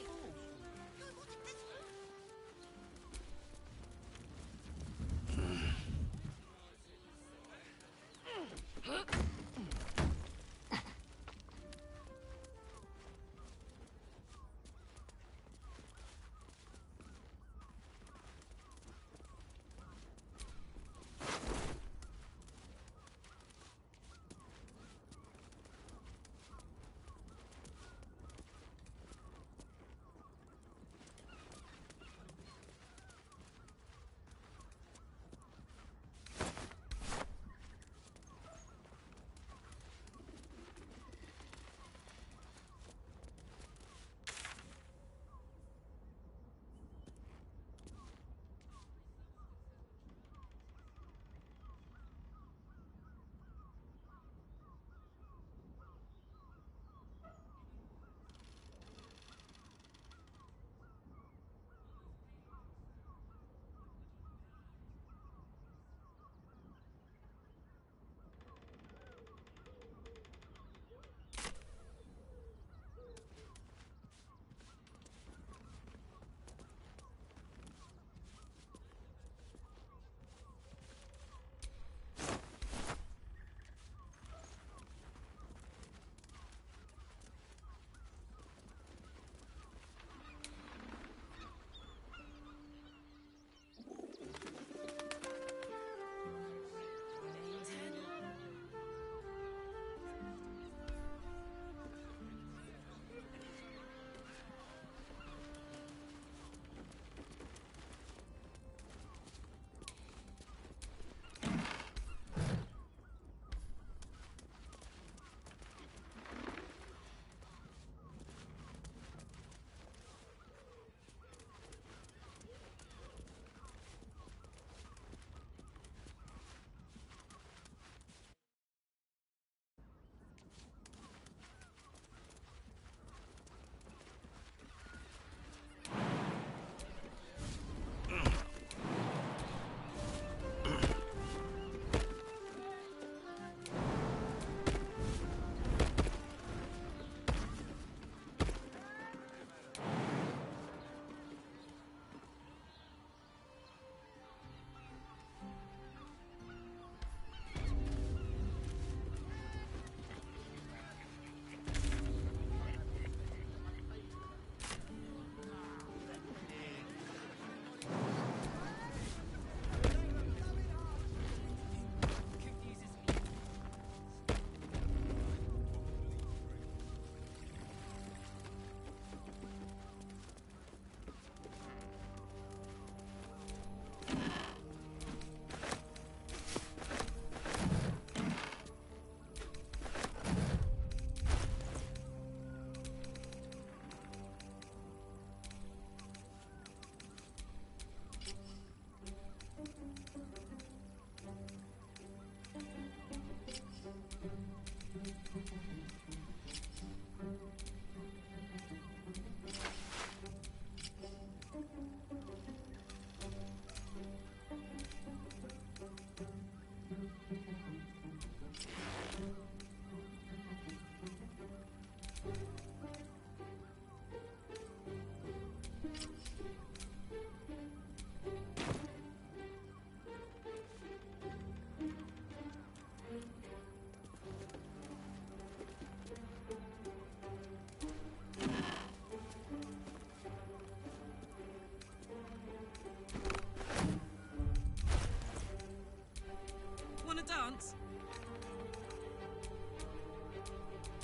dance?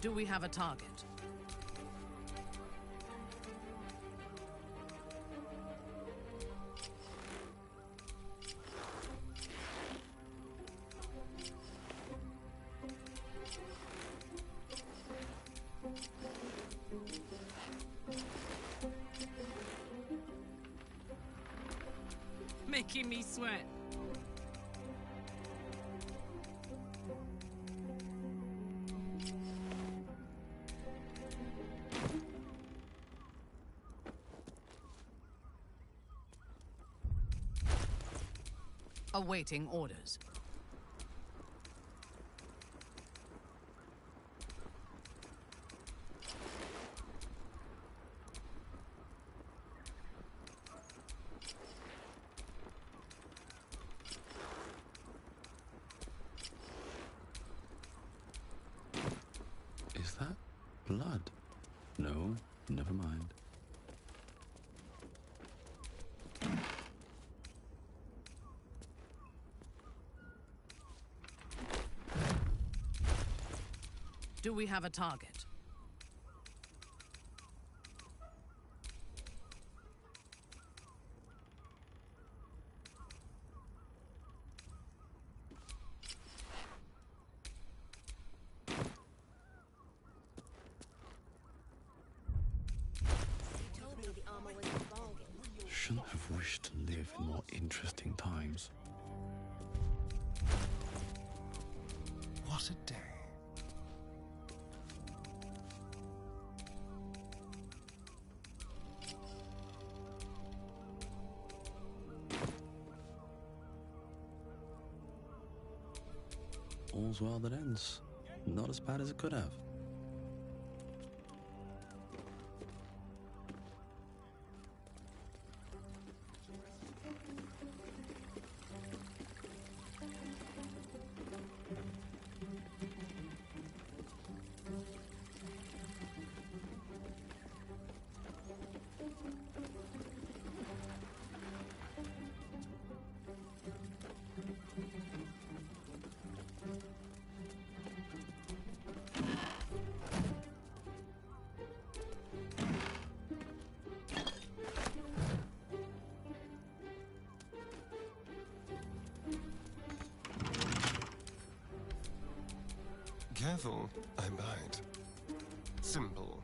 Do we have a target? Making me sweat. Awaiting orders. Do we have a target? Shouldn't have wished to live in more interesting times. What a day. All's well that ends. Not as bad as it could have. Careful, I bite. Simple.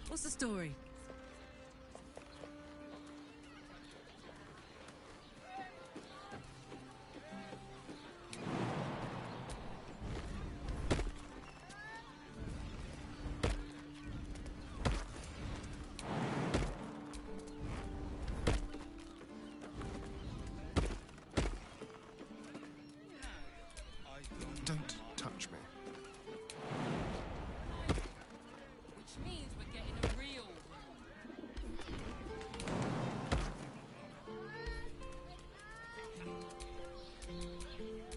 What's the story? Don't touch me. Which means we're getting a real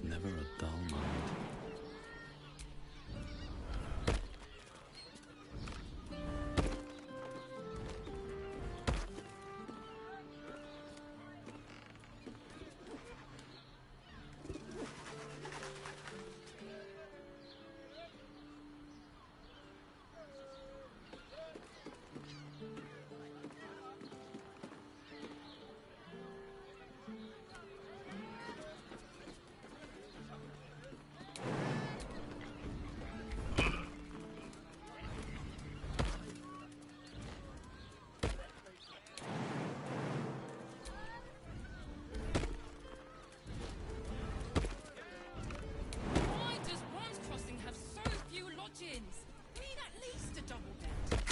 Never a dull moment. Why does Bronze Crossing have so few lodgings? We need at least a double deck.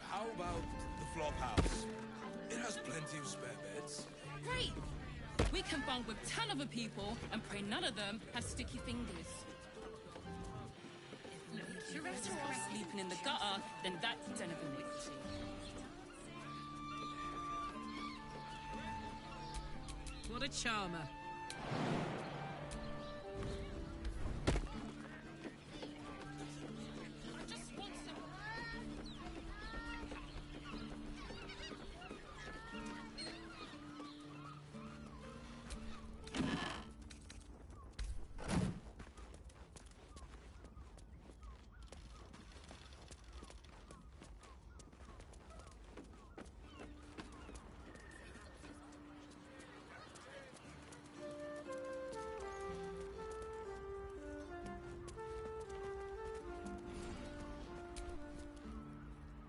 How about the flop house? It has plenty of spare beds. Great! We can bunk with 10 other people and pray none of them have sticky fingers. If the rest are sleeping in the gutter, then that's den of iniquity. What a charmer.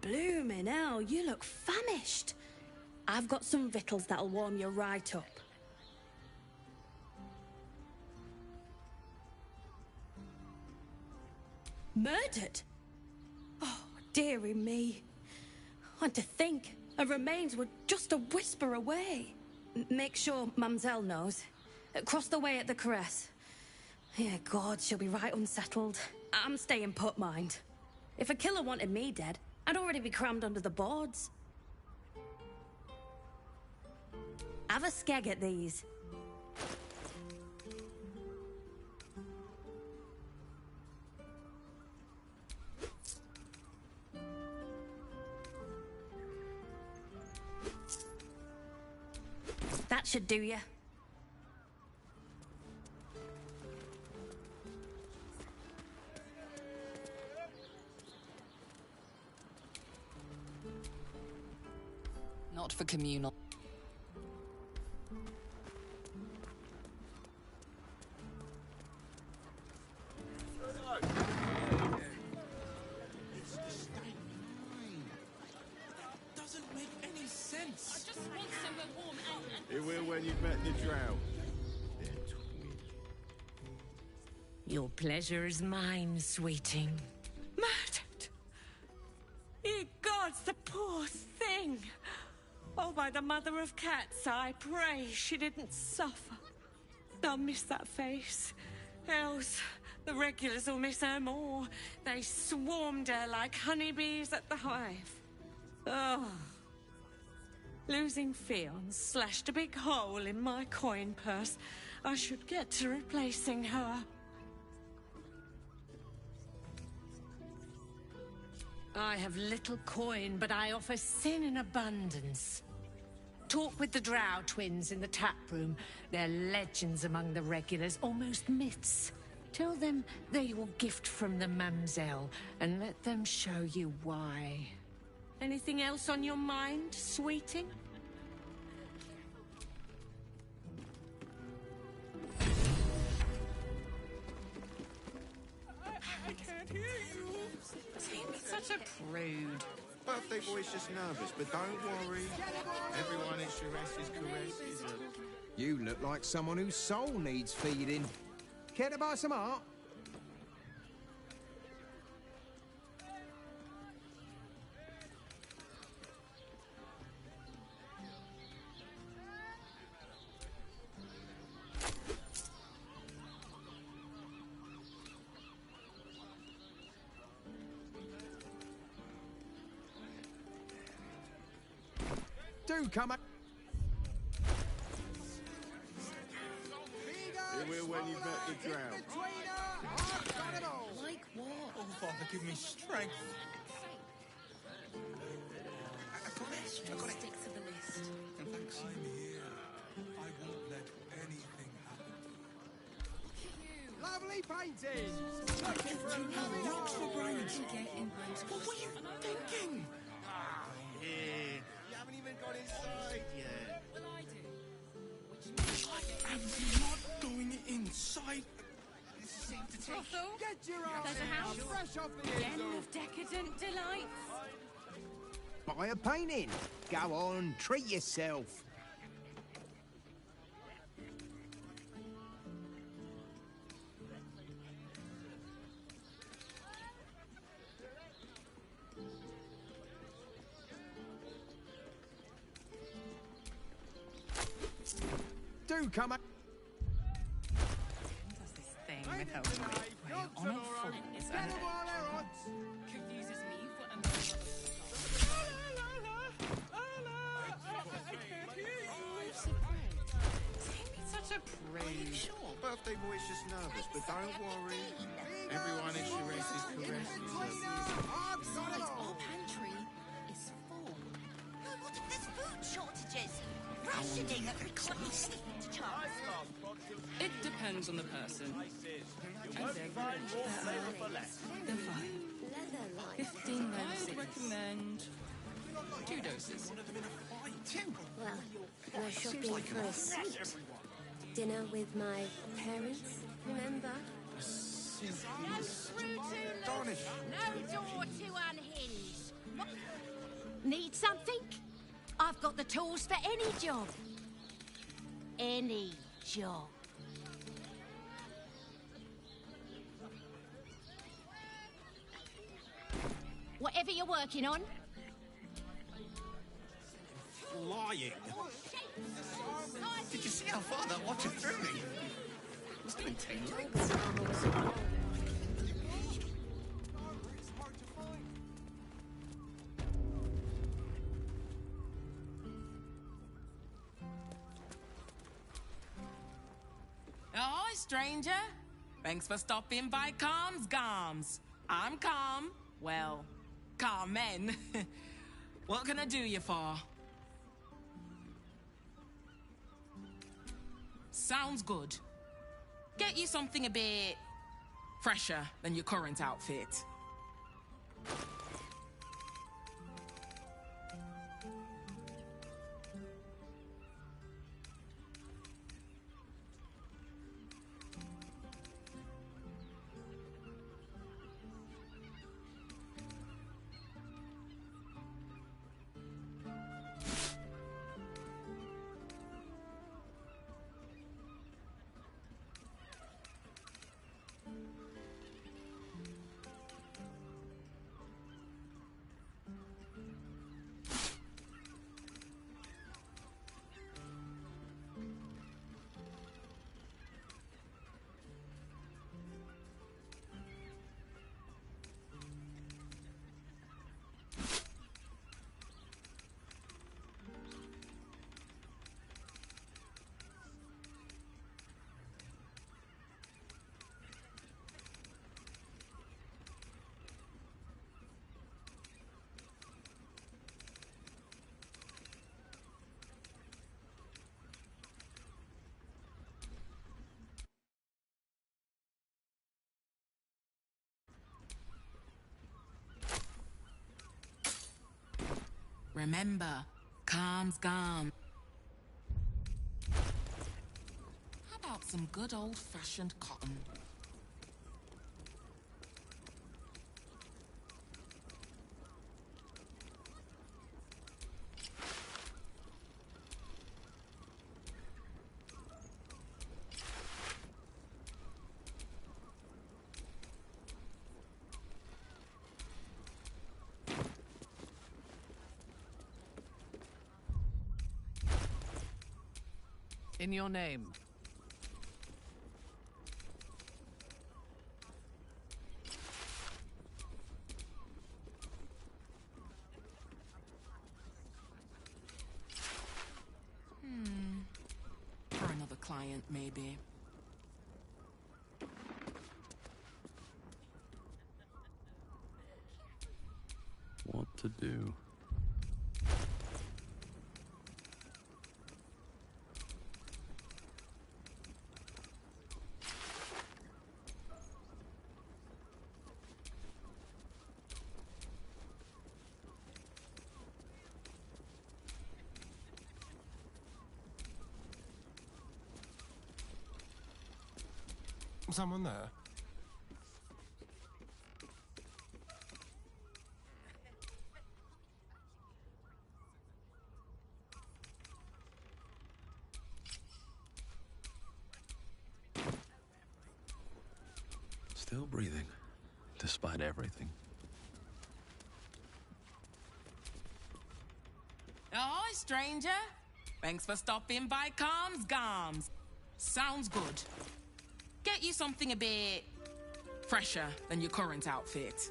Bloomin' hell, you look famished. I've got some victuals that'll warm you right up. Murdered? Oh, dearie me. And to think her remains were just a whisper away. Make sure Mamselle knows. Across the way at the caress. Yeah, God, she'll be right unsettled. I'm staying put, mind. If a killer wanted me dead, I'd already be crammed under the boards. Have a skeg at these. That should do ya. Not for communal. It's the state line. That doesn't make any sense. I just want somewhere warm and... It will when you've met the drow. Your pleasure is mine, sweeting. Murdered! Ye gods, the poor thing! Oh, by the mother of cats, I pray she didn't suffer. I'll miss that face. Else, the regulars will miss her more. They swarmed her like honeybees at the hive. Oh. Losing Fionn slashed a big hole in my coin purse. I should get to replacing her. I have little coin, but I offer sin in abundance. Talk with the Drow twins in the tap room. They're legends among the regulars, almost myths. Tell them they're your gift from the Mamselle, and let them show you why. Anything else on your mind, sweeting? I can't hear you. Seems such a prude. Birthday boy's just nervous, but don't worry. Everyone at Shire's caress is a... You look like someone whose soul needs feeding. Care to buy some art? Do come up. It will when you've met the drow. Like what? Oh, Father, give me strength. I got it. Stick to the list. And thanks. I'm here. I won't let anything happen. Lovely painting. Looking for a loving Rocks for brains. art. What were you thinking? Here. You haven't even got inside yet. I am not going inside. Get your ass There's a in. house. Fresh off the Den easel. of decadent delights. Buy a painting. Go on, treat yourself. Do come up. Does this thing with her whip where you're on all fours and Confuses me for a such a prude. Sure. Birthday boy's just nervous, but don't worry. Everyone at Shire's caress is a... Our pantry is full. There's food shortages. Rationing at the class. It depends on the person. And their They're fine. 15 doses. I'd recommend 2 doses. Well, we're shopping for a suit. Dinner with my parents, remember? No door to unhinge. Need something? I've got the tools for any job. Any job. you working on? Flying. Did you see how far that watcher threw me? Must have been 10 legs. Ahoy, stranger. Thanks for stopping by Calm's Garms. I'm Calm. Well, Carmen. What can I do you for? Sounds good. Get you something a bit fresher than your current outfit. Remember, Calm's gone. How about some good old-fashioned cotton? In your name. For another client, maybe. What to do? Someone there? Still breathing, despite everything. Ahoy, stranger. Thanks for stopping by Calm's Garms. Sounds good. Get you something a bit fresher than your current outfit.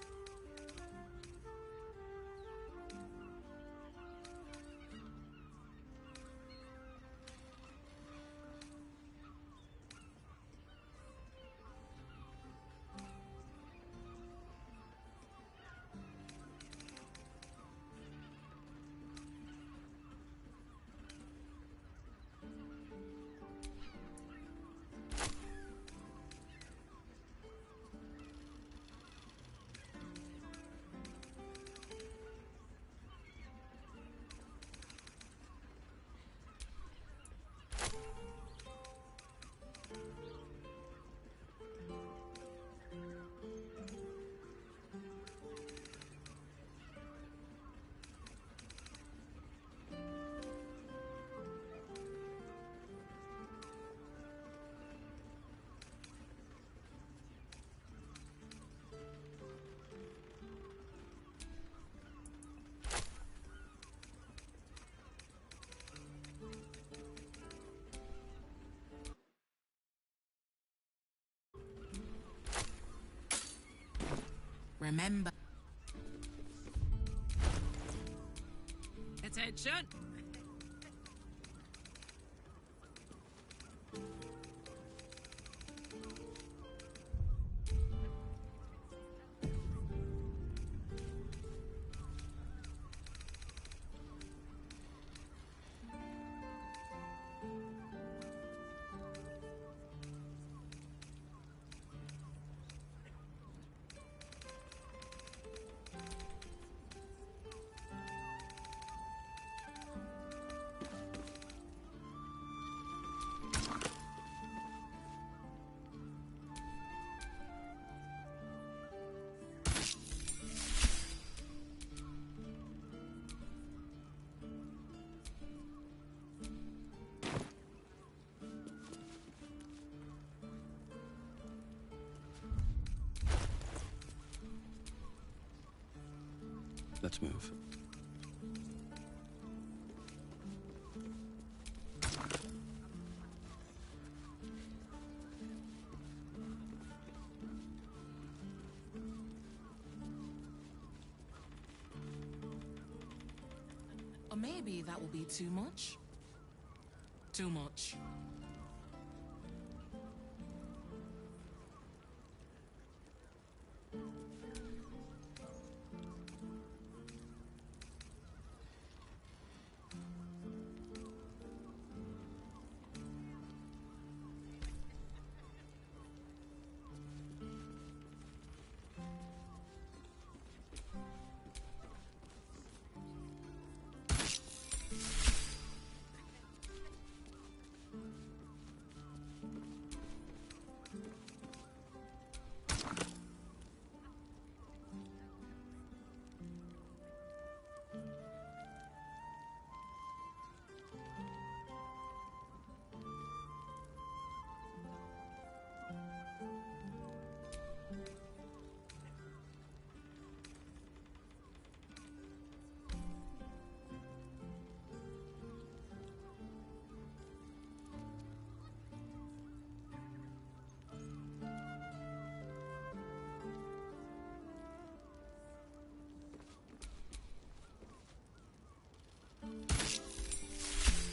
Remember. Attention! Let's move. Or maybe that will be too much. Too much.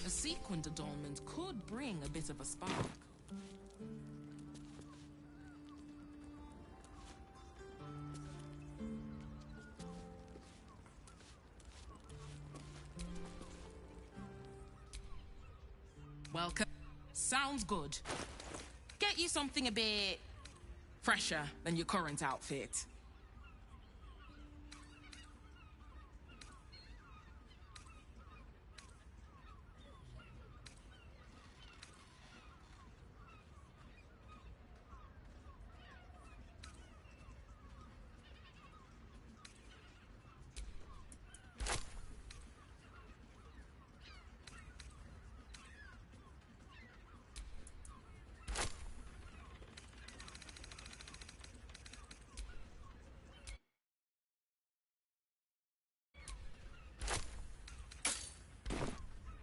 A sequined adornment could bring a bit of a spark. Welcome. Sounds good. Get you something a bit fresher than your current outfit.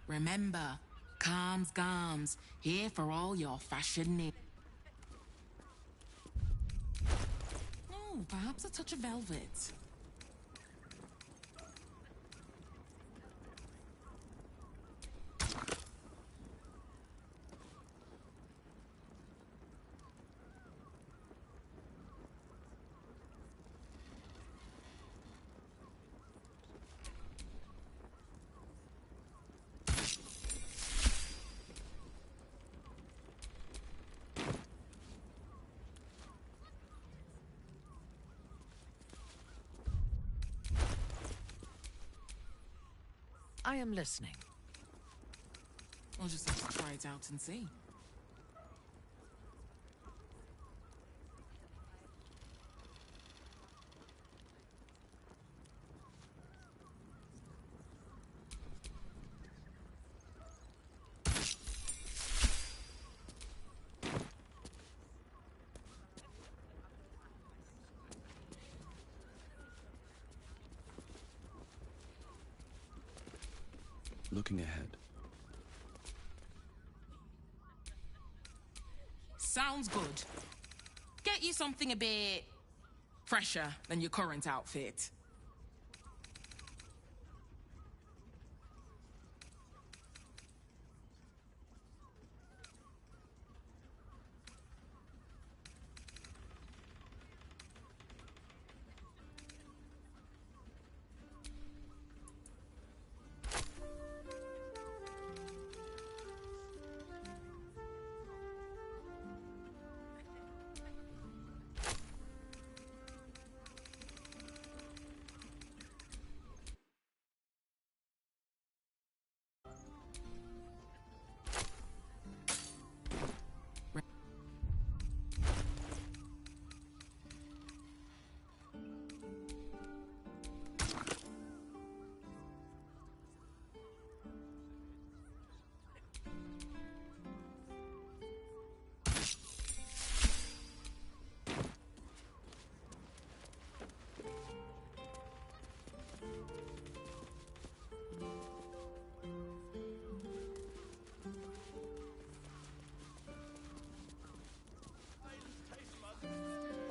Remember, calms garms, here for all your fashion needs. Oh, perhaps a touch of velvet. I am listening. I'll just have to try it out and see. Looking ahead. Sounds good. Get you something a bit Fresher than your current outfit.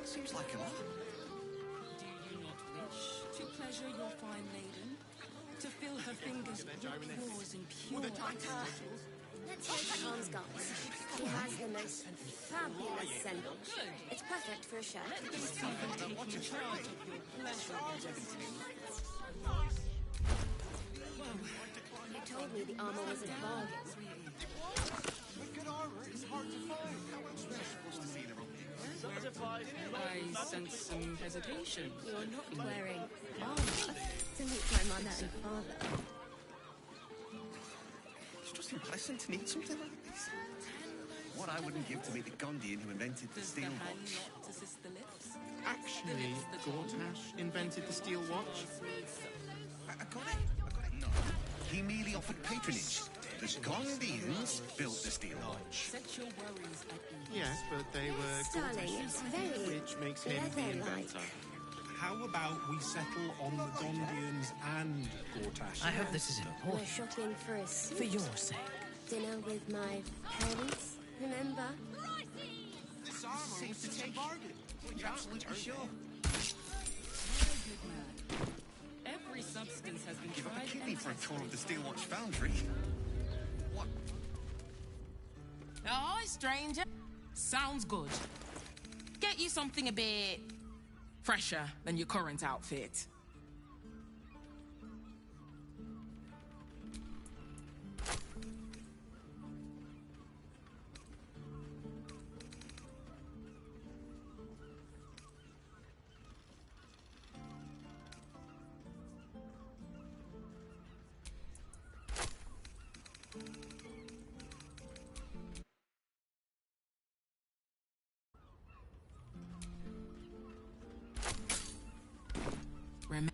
Seems like a lot. Do you not wish to pleasure your fine maiden? To fill her fingers with yours in pure Let's hear Tom's guns. He has the most fabulous scent. It's perfect for a shirt. You told me the armor was a bargain. With good armor, it's hard to find. How else was I supposed to see it around here? I sense some hesitation. You're not wearing armor to meet my mother and father. It's just impressive to need something like this. What I wouldn't give to meet the Gondian who invented the steel watch. Actually, Gortash invented the steel watch. I got it. No. He merely offered patronage. The Gondians built the steel watch. Set your worries at ease. Yes, but they were Darling, it's Gortash's, very which makes him the leather-like. inventor. How about we settle on the Gondians and Gortash? I hope this is We're important. shopping for a suit. For your sake. Dinner with my parents, remember? This armor seems to take bargain. You're absolutely sure. Every substance has been Give up a tried kidney and for a tour tested. of the steel watch foundry. What? Aye, stranger. Sounds good. Get you something a bit fresher than your current outfit. Remember?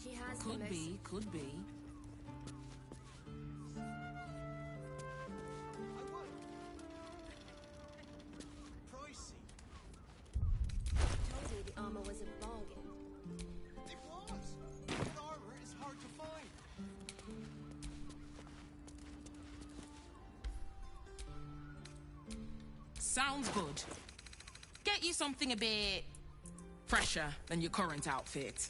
She has the Could most be, could be. Pricey. told me the armor was a bargain. It was. Good armor is hard to find. Sounds good. Get you something a bit fresher than your current outfit.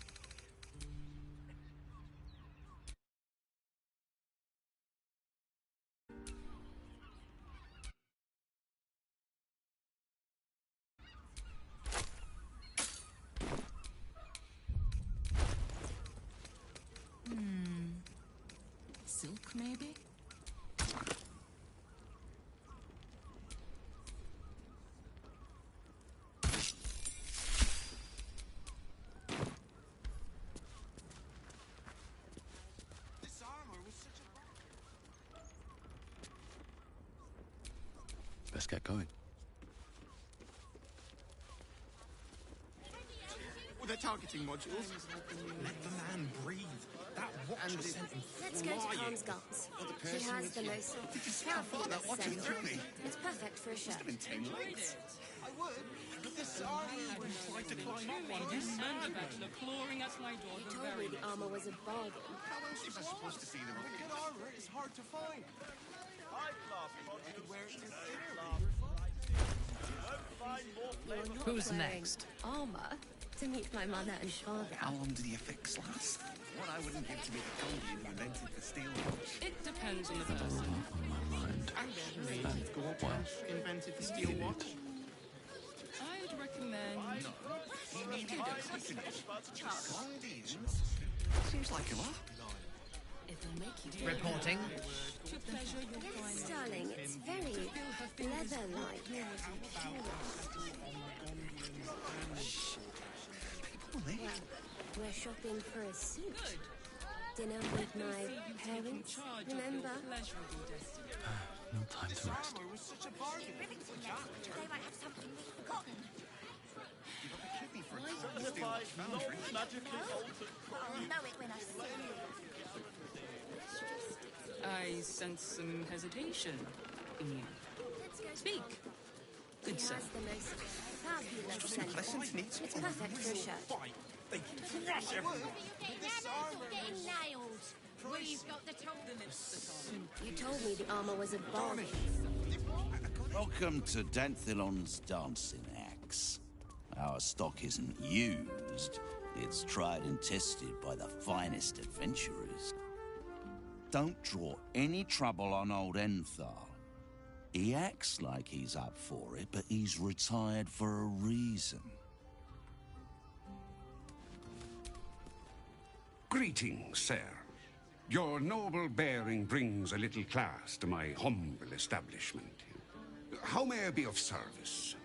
Silk, maybe? Best get going. Well, they're targeting modules. Let the man breathe. That watcher sent him Let's go to flying. Calm's Gums. He has the most fabulous scent. It's perfect for a shirt. Must have been 10 legs. I would, but this army would try to climb up one. clawing at my door. You told me the armor was a bargain. How else was I supposed to see the rocket? Good armor is hard to find. I could wear it to Who's next? Armor to meet my mother and father. How long do the effects last? What I wouldn't give to be the Gondian who invented the steel watch. It depends on the There's a person. lot on my mind. Actually, And, Gorbash invented the steel idiot. watch. I'd recommend... He needed a patronage. Gondians? Seems like a lot. Reporting. Yes, darling, it's very leather-like. Well, we're shopping for a suit. Dinner with my parents, remember? No time to rest. Armor was such a bargain. They might have something we've forgotten. I'll know it when I see it. I sense some hesitation in you. Speak. Good He sir. has the most fabulous scent. It's perfect for a shirt. Getting nailed. We've got the tools. You told me the armor was a bargain. Welcome to Danthilon's dancing axe. Our stock isn't used. It's tried and tested by the finest adventurers. Don't draw any trouble on old Enthal. He acts like he's up for it, but he's retired for a reason. Greetings, sir. Your noble bearing brings a little class to my humble establishment. How may I be of service?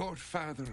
Your father...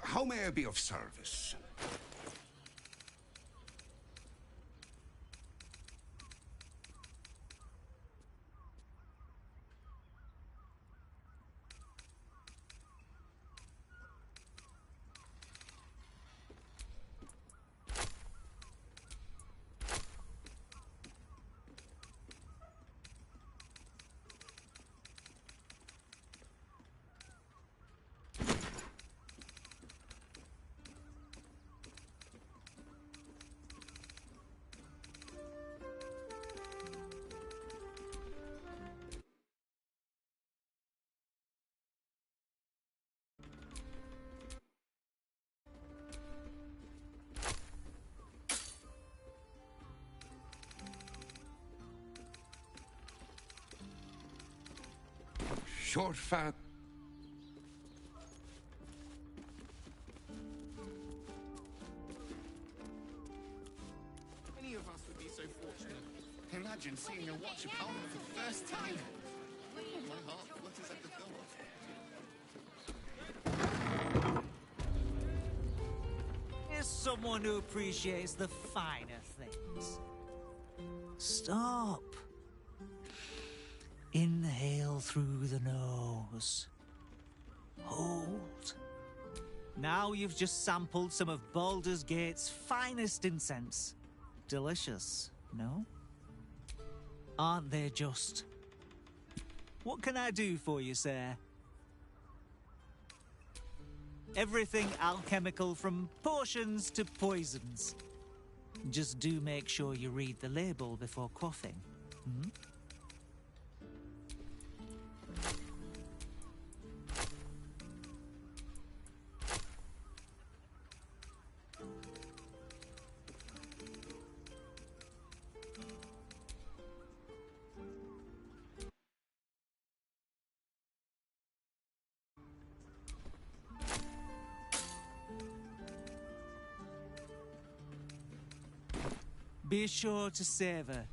How may I be of service? Short fat. Any of us would be so fortunate. Imagine seeing a watch opponent for the first time. Oh, my heart flutters at the thought. Here's someone who appreciates the finer things. Stop. Inhale through the nose. Hold. Now you've just sampled some of Baldur's Gate's finest incense. Delicious, no? Aren't they just? What can I do for you, sir? Everything alchemical from potions to poisons. Just do make sure you read the label before quaffing. Hmm? Be sure to savor.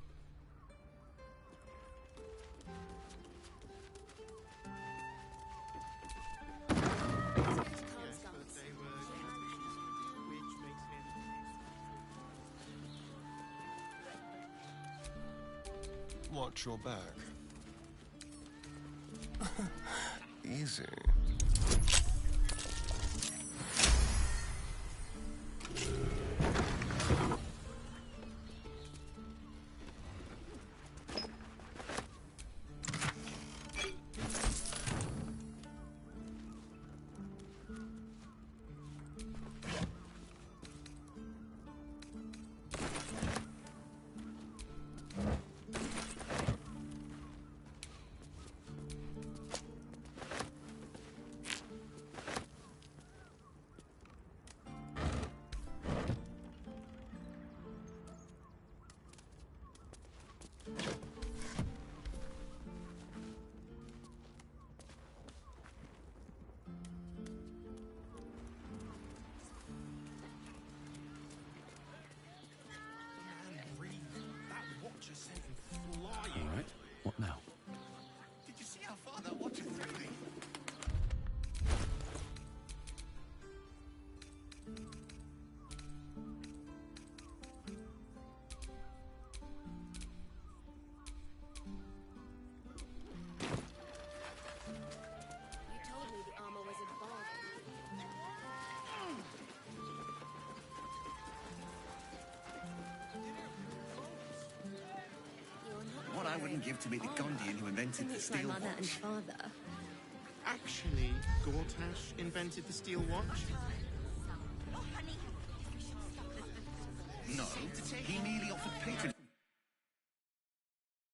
Watch your back. Easy. What now? Did you see how far that watcher threw me? You told me the armor was a bargain. What I wouldn't give to meet the Gondian who invented the It's my steel mother and watch. father. Actually, Gortash invented the steel watch. No, he merely offered patronage.